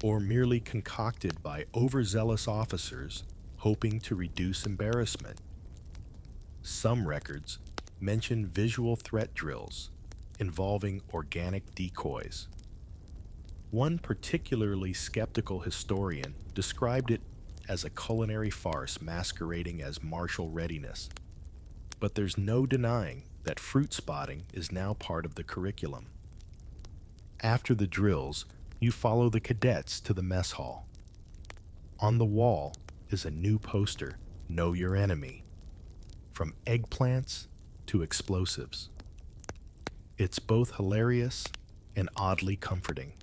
or merely concocted by overzealous officers hoping to reduce embarrassment. Some records mention visual threat drills involving organic decoys. One particularly skeptical historian described it as a culinary farce masquerading as martial readiness. But there's no denying that fruit spotting is now part of the curriculum. After the drills, you follow the cadets to the mess hall. On the wall is a new poster, "Know Your Enemy," from eggplants to explosives. It's both hilarious and oddly comforting.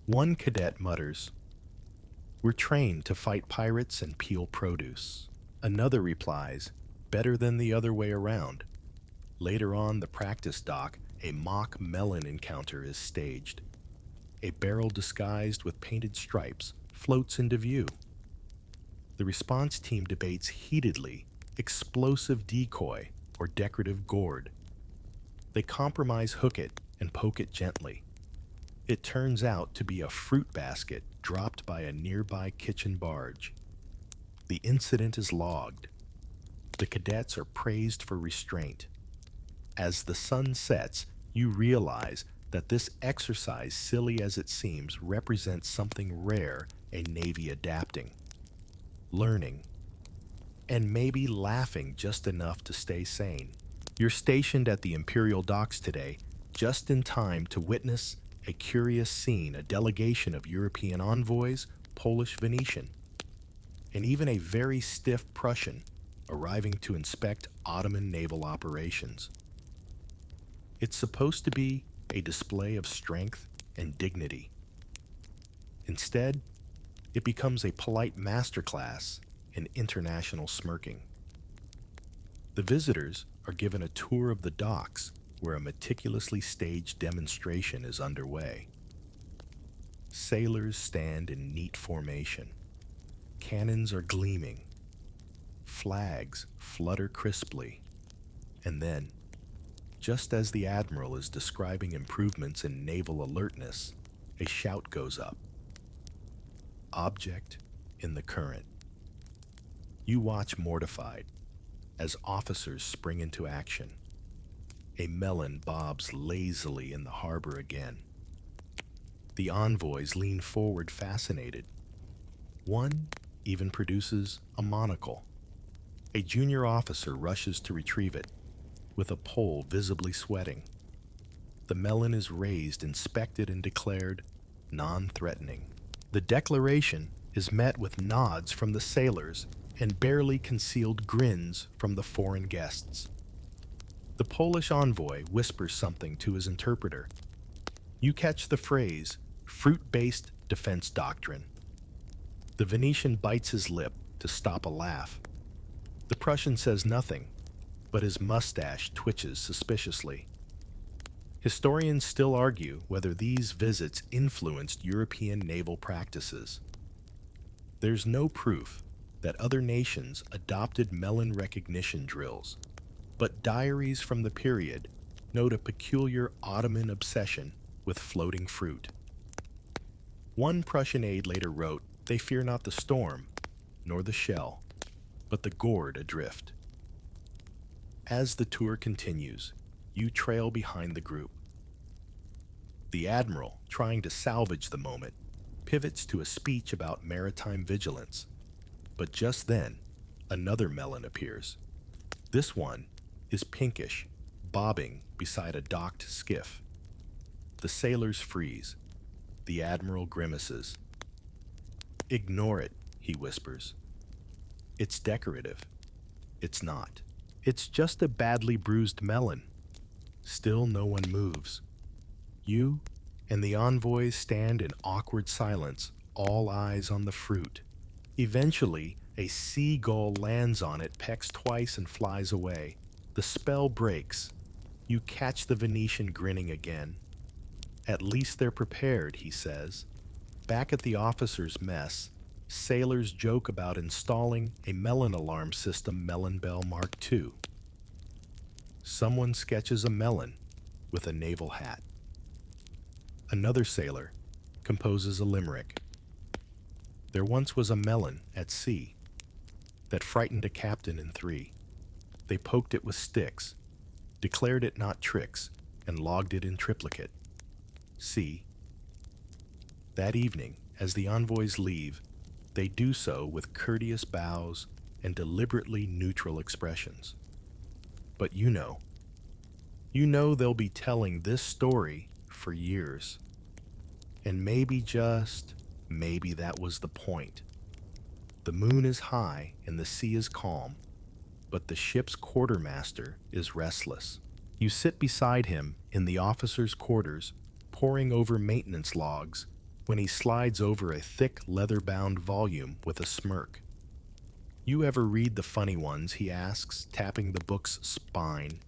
One cadet mutters, "We're trained to fight pirates and peel produce." Another replies, "Better than the other way around." Later on the practice dock, a mock melon encounter is staged. A barrel disguised with painted stripes floats into view. The response team debates heatedly explosive decoy or decorative gourd. They compromise hook it and poke it gently. It turns out to be a fruit basket dropped by a nearby kitchen barge. The incident is logged. The cadets are praised for restraint. As the sun sets, you realize that this exercise, silly as it seems, represents something rare a Navy adapting, learning, and maybe laughing just enough to stay sane. You're stationed at the Imperial Docks today, just in time to witness a curious scene, a delegation of European envoys, Polish Venetian, and even a very stiff Prussian arriving to inspect Ottoman naval operations. It's supposed to be a display of strength and dignity. Instead, it becomes a polite masterclass in international smirking. The visitors are given a tour of the docks where a meticulously staged demonstration is underway. Sailors stand in neat formation. Cannons are gleaming. Flags flutter crisply. And then, just as the admiral is describing improvements in naval alertness, a shout goes up. Object in the current. You watch mortified as officers spring into action. A melon bobs lazily in the harbor again. The envoys lean forward fascinated. One even produces a monocle. A junior officer rushes to retrieve it, with a pole visibly sweating. The melon is raised, inspected, and declared non-threatening. The declaration is met with nods from the sailors and barely concealed grins from the foreign guests. The Polish envoy whispers something to his interpreter. You catch the phrase, fruit-based defense doctrine. The Venetian bites his lip to stop a laugh. The Prussian says nothing, but his mustache twitches suspiciously. Historians still argue whether these visits influenced European naval practices. There's no proof that other nations adopted melon recognition drills, but diaries from the period note a peculiar Ottoman obsession with floating fruit. One Prussian aide later wrote, "They fear not the storm, nor the shell, but the gourd adrift." As the tour continues, you trail behind the group. The admiral, trying to salvage the moment, pivots to a speech about maritime vigilance. But just then, another melon appears. This one is pinkish, bobbing beside a docked skiff. The sailors freeze. The admiral grimaces. "Ignore it," he whispers. "It's decorative." It's not. It's just a badly bruised melon. Still no one moves. You and the envoys stand in awkward silence, all eyes on the fruit. Eventually, a seagull lands on it, pecks twice, and flies away. The spell breaks. You catch the Venetian grinning again. "At least they're prepared," he says. Back at the officers' mess, sailors joke about installing a melon alarm system, Melon Bell Mark II. Someone sketches a melon with a naval hat. Another sailor composes a limerick. "There once was a melon at sea that frightened a captain in three. They poked it with sticks, declared it not tricks, and logged it in triplicate. See." That evening, as the envoys leave, they do so with courteous bows and deliberately neutral expressions. But you know they'll be telling this story for years. And maybe, just maybe, that was the point. The moon is high and the sea is calm, but the ship's quartermaster is restless. You sit beside him in the officers' quarters, poring over maintenance logs, when he slides over a thick leather-bound volume with a smirk. "You ever read the funny ones?" he asks, tapping the book's spine.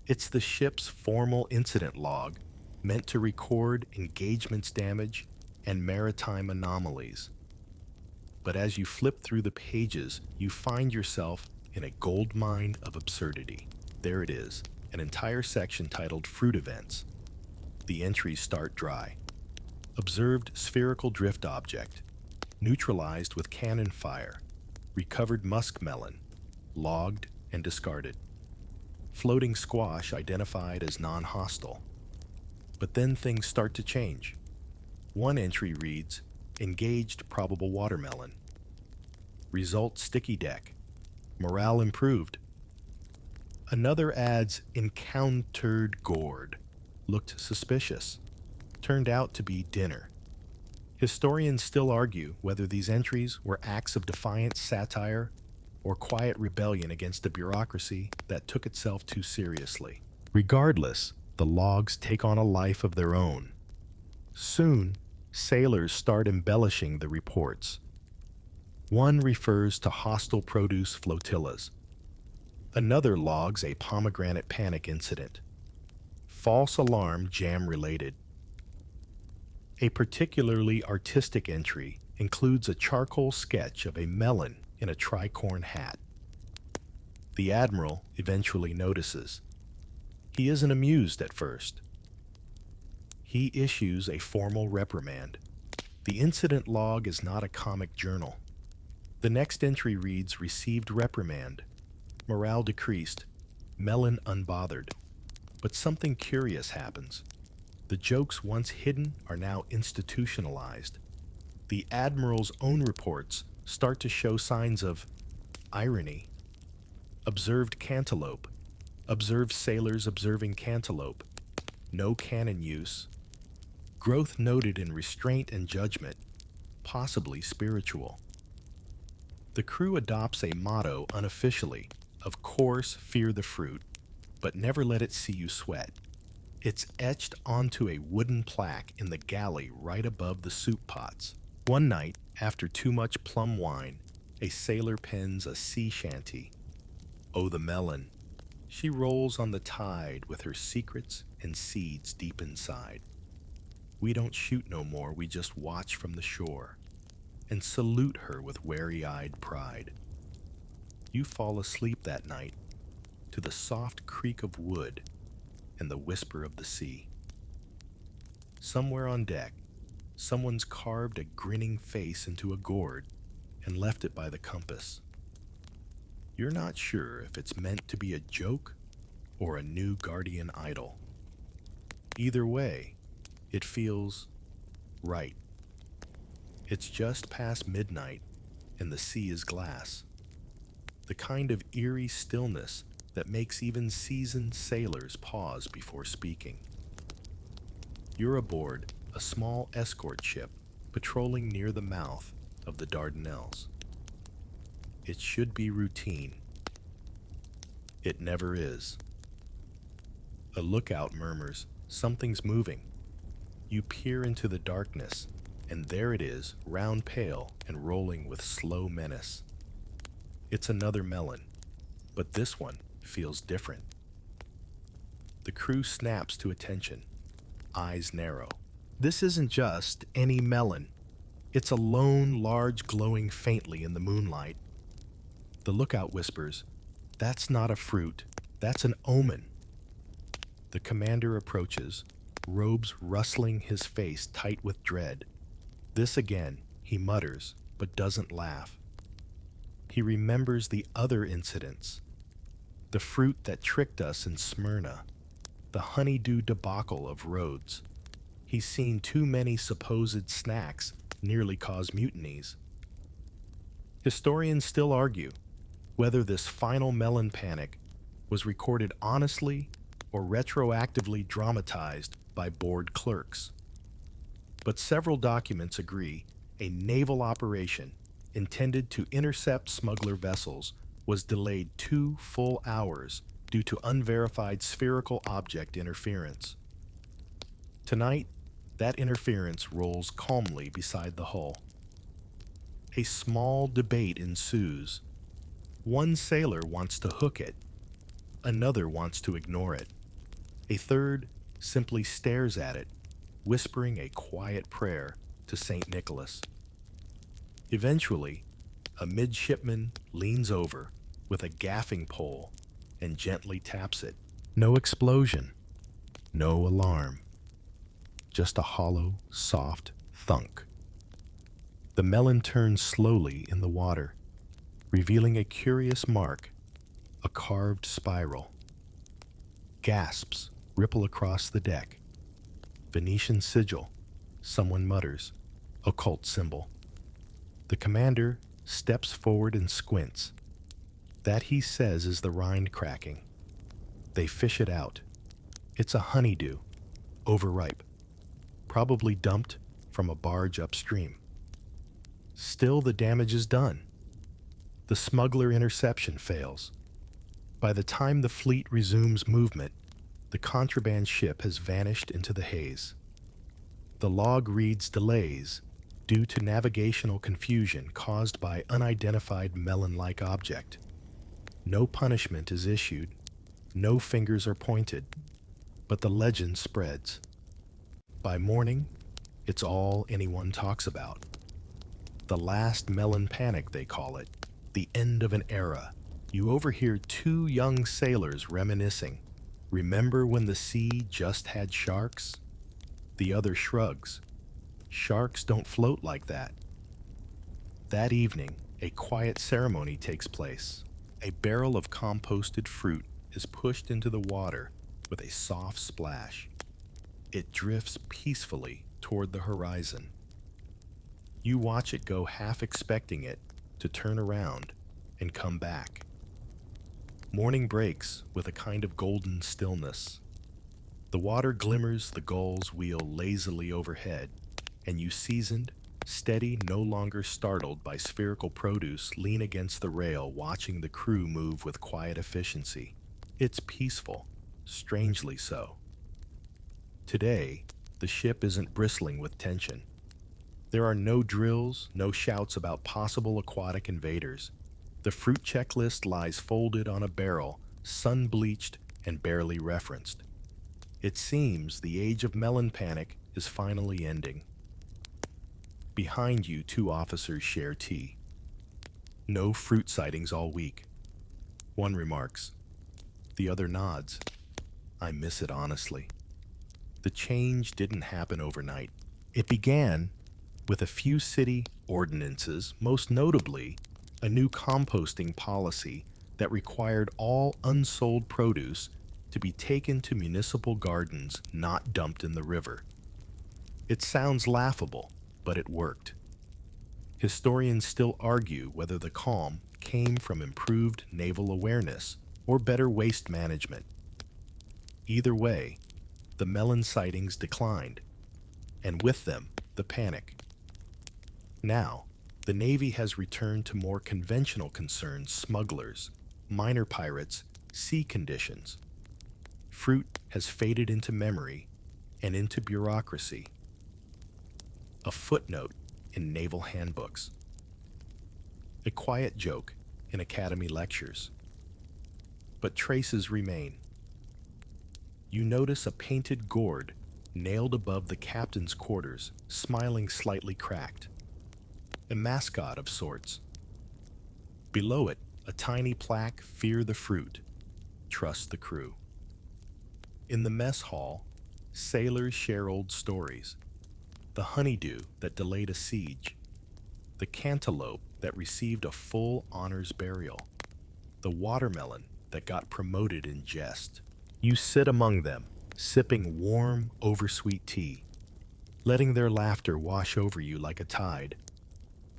It's the ship's formal incident log, meant to record engagements damage and maritime anomalies. But as you flip through the pages, you find yourself in a goldmine of absurdity. There it is, an entire section titled Fruit Events. The entries start dry. Observed spherical drift object, neutralized with cannon fire, recovered muskmelon, logged and discarded. Floating squash identified as non-hostile. But then things start to change. One entry reads, "Engaged probable watermelon." Result sticky deck. Morale improved. Another adds, "Encountered gourd." Looked suspicious. Turned out to be dinner. Historians still argue whether these entries were acts of defiant satire or quiet rebellion against a bureaucracy that took itself too seriously. Regardless, the logs take on a life of their own. Soon, sailors start embellishing the reports. One refers to hostile produce flotillas. Another logs a pomegranate panic incident. False alarm jam-related. A particularly artistic entry includes a charcoal sketch of a melon in a tricorn hat. The admiral eventually notices. He isn't amused at first. He issues a formal reprimand. The incident log is not a comic journal. The next entry reads, "Received reprimand. Morale decreased. Melon unbothered." But something curious happens. The jokes once hidden are now institutionalized. The admiral's own reports start to show signs of irony. Observed cantaloupe. Observed sailors observing cantaloupe. No cannon use. Growth noted in restraint and judgment, possibly spiritual. The crew adopts a motto unofficially: "Of course, fear the fruit, but never let it see you sweat." It's etched onto a wooden plaque in the galley right above the soup pots. One night, after too much plum wine, a sailor pens a sea shanty. Oh, the melon. She rolls on the tide with her secrets and seeds deep inside. We don't shoot no more, we just watch from the shore and salute her with wary-eyed pride. You fall asleep that night to the soft creak of wood and the whisper of the sea. Somewhere on deck, someone's carved a grinning face into a gourd and left it by the compass. You're not sure if it's meant to be a joke or a new guardian idol. Either way, it feels right. It's just past midnight and the sea is glass. The kind of eerie stillness that makes even seasoned sailors pause before speaking. You're aboard a small escort ship patrolling near the mouth of the Dardanelles. It should be routine. It never is. A lookout murmurs, "Something's moving." You peer into the darkness, and there it is, round pale and rolling with slow menace. It's another melon, but this one feels different. The crew snaps to attention, eyes narrow. This isn't just any melon. It's a lone, large, glowing faintly in the moonlight. The lookout whispers, "That's not a fruit, that's an omen." The commander approaches, robes rustling, his face tight with dread. This again, he mutters, but doesn't laugh. He remembers the other incidents. The fruit that tricked us in Smyrna, the honeydew debacle of Rhodes. He's seen too many supposed snacks nearly cause mutinies. Historians still argue whether this final melon panic was recorded honestly or retroactively dramatized by bored clerks. But several documents agree a naval operation intended to intercept smuggler vessels was delayed 2 full hours due to unverified spherical object interference. Tonight, that interference rolls calmly beside the hull. A small debate ensues. One sailor wants to hook it, another wants to ignore it. A third simply stares at it, whispering a quiet prayer to St. Nicholas. Eventually, a midshipman leans over with a gaffing pole and gently taps it. No explosion, no alarm, just a hollow, soft thunk. The melon turns slowly in the water, revealing a curious mark, a carved spiral. Gasps ripple across the deck. Venetian sigil, someone mutters, occult symbol. The commander steps forward and squints. That, he says, is the rind cracking. They fish it out. It's a honeydew, overripe, probably dumped from a barge upstream. Still, the damage is done. The smuggler interception fails. By the time the fleet resumes movement, the contraband ship has vanished into the haze. The log reads delays due to navigational confusion caused by unidentified melon-like object. No punishment is issued, no fingers are pointed, but the legend spreads. By morning, it's all anyone talks about. The last melon panic, they call it, the end of an era. You overhear 2 young sailors reminiscing. Remember when the sea just had sharks? The other shrugs. Sharks don't float like that. That evening, a quiet ceremony takes place. A barrel of composted fruit is pushed into the water with a soft splash. It drifts peacefully toward the horizon. You watch it go, half expecting it to turn around and come back. Morning breaks with a kind of golden stillness. The water glimmers, the gulls wheel lazily overhead, and you, seasoned, steady, no longer startled by spherical produce, lean against the rail, watching the crew move with quiet efficiency. It's peaceful, strangely so. Today, the ship isn't bristling with tension. There are no drills, no shouts about possible aquatic invaders. The fruit checklist lies folded on a barrel, sun-bleached and barely referenced. It seems the age of melon panic is finally ending. Behind you, two officers share tea. No fruit sightings all week. One remarks. The other nods. I miss it honestly. The change didn't happen overnight. It began with a few city ordinances, most notably a new composting policy that required all unsold produce to be taken to municipal gardens, not dumped in the river. It sounds laughable, but it worked. Historians still argue whether the calm came from improved naval awareness or better waste management. Either way, the melon sightings declined, and with them, the panic. Now, the Navy has returned to more conventional concerns: smugglers, minor pirates, sea conditions. Fruit has faded into memory and into bureaucracy. A footnote in naval handbooks. A quiet joke in academy lectures. But traces remain. You notice a painted gourd nailed above the captain's quarters, smiling slightly cracked. A mascot of sorts. Below it, a tiny plaque: Fear the fruit, trust the crew. In the mess hall, sailors share old stories. The honeydew that delayed a siege. The cantaloupe that received a full honors burial. The watermelon that got promoted in jest. You sit among them, sipping warm, oversweet tea, letting their laughter wash over you like a tide.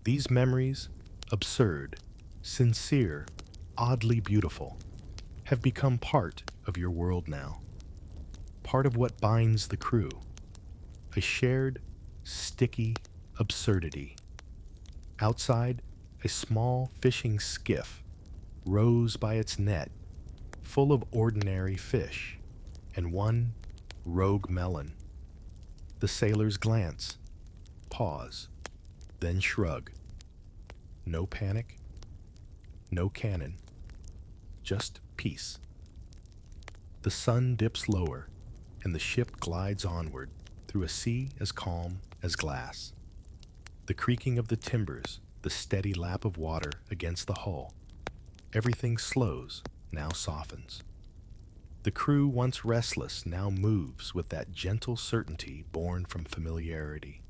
These memories, absurd, sincere, oddly beautiful, have become part of your world now. Part of what binds the crew. A shared, sticky absurdity. Outside, a small fishing skiff rows by its net, full of ordinary fish, and one rogue melon. The sailors glance, pause, then shrug. No panic, no cannon, just peace. The sun dips lower, and the ship glides onward through a sea as calm as glass. The creaking of the timbers, the steady lap of water against the hull. Everything slows, now softens. The crew, once restless, now moves with that gentle certainty born from familiarity.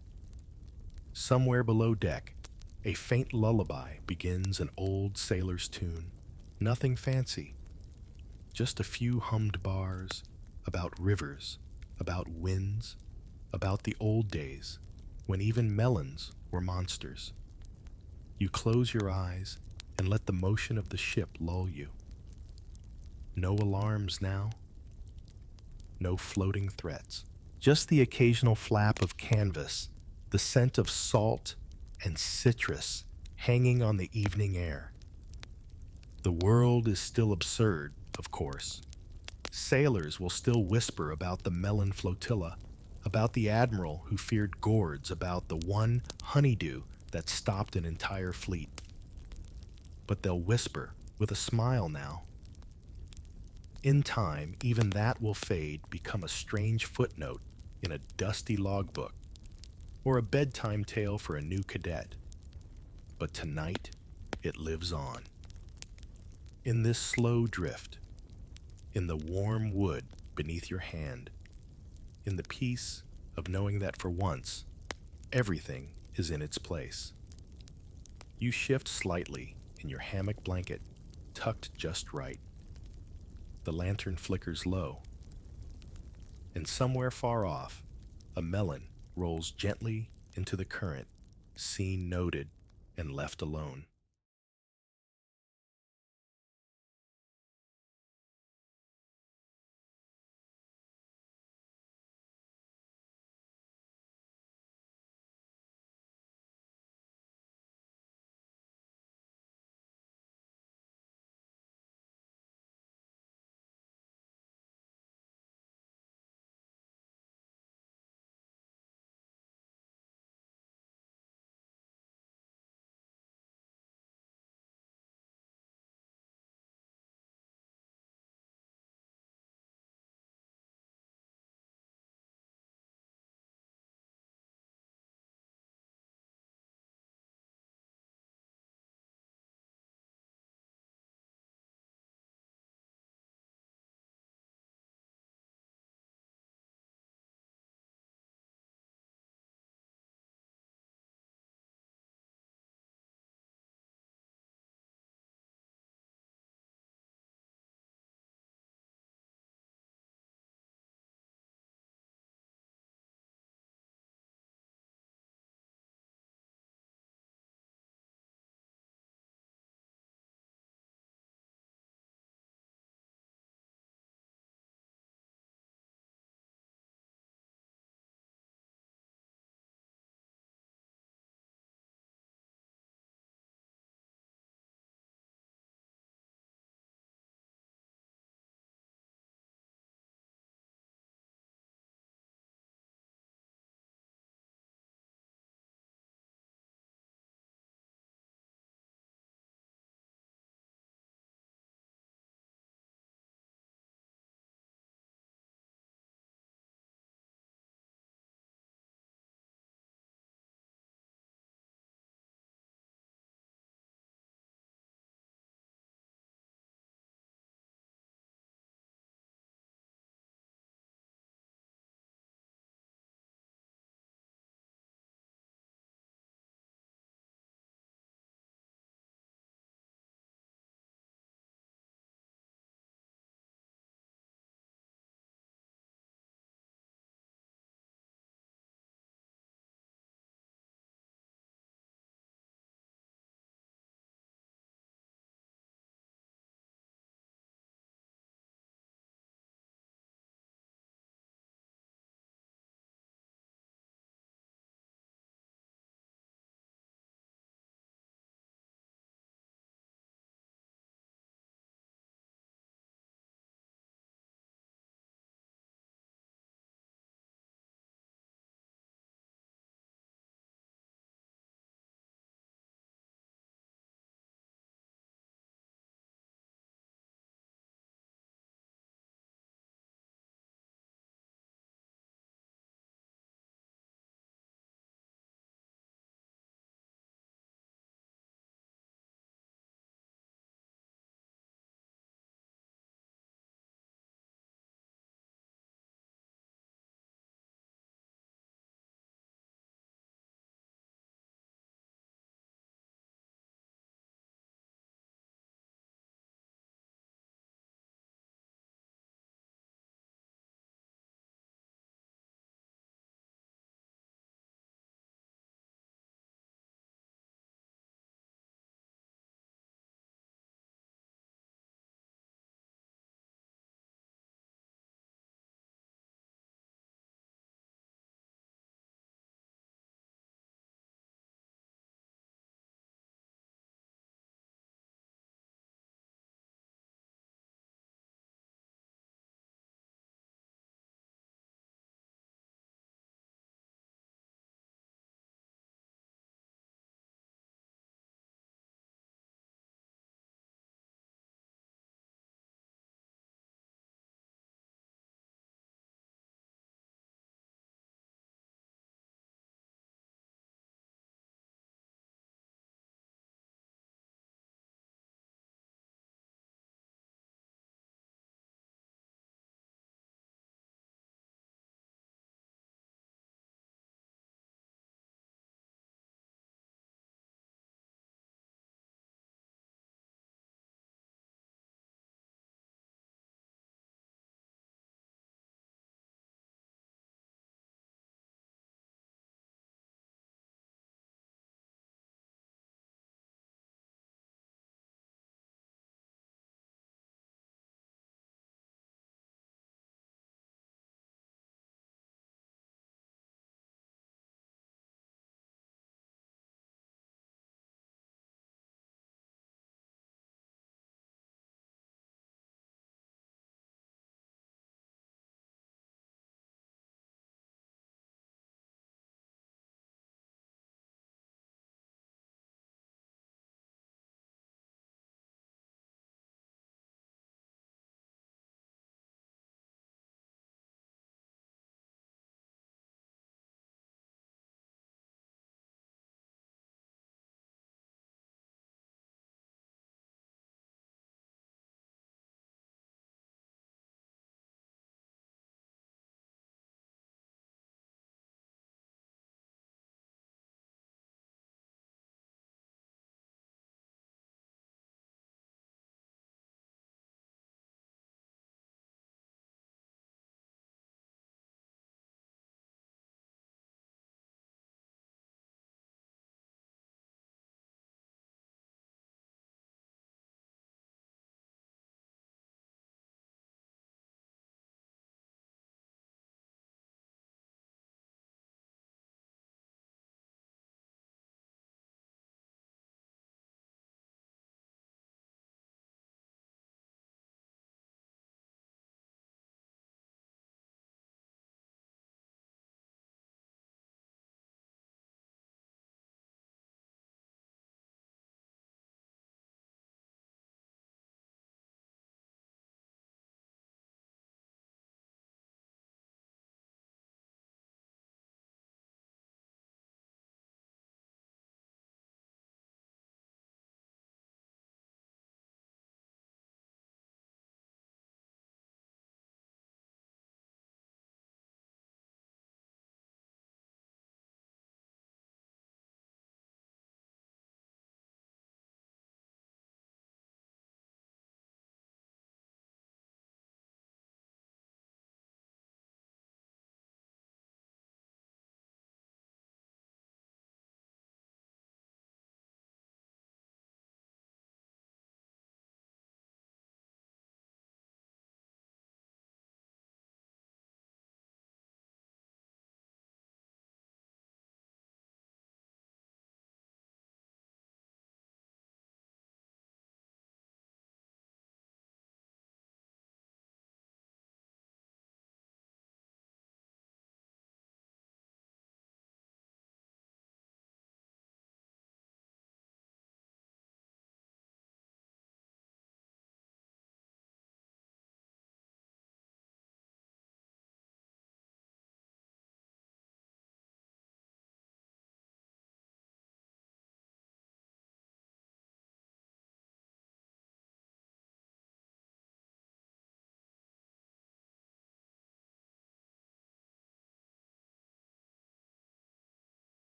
Somewhere below deck, a faint lullaby begins, an old sailor's tune. Nothing fancy, just a few hummed bars about rivers, about winds, about the old days when even melons were monsters. You close your eyes and let the motion of the ship lull you. No alarms now, no floating threats, just the occasional flap of canvas, the scent of salt and citrus hanging on the evening air. The world is still absurd, of course. Sailors will still whisper about the melon flotilla, about the admiral who feared gourds, about the one honeydew that stopped an entire fleet. But they'll whisper with a smile now. In time, even that will fade, become a strange footnote in a dusty logbook, or a bedtime tale for a new cadet. But tonight, it lives on. In this slow drift, in the warm wood beneath your hand, in the peace of knowing that for once, everything is in its place. You shift slightly in your hammock blanket, tucked just right. The lantern flickers low, and somewhere far off, a melon rolls gently into the current, scene noted and left alone.